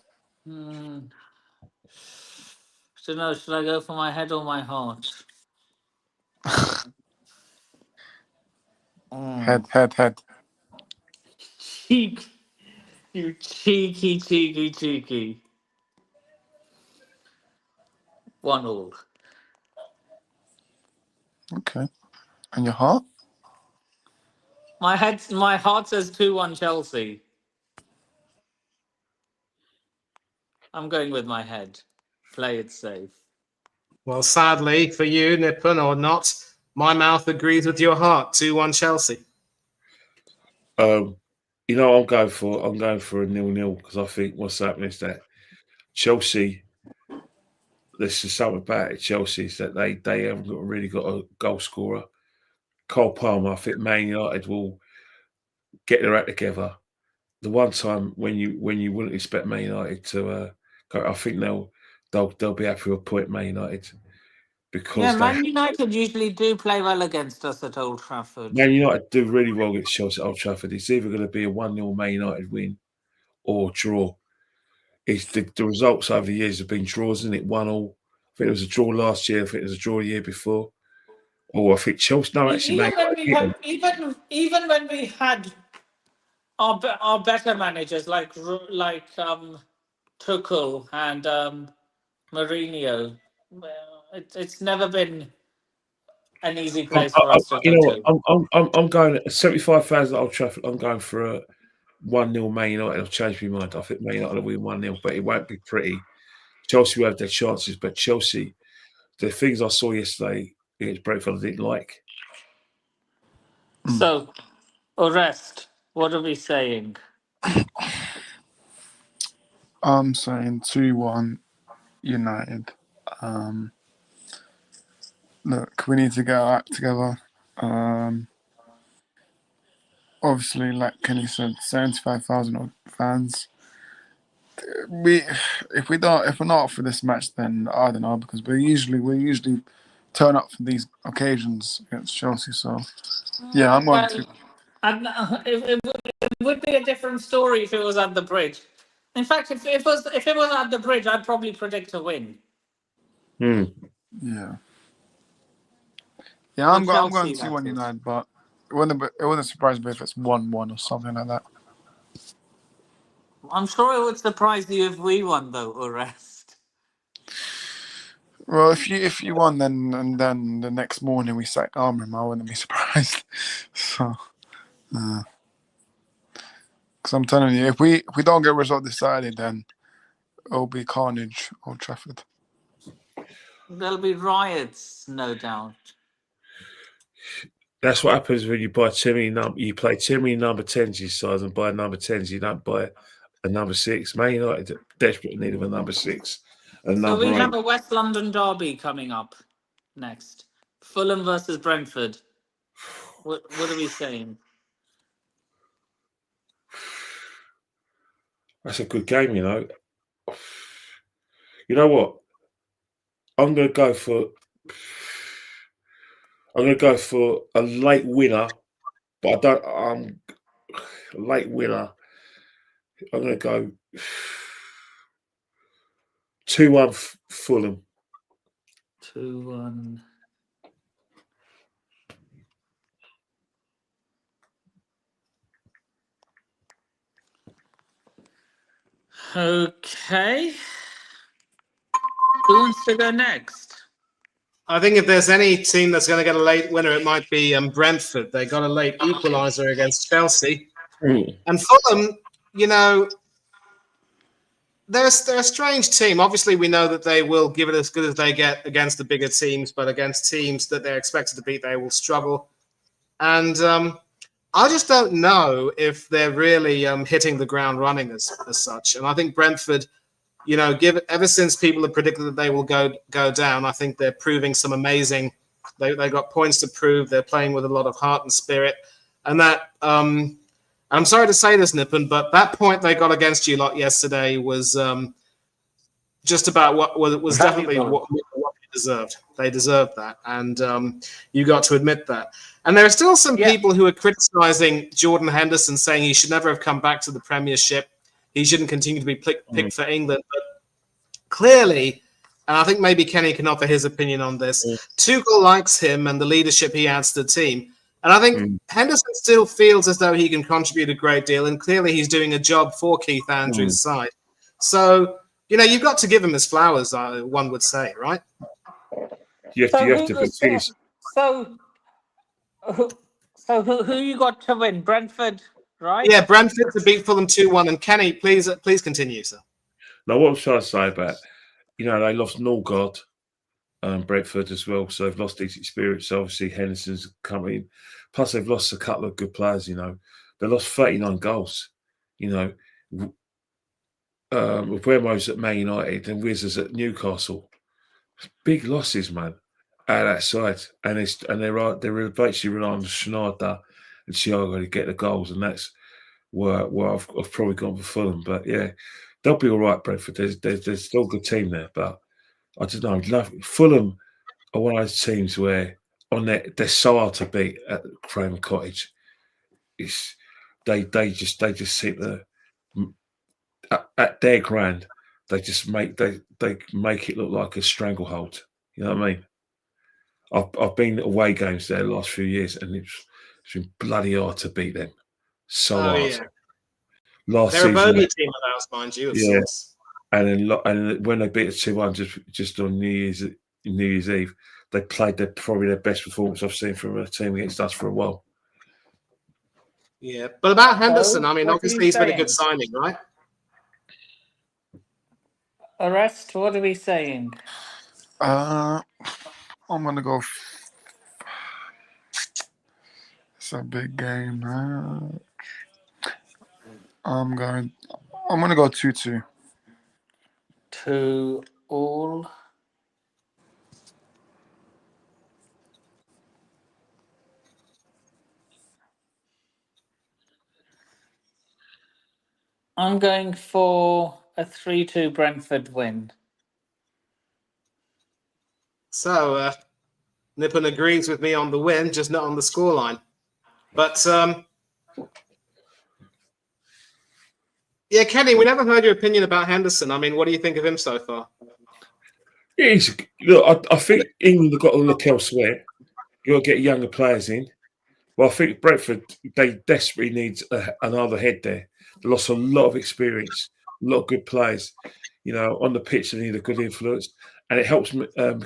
[SPEAKER 1] Should I go for my head or my heart?
[SPEAKER 3] Head.
[SPEAKER 1] Cheek. You cheeky. 1-1.
[SPEAKER 3] Okay. And your heart?
[SPEAKER 1] My heart says 2-1 Chelsea. I'm going with my head. Play it safe.
[SPEAKER 4] Well, sadly for you, Nippon or not, my mouth agrees with your heart. 2-1 Chelsea.
[SPEAKER 2] You know, I'm going for a 0-0 because I think what's happening is that Chelsea. There's just something about it. Chelsea is that they haven't really got a goal scorer. Cole Palmer. I think Man United will get their act together. The one time when you wouldn't expect Man United to go, I think they'll be happy with a point, Man United, because
[SPEAKER 1] Man United usually do play well against us at Old Trafford.
[SPEAKER 2] Man United do really well against Chelsea at Old Trafford. It's either going to be a 1-0 Man United win or draw. It's the results over the years have been draws, isn't it? 1-1. I think it was a draw last year. I think it was a draw the year before. Oh, I think Chelsea. No, actually,
[SPEAKER 1] Even when we had our better managers like Tuchel and Mourinho, well, it's never been an easy place for us to go to.
[SPEAKER 2] I'm going at 75,000 at Old Trafford. I'm going for a 1-0 Man United. I've changed my mind. I think Man United will win 1-0, but it won't be pretty. Chelsea will have their chances, but Chelsea, the things I saw yesterday against Brentford, I didn't like.
[SPEAKER 1] So, Orest, what are we saying?
[SPEAKER 3] I'm saying 2-1 United. Look, we need to get our act together. Obviously, like Kenny said, 75,000 fans. If we're not up for this match, then I don't know, because we usually turn up for these occasions against Chelsea. So yeah, I'm going to.
[SPEAKER 1] And it would be a different story if it was at the Bridge. In fact, if it was at the Bridge, I'd probably predict a win.
[SPEAKER 3] Yeah, I'm going 2-1 United, but it wouldn't surprise me if it's 1-1 or something like that.
[SPEAKER 1] I'm sure it would surprise you if we won, though, Orest.
[SPEAKER 3] Well, if you won, then the next morning we sacked Armram, I wouldn't be surprised. So, because I'm telling you, if we don't get a result decided, then it'll be carnage Old Trafford.
[SPEAKER 1] There'll be riots, no doubt.
[SPEAKER 2] That's what happens when you buy too many you play too many number 10s this size and buy number 10s. You don't buy a number 6. Man United desperately need of a number 6.
[SPEAKER 1] So we have a West London derby coming up next. Fulham versus Brentford. What are we saying?
[SPEAKER 2] That's a good game, you know. You know what? I'm going to go for a late winner, but a late winner. I'm going to go 2-1 Fulham.
[SPEAKER 1] 2-1. Okay. Who wants to go next?
[SPEAKER 4] I think if there's any team that's going to get a late winner, it might be Brentford. They got a late equaliser against Chelsea. And Fulham, you know, they're a strange team. Obviously, we know that they will give it as good as they get against the bigger teams, but against teams that they're expected to beat, they will struggle. And I just don't know if they're really hitting the ground running as such. And I think Brentford, you know, ever since people have predicted that they will go down, I think they're proving some amazing. They got points to prove. They're playing with a lot of heart and spirit, and that. I'm sorry to say this, Nippon, but that point they got against you lot yesterday was just about what was definitely what they deserved. They deserved that, and you got to admit that. And there are still some people who are criticising Jordan Henderson, saying he should never have come back to the Premiership. He shouldn't continue to be picked for England. But clearly, and I think maybe Kenny can offer his opinion on this, Tuchel likes him and the leadership he adds to the team. And I think Henderson still feels as though he can contribute a great deal, and clearly he's doing a job for Keith Andrews' side. So, you know, you've got to give him his flowers, one would say, right?
[SPEAKER 2] You have to be pleased.
[SPEAKER 1] So who you got to win? Brentford, right?
[SPEAKER 4] Yeah, Brentford to beat Fulham 2-1. And Kenny, please continue, sir.
[SPEAKER 2] Now, what I'm trying to say about, you know, they lost Norgard, Brentford as well, so they've lost his experience. Obviously, Henderson's coming. Plus, they've lost a couple of good players. You know, they lost 39 goals. You know, with Ramos at Man United and Wizards at Newcastle, big losses, man, out that side. And they're basically relying on Schneider and Thiago to get the goals, and that's where I've probably gone for Fulham. But yeah, they'll be all right, Brentford. There's still a good team there, but I don't know. Fulham are one of those teams where they're so hard to beat at Craven Cottage. They just seem to at their ground they just make it look like a stranglehold. You know what I mean? I've been away games there the last few years, and it's been bloody hard to beat them. So hard.
[SPEAKER 4] Yeah.
[SPEAKER 2] Last
[SPEAKER 4] They're
[SPEAKER 2] season,
[SPEAKER 4] a bogey team of ours, mind you. Of sorts.
[SPEAKER 2] And when they beat us 2-1 just on New Year's Eve, they played probably their best performance I've seen from a team against us for a while.
[SPEAKER 4] Yeah, but about Henderson, I mean, obviously he's been a good signing, right?
[SPEAKER 1] Arrest, what are we saying?
[SPEAKER 3] I'm gonna go. It's a big game, man. I'm gonna go 2-2.
[SPEAKER 1] 2-2. I'm going for a 3-2 Brentford win.
[SPEAKER 4] So, Nippon agrees with me on the win, just not on the scoreline. But, yeah, Kenny, we never heard your opinion about Henderson. I mean, what do you think of him so far?
[SPEAKER 2] Yeah, look, I think England have got to look elsewhere. You've got to get younger players in. Well, I think Brentford, they desperately need another head there. They lost a lot of experience, a lot of good players. You know, on the pitch, they need a good influence. And it helps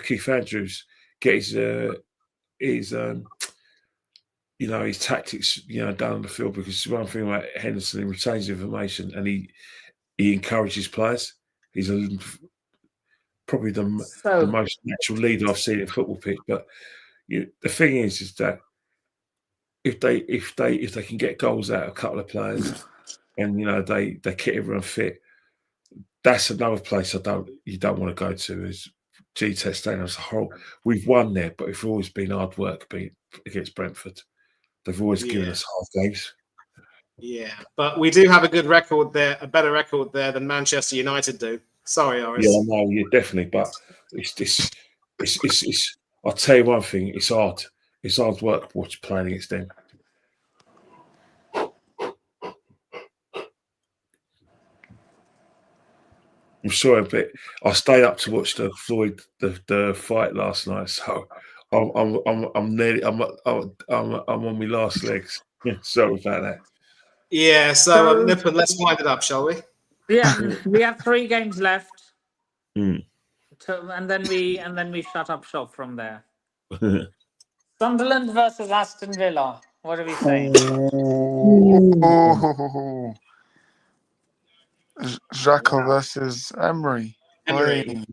[SPEAKER 2] Keith Andrews get his tactics, down the field, because one thing about Henderson, he retains information and he encourages players. He's probably the most natural leader I've seen in football pitch. But the thing is that if they can get goals out of a couple of players and they keep everyone fit, that's another place you don't want to go to. Is GTEC Stadium as a whole. We've won there, but it's always been hard work against Brentford. They've always given us half games. Yeah,
[SPEAKER 4] but we do have a good record there, a better record there than Manchester United do. Sorry, Oris.
[SPEAKER 2] Yeah, no, yeah, definitely. But it's I'll tell you one thing, it's hard. It's hard work playing against them. I'm sorry, but I stayed up to watch the Floyd the fight last night, so I'm nearly I'm on my last legs. Sorry about that.
[SPEAKER 4] Yeah, so
[SPEAKER 1] So
[SPEAKER 4] Nippon, let's wind it up, shall we?
[SPEAKER 1] yeah, we have 3 games left,
[SPEAKER 2] Mm.
[SPEAKER 1] and then we shut up shop from there. Sunderland versus Aston Villa. What are we saying?
[SPEAKER 3] Oh, Xhaka versus Emery. Oi.
[SPEAKER 4] Emery.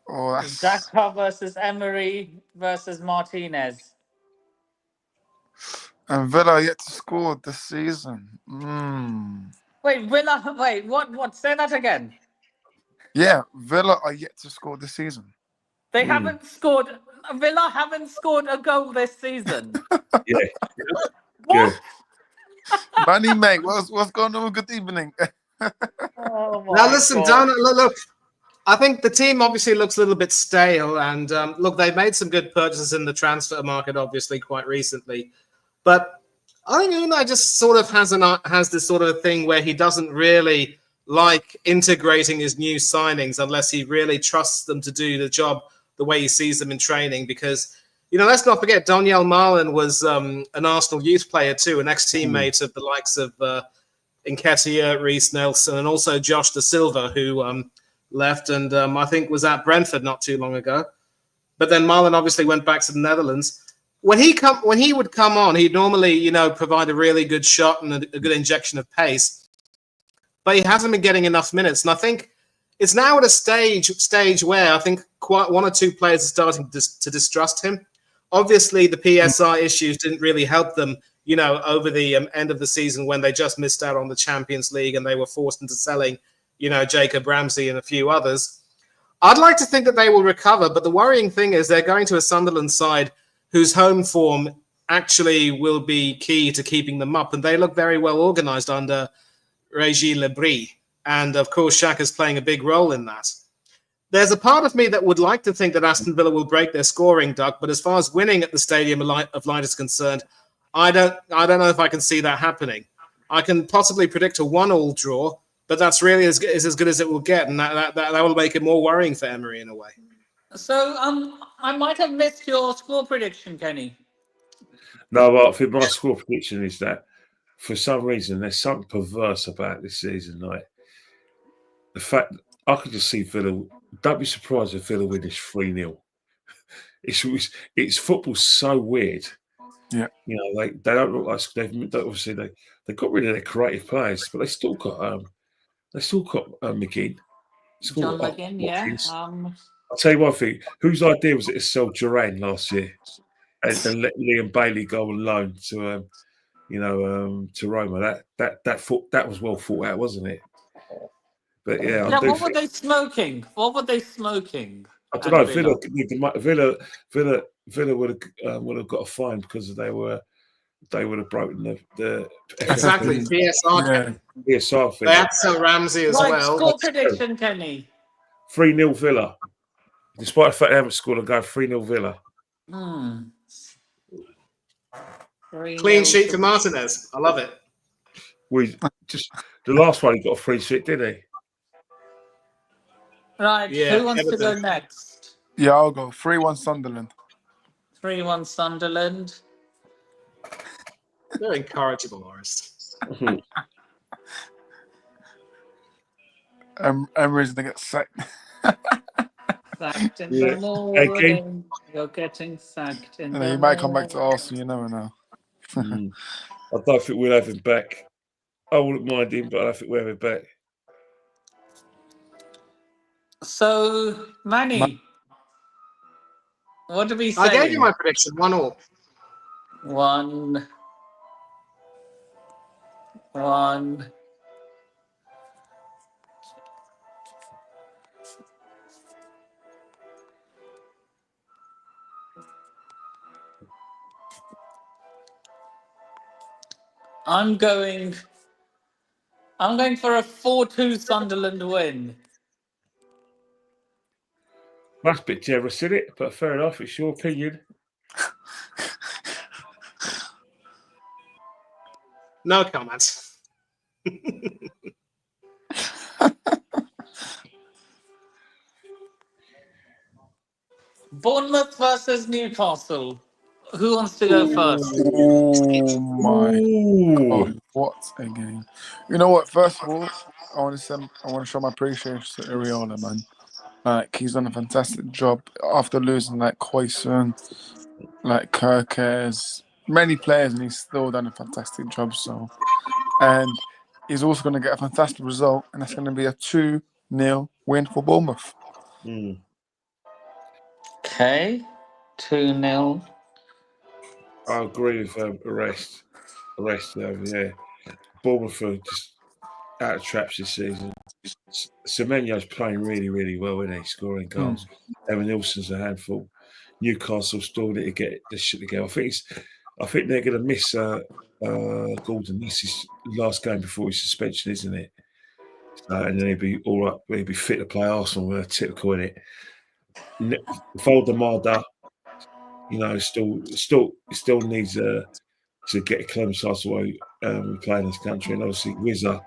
[SPEAKER 3] Oh, that's
[SPEAKER 1] Xhaka versus Emery versus Martinez.
[SPEAKER 3] and Villa are yet to score this season.
[SPEAKER 1] Wait, Villa. Wait, what? Say that again.
[SPEAKER 3] Yeah, Villa are yet to score this season.
[SPEAKER 1] They haven't scored. Villa haven't scored a goal this season.
[SPEAKER 2] Yeah,
[SPEAKER 1] What?
[SPEAKER 3] Manny, mate, what's going on? Good evening.
[SPEAKER 1] Oh
[SPEAKER 4] Now
[SPEAKER 1] my
[SPEAKER 4] listen,
[SPEAKER 1] God.
[SPEAKER 4] look. I think the team obviously looks a little bit stale, and look, they've made some good purchases in the transfer market, obviously, quite recently. But I think Unai just sort of has this sort of thing where he doesn't really like integrating his new signings unless he really trusts them to do the job the way he sees them in training. Because, let's not forget, Daniel Marlin was an Arsenal youth player too, an ex-teammate of the likes of Nketiah, Reece Nelson, and also Josh Da Silva, who left and I think was at Brentford not too long ago. But then Marlon obviously went back to the Netherlands. When he would come on, he'd normally, provide a really good shot and a good injection of pace. But he hasn't been getting enough minutes. And I think it's now at a stage where I think quite 1 or 2 players are starting to distrust him. Obviously, the PSI issues didn't really help them, over the end of the season when they just missed out on the Champions League and they were forced into selling, Jacob Ramsey and a few others. I'd like to think that they will recover, but the worrying thing is they're going to a Sunderland side whose home form actually will be key to keeping them up, and they look very well organised under Régis Lebris. And, of course, Xhaka's playing a big role in that. There's a part of me that would like to think that Aston Villa will break their scoring, Doug, but as far as winning at the Stadium of Light is concerned, I don't know if I can see that happening. I can possibly predict a 1-1 draw, but that's really as good as it will get, and that will make it more worrying for Emery in a way.
[SPEAKER 1] So I might have missed your score prediction, Kenny.
[SPEAKER 2] No, but I think my score prediction is that for some reason there's something perverse about this season. Like the fact I could just see Villa. Don't be surprised if Villa win this 3-0. It's football so weird.
[SPEAKER 3] Yeah,
[SPEAKER 2] they don't look like they got rid of their creative players, but they still got McGinn.
[SPEAKER 1] John McGinn, yeah.
[SPEAKER 2] I'll tell you one thing. Whose idea was it to sell Duran last year and let Liam Bailey go on loan to to Roma? That was well thought out, wasn't it? But yeah,
[SPEAKER 1] What were they smoking? What were they smoking?
[SPEAKER 2] I don't know. Villa would have got a fine because they would have broken the
[SPEAKER 4] Exactly. PSR.
[SPEAKER 2] PSR thing.
[SPEAKER 4] They had to sell Ramsey as well.
[SPEAKER 1] Score prediction, Kenny.
[SPEAKER 2] 3-0 Villa. Despite the fact they haven't scored, I'll go 3-0 Villa.
[SPEAKER 4] Clean sheet for Martinez. I love it.
[SPEAKER 2] The last one he got a free sheet, didn't he?
[SPEAKER 1] Right.
[SPEAKER 4] Yeah,
[SPEAKER 1] Who wants to go next?
[SPEAKER 3] Yeah, I'll go 3-1 Sunderland.
[SPEAKER 1] 3-1 Sunderland.
[SPEAKER 4] They're incorrigible, Horace.
[SPEAKER 3] Emery's gonna get sacked.
[SPEAKER 1] Sacked in the morning. You're getting sacked in the morning.
[SPEAKER 3] He might come back to Arsenal. You never know.
[SPEAKER 2] I don't think we'll have him back. I wouldn't mind him, but I don't think we'll have him back.
[SPEAKER 1] So, Manny, what do we say?
[SPEAKER 4] I gave you my prediction, 1-1.
[SPEAKER 1] 1-1. I'm going for a 4-2 Sunderland win.
[SPEAKER 2] That's a bit generous, isn't it? But fair enough. It's your opinion.
[SPEAKER 4] No comments.
[SPEAKER 1] Bournemouth versus Newcastle. Who wants to go first?
[SPEAKER 3] Oh my
[SPEAKER 2] Ooh.
[SPEAKER 3] God, what a game! You know what? First of all, I want to show my appreciation to Iriola, man. Like he's done a fantastic job after losing like Khoisun, like Kirkes, many players, and he's still done a fantastic job. So, and he's also going to get a fantastic result, and that's going to be a 2-0 win for Bournemouth.
[SPEAKER 2] Mm.
[SPEAKER 1] Okay, 2-0.
[SPEAKER 2] I agree with arrest. Yeah. Bournemouth are just out of traps this season. Semenyo's playing really, really well, isn't he? Scoring goals. Evan Nilsson's a handful. Newcastle still need to get this shit together. I think they're going to miss Gordon. This is last game before his suspension, isn't it? And then he'll be all right. He'll be fit to play Arsenal. Typical in it. Voldemada, still needs to get a clemency away playing this country, and obviously Wizza,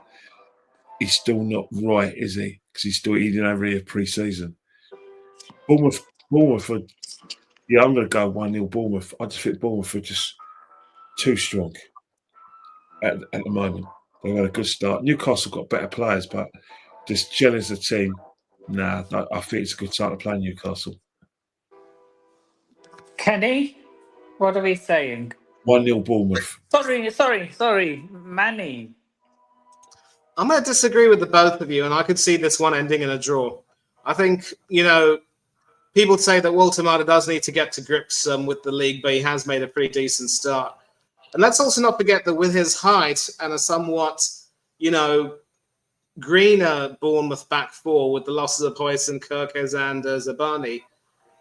[SPEAKER 2] he's still not right, is he? Because he didn't have really a pre-season. Bournemouth. I'm going to go 1-0 Bournemouth. I just think Bournemouth are just too strong at the moment. They've had a good start. Newcastle got better players, but just gelling as a team, I think it's a good time to play Newcastle.
[SPEAKER 1] Kenny, what are we saying?
[SPEAKER 2] 1-0 Bournemouth.
[SPEAKER 1] Sorry, Manny.
[SPEAKER 4] I'm going to disagree with the both of you, and I could see this one ending in a draw. I think, people say that Walter Mata does need to get to grips with the league, but he has made a pretty decent start. And let's also not forget that with his height and a somewhat, greener Bournemouth back four with the losses of Khoisun, Kirkes and Zabani,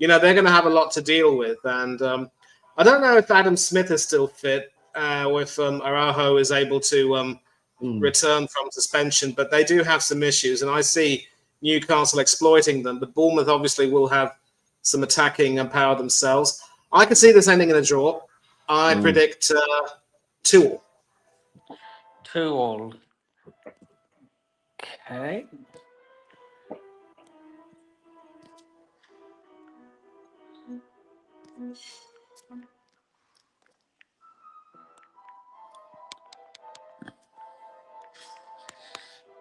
[SPEAKER 4] they're going to have a lot to deal with. And I don't know if Adam Smith is still fit or if Araujo is able to return from suspension, but they do have some issues. And I see Newcastle exploiting them, but Bournemouth obviously will have some attacking power themselves. I can see this ending in a draw. I predict 2-2.
[SPEAKER 1] 2-2. Okay.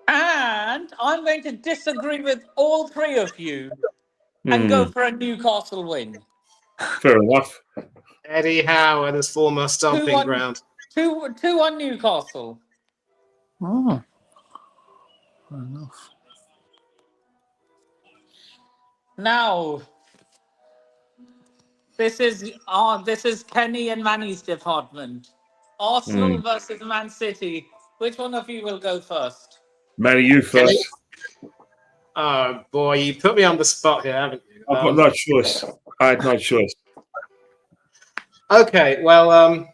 [SPEAKER 1] And I'm going to disagree with all three of you and go for a Newcastle win.
[SPEAKER 2] Fair enough.
[SPEAKER 4] Eddie Howe at his former stomping ground.
[SPEAKER 1] 2-1 Newcastle.
[SPEAKER 3] Oh, fair enough.
[SPEAKER 1] Now, this is Kenny and Manny's department. Arsenal versus Man City. Which one of you will go first?
[SPEAKER 2] Manny, you first.
[SPEAKER 4] Oh boy, you put me on the spot here, haven't you?
[SPEAKER 2] I've got no choice. I had no choice.
[SPEAKER 4] Okay, well,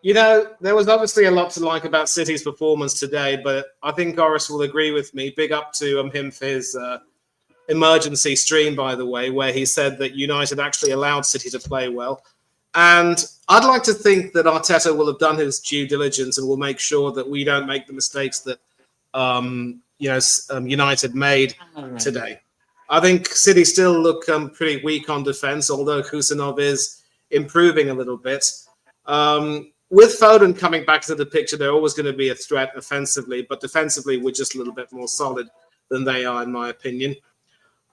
[SPEAKER 4] there was obviously a lot to like about City's performance today, but I think Horace will agree with me. Big up to him for his emergency stream, by the way, where he said that United actually allowed City to play well. And I'd like to think that Arteta will have done his due diligence and will make sure that we don't make the mistakes that United made today. I think City still look pretty weak on defence, although Kusanov is improving a little bit. With Foden coming back to the picture, they're always going to be a threat offensively, but defensively, we're just a little bit more solid than they are, in my opinion.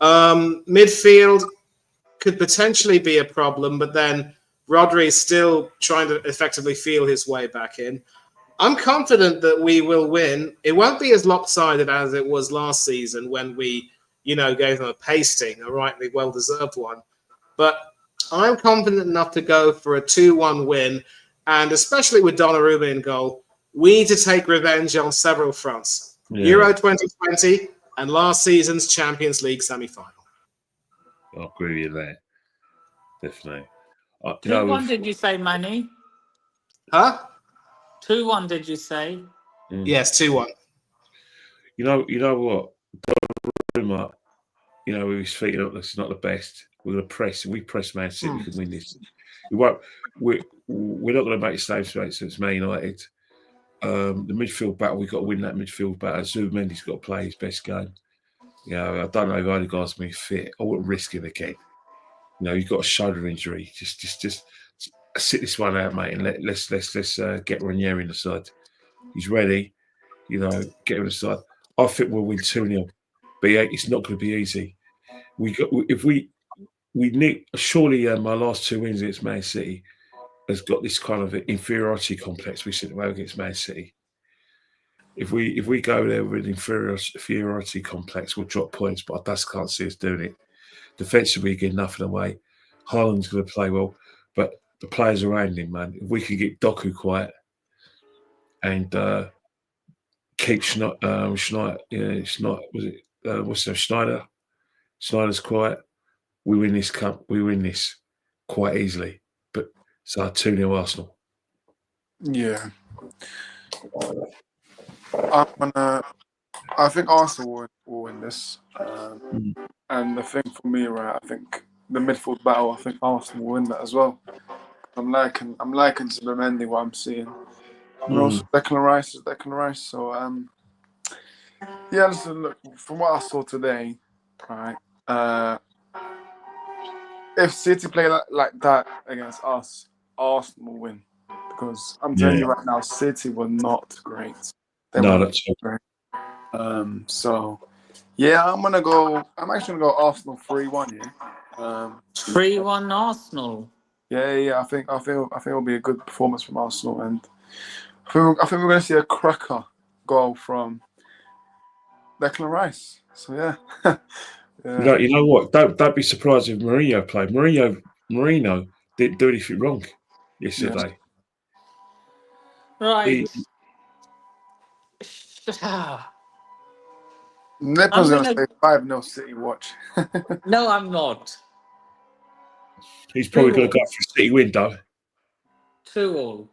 [SPEAKER 4] Midfield could potentially be a problem, but then Rodri is still trying to effectively feel his way back in. I'm confident that we will win. It won't be as lopsided as it was last season when we, gave them a pasting, a rightly well-deserved one. But I'm confident enough to go for a 2-1 win, and especially with Donnarumma in goal, we need to take revenge on several fronts. Yeah. Euro 2020 and last season's Champions League semi-final.
[SPEAKER 2] I agree with that. Definitely.
[SPEAKER 1] 2-1 did you say, Manny?
[SPEAKER 4] Huh?
[SPEAKER 1] 2-1 did you say?
[SPEAKER 4] Yes, 2-1.
[SPEAKER 2] You know what? Donnarumma, with his feet up, that's not the best. We're going to press. We press Man City, we can win this. We're not going to make the same mistakes as Man United. The midfield battle, we've got to win that midfield battle. Zubimendi's got to play his best game. I don't know if Odegaard's been fit. I wouldn't risk him again. You know, you've got a shoulder injury. Just sit this one out, mate, and let's get Ranieri in the side. He's ready. You know, get him in the side. I think we'll win 2-0. But yeah, it's not going to be easy. We need surely my last 2 wins against Man City has got this kind of inferiority complex. We sit away against Man City. If we go there with inferiority complex, we'll drop points. But I just can't see us doing it. Defensively, get nothing away. Haaland's going to play well, but the players around him, man. If we can get Doku quiet and keep Schneider, Schneider? Schneider's quiet. We win this cup. We win this quite easily. But it's our 2-0 Arsenal.
[SPEAKER 3] Yeah. I think Arsenal will win this. And the thing for me, right, I think the midfield battle, I think Arsenal will win that as well. I'm liking Zubimendi, what I'm seeing. And also Declan Rice is Declan Rice. So yeah, listen, look, from what I saw today, right, if City play like that against us, Arsenal will win. Because I'm telling you right now, City were not great.
[SPEAKER 2] That's
[SPEAKER 3] great. So yeah, I'm actually gonna go Arsenal 3-1 here.
[SPEAKER 1] 3-1 Arsenal.
[SPEAKER 3] Yeah. I think it'll be a good performance from Arsenal, and I think we're gonna see a cracker goal from Declan Rice. So yeah. Yeah.
[SPEAKER 2] You know what? Don't be surprised if Mourinho played. Mourinho didn't do anything wrong yesterday.
[SPEAKER 1] Right.
[SPEAKER 3] Nippers gonna say 5-0 City. Watch.
[SPEAKER 1] No, I'm not.
[SPEAKER 2] He's probably going to go for a City window.
[SPEAKER 1] 2-2.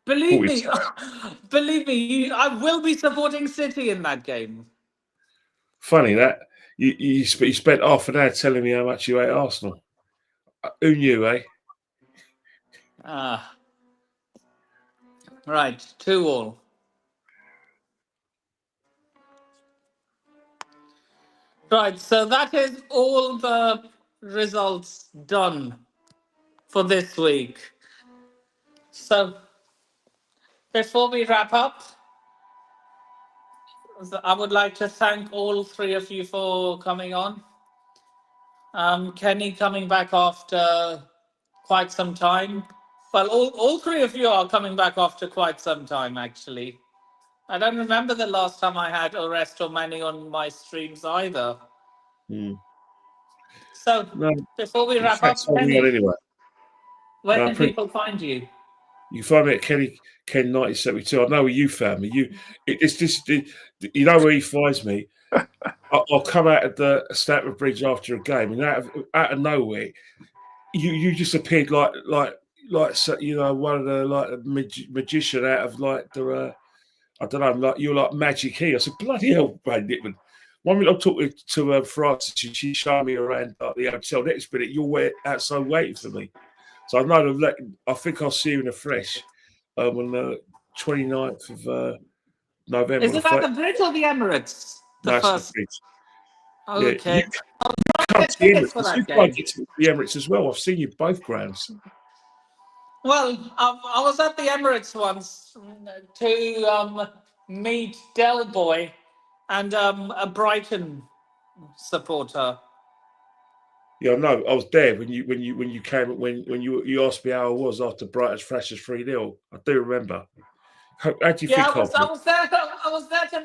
[SPEAKER 1] Believe me, I will be supporting City in that game.
[SPEAKER 2] Funny that you spent half an hour telling me how much you hate Arsenal. Who knew, eh?
[SPEAKER 1] Right, 2-2. Right, so that is all the results done for this week. So, before we wrap up, I would like to thank all three of you for coming on. Kenny coming back after quite some time. Well, all three of you are coming back after quite some time, actually. I don't remember the last time I had Orest or Manny on my streams either. So, before we wrap up, Kenny,
[SPEAKER 2] anyway.
[SPEAKER 1] where can people find you?
[SPEAKER 2] You find me at Ken 1972. I know where you found me. It's just you know where he finds me. I'll come out of the Stamford Bridge after a game, and out of nowhere, you just appeared like you know, one of the magician out of like the I don't know, like you're like Magic Key. I said, bloody hell, Brad Nickman. One minute I'm talking to Francis, and she showed me around the hotel. Next minute, you're outside waiting for me. So I think I'll see you in the flesh on the 29th of November.
[SPEAKER 1] Is it at the Bridge or the Emirates? The first.
[SPEAKER 2] The Bridge.
[SPEAKER 1] Okay.
[SPEAKER 2] Yeah, you come to the Emirates as well. I've seen you both grounds.
[SPEAKER 1] Well, I was at the Emirates once to meet Del Boy and a Brighton supporter.
[SPEAKER 2] Yeah, no, I was there when you came when you asked me how I was after Brighton's thrashed 3-0. I do remember. How do you think
[SPEAKER 1] I was there to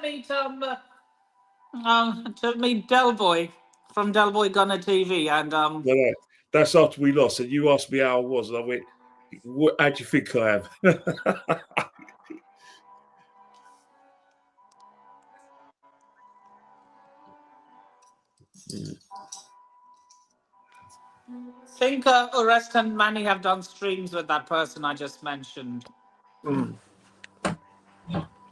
[SPEAKER 1] meet Del Boy from Del Boy Gunner TV, and
[SPEAKER 2] that's after we lost, and you asked me how I was, and I went, how do you think I am?
[SPEAKER 1] I think Orest and Manny have done streams with that person I just mentioned.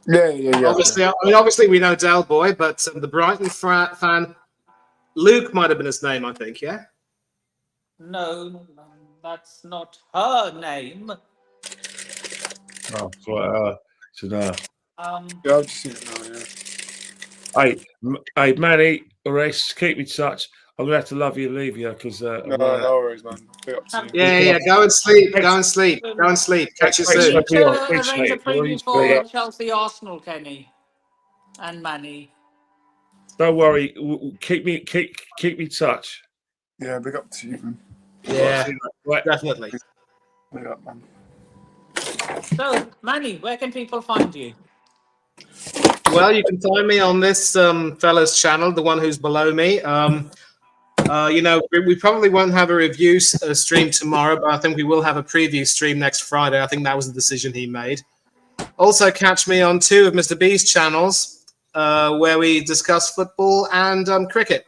[SPEAKER 3] Yeah.
[SPEAKER 4] Obviously we know Del Boy, but the Brighton fan, Luke might have been his name, I think. Yeah.
[SPEAKER 1] No, that's not her name.
[SPEAKER 2] Oh, so no.
[SPEAKER 3] Yeah, I've seen it now. Yeah.
[SPEAKER 2] Hey, Manny, Orest, keep in touch. I'm gonna have to love you and leave you because
[SPEAKER 3] No, no worries, man. Big up to you.
[SPEAKER 4] Yeah. Go and sleep. Go and sleep. Go and sleep. Catch you
[SPEAKER 2] Thanks,
[SPEAKER 4] soon.
[SPEAKER 1] Let's
[SPEAKER 2] Sophie. I
[SPEAKER 1] arrange
[SPEAKER 2] appreciate
[SPEAKER 1] a
[SPEAKER 2] it, boys.
[SPEAKER 1] preview for Chelsea Arsenal, Kenny and Manny.
[SPEAKER 2] Don't worry. Keep me touch.
[SPEAKER 3] Yeah, big up to you, man.
[SPEAKER 4] Yeah,
[SPEAKER 2] Right.
[SPEAKER 4] definitely.
[SPEAKER 3] Big up, man.
[SPEAKER 1] So, Manny, where can people find you?
[SPEAKER 4] Well, you can find me on this fella's channel, the one who's below me. We probably won't have a review stream tomorrow, but I think we will have a preview stream next Friday. I think that was the decision he made. Also, catch me on 2 of Mr. B's channels, where we discuss football and cricket.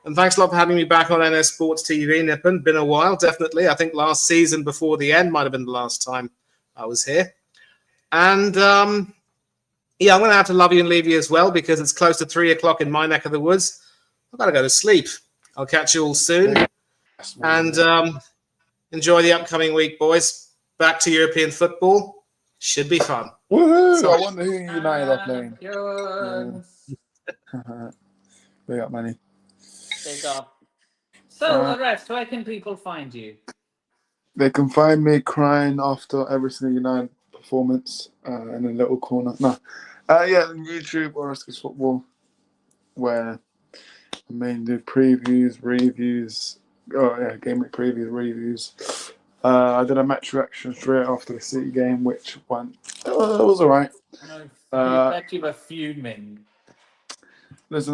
[SPEAKER 4] And thanks a lot for having me back on NS Sports TV, Nippon. Been a while, definitely. I think last season before the end might have been the last time I was here. And yeah, I'm going to have to love you and leave you as well because it's close to 3 o'clock in my neck of the woods. I've got to go to sleep. I'll catch you all soon. And enjoy the upcoming week, boys. Back to European football. Should be fun.
[SPEAKER 3] Woohoo!
[SPEAKER 4] Sorry.
[SPEAKER 3] I wonder who United are playing.
[SPEAKER 1] Champions.
[SPEAKER 3] Big up, Manny.
[SPEAKER 1] Big up. So, Arrest, where can people find you?
[SPEAKER 3] They can find me crying after every single United performance in a little corner. No. Yeah, on YouTube or Oscars Football, where I mainly do previews, reviews. Oh, yeah, game week previews, reviews. I did a match reaction straight after the City game, which went. It was all right.
[SPEAKER 1] I bet you were fuming.
[SPEAKER 3] Listen,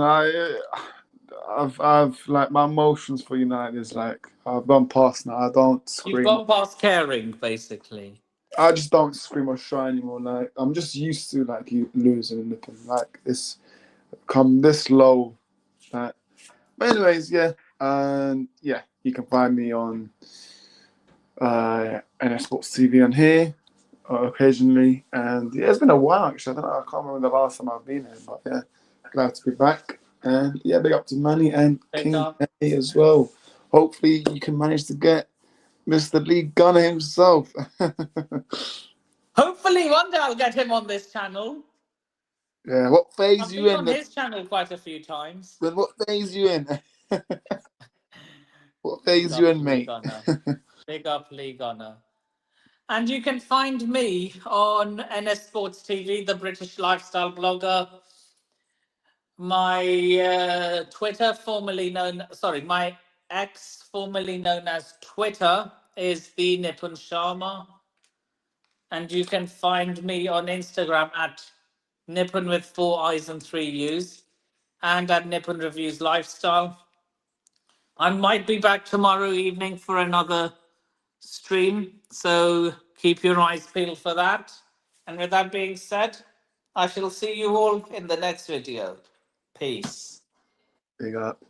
[SPEAKER 3] I've like my emotions for United is like I've gone past now. I don't scream.
[SPEAKER 1] You've gone past caring, basically.
[SPEAKER 3] I just don't scream or shout anymore. Like I'm just used to like you losing and nipping. Like it's come this low. Like, but anyways, yeah, and yeah, you can find me on NS Sports TV on here occasionally. And yeah, it's been a while actually. I can't remember the last time I've been here, but yeah, glad to be back. And yeah, big up to Manny and King Manny as well. Hopefully, you can manage to get Mr. Lee Gunner himself.
[SPEAKER 1] Hopefully, one day I'll get him on this channel.
[SPEAKER 3] Yeah, what phase
[SPEAKER 1] I've
[SPEAKER 3] you
[SPEAKER 1] been
[SPEAKER 3] in?
[SPEAKER 1] on his channel quite a few times.
[SPEAKER 3] Then what phase you in? What phase you in, mate?
[SPEAKER 1] Big up, Lee Gunner. And you can find me on NS Sports TV, the British lifestyle blogger. My Twitter, my X, formerly known as Twitter, is the Nipun Sharma. And you can find me on Instagram at Nipun with 4 I's and 3 U's and at Nipun Reviews Lifestyle. I might be back tomorrow evening for another stream, so keep your eyes peeled for that. And with that being said, I shall see you all in the next video. Peace.
[SPEAKER 3] Big up.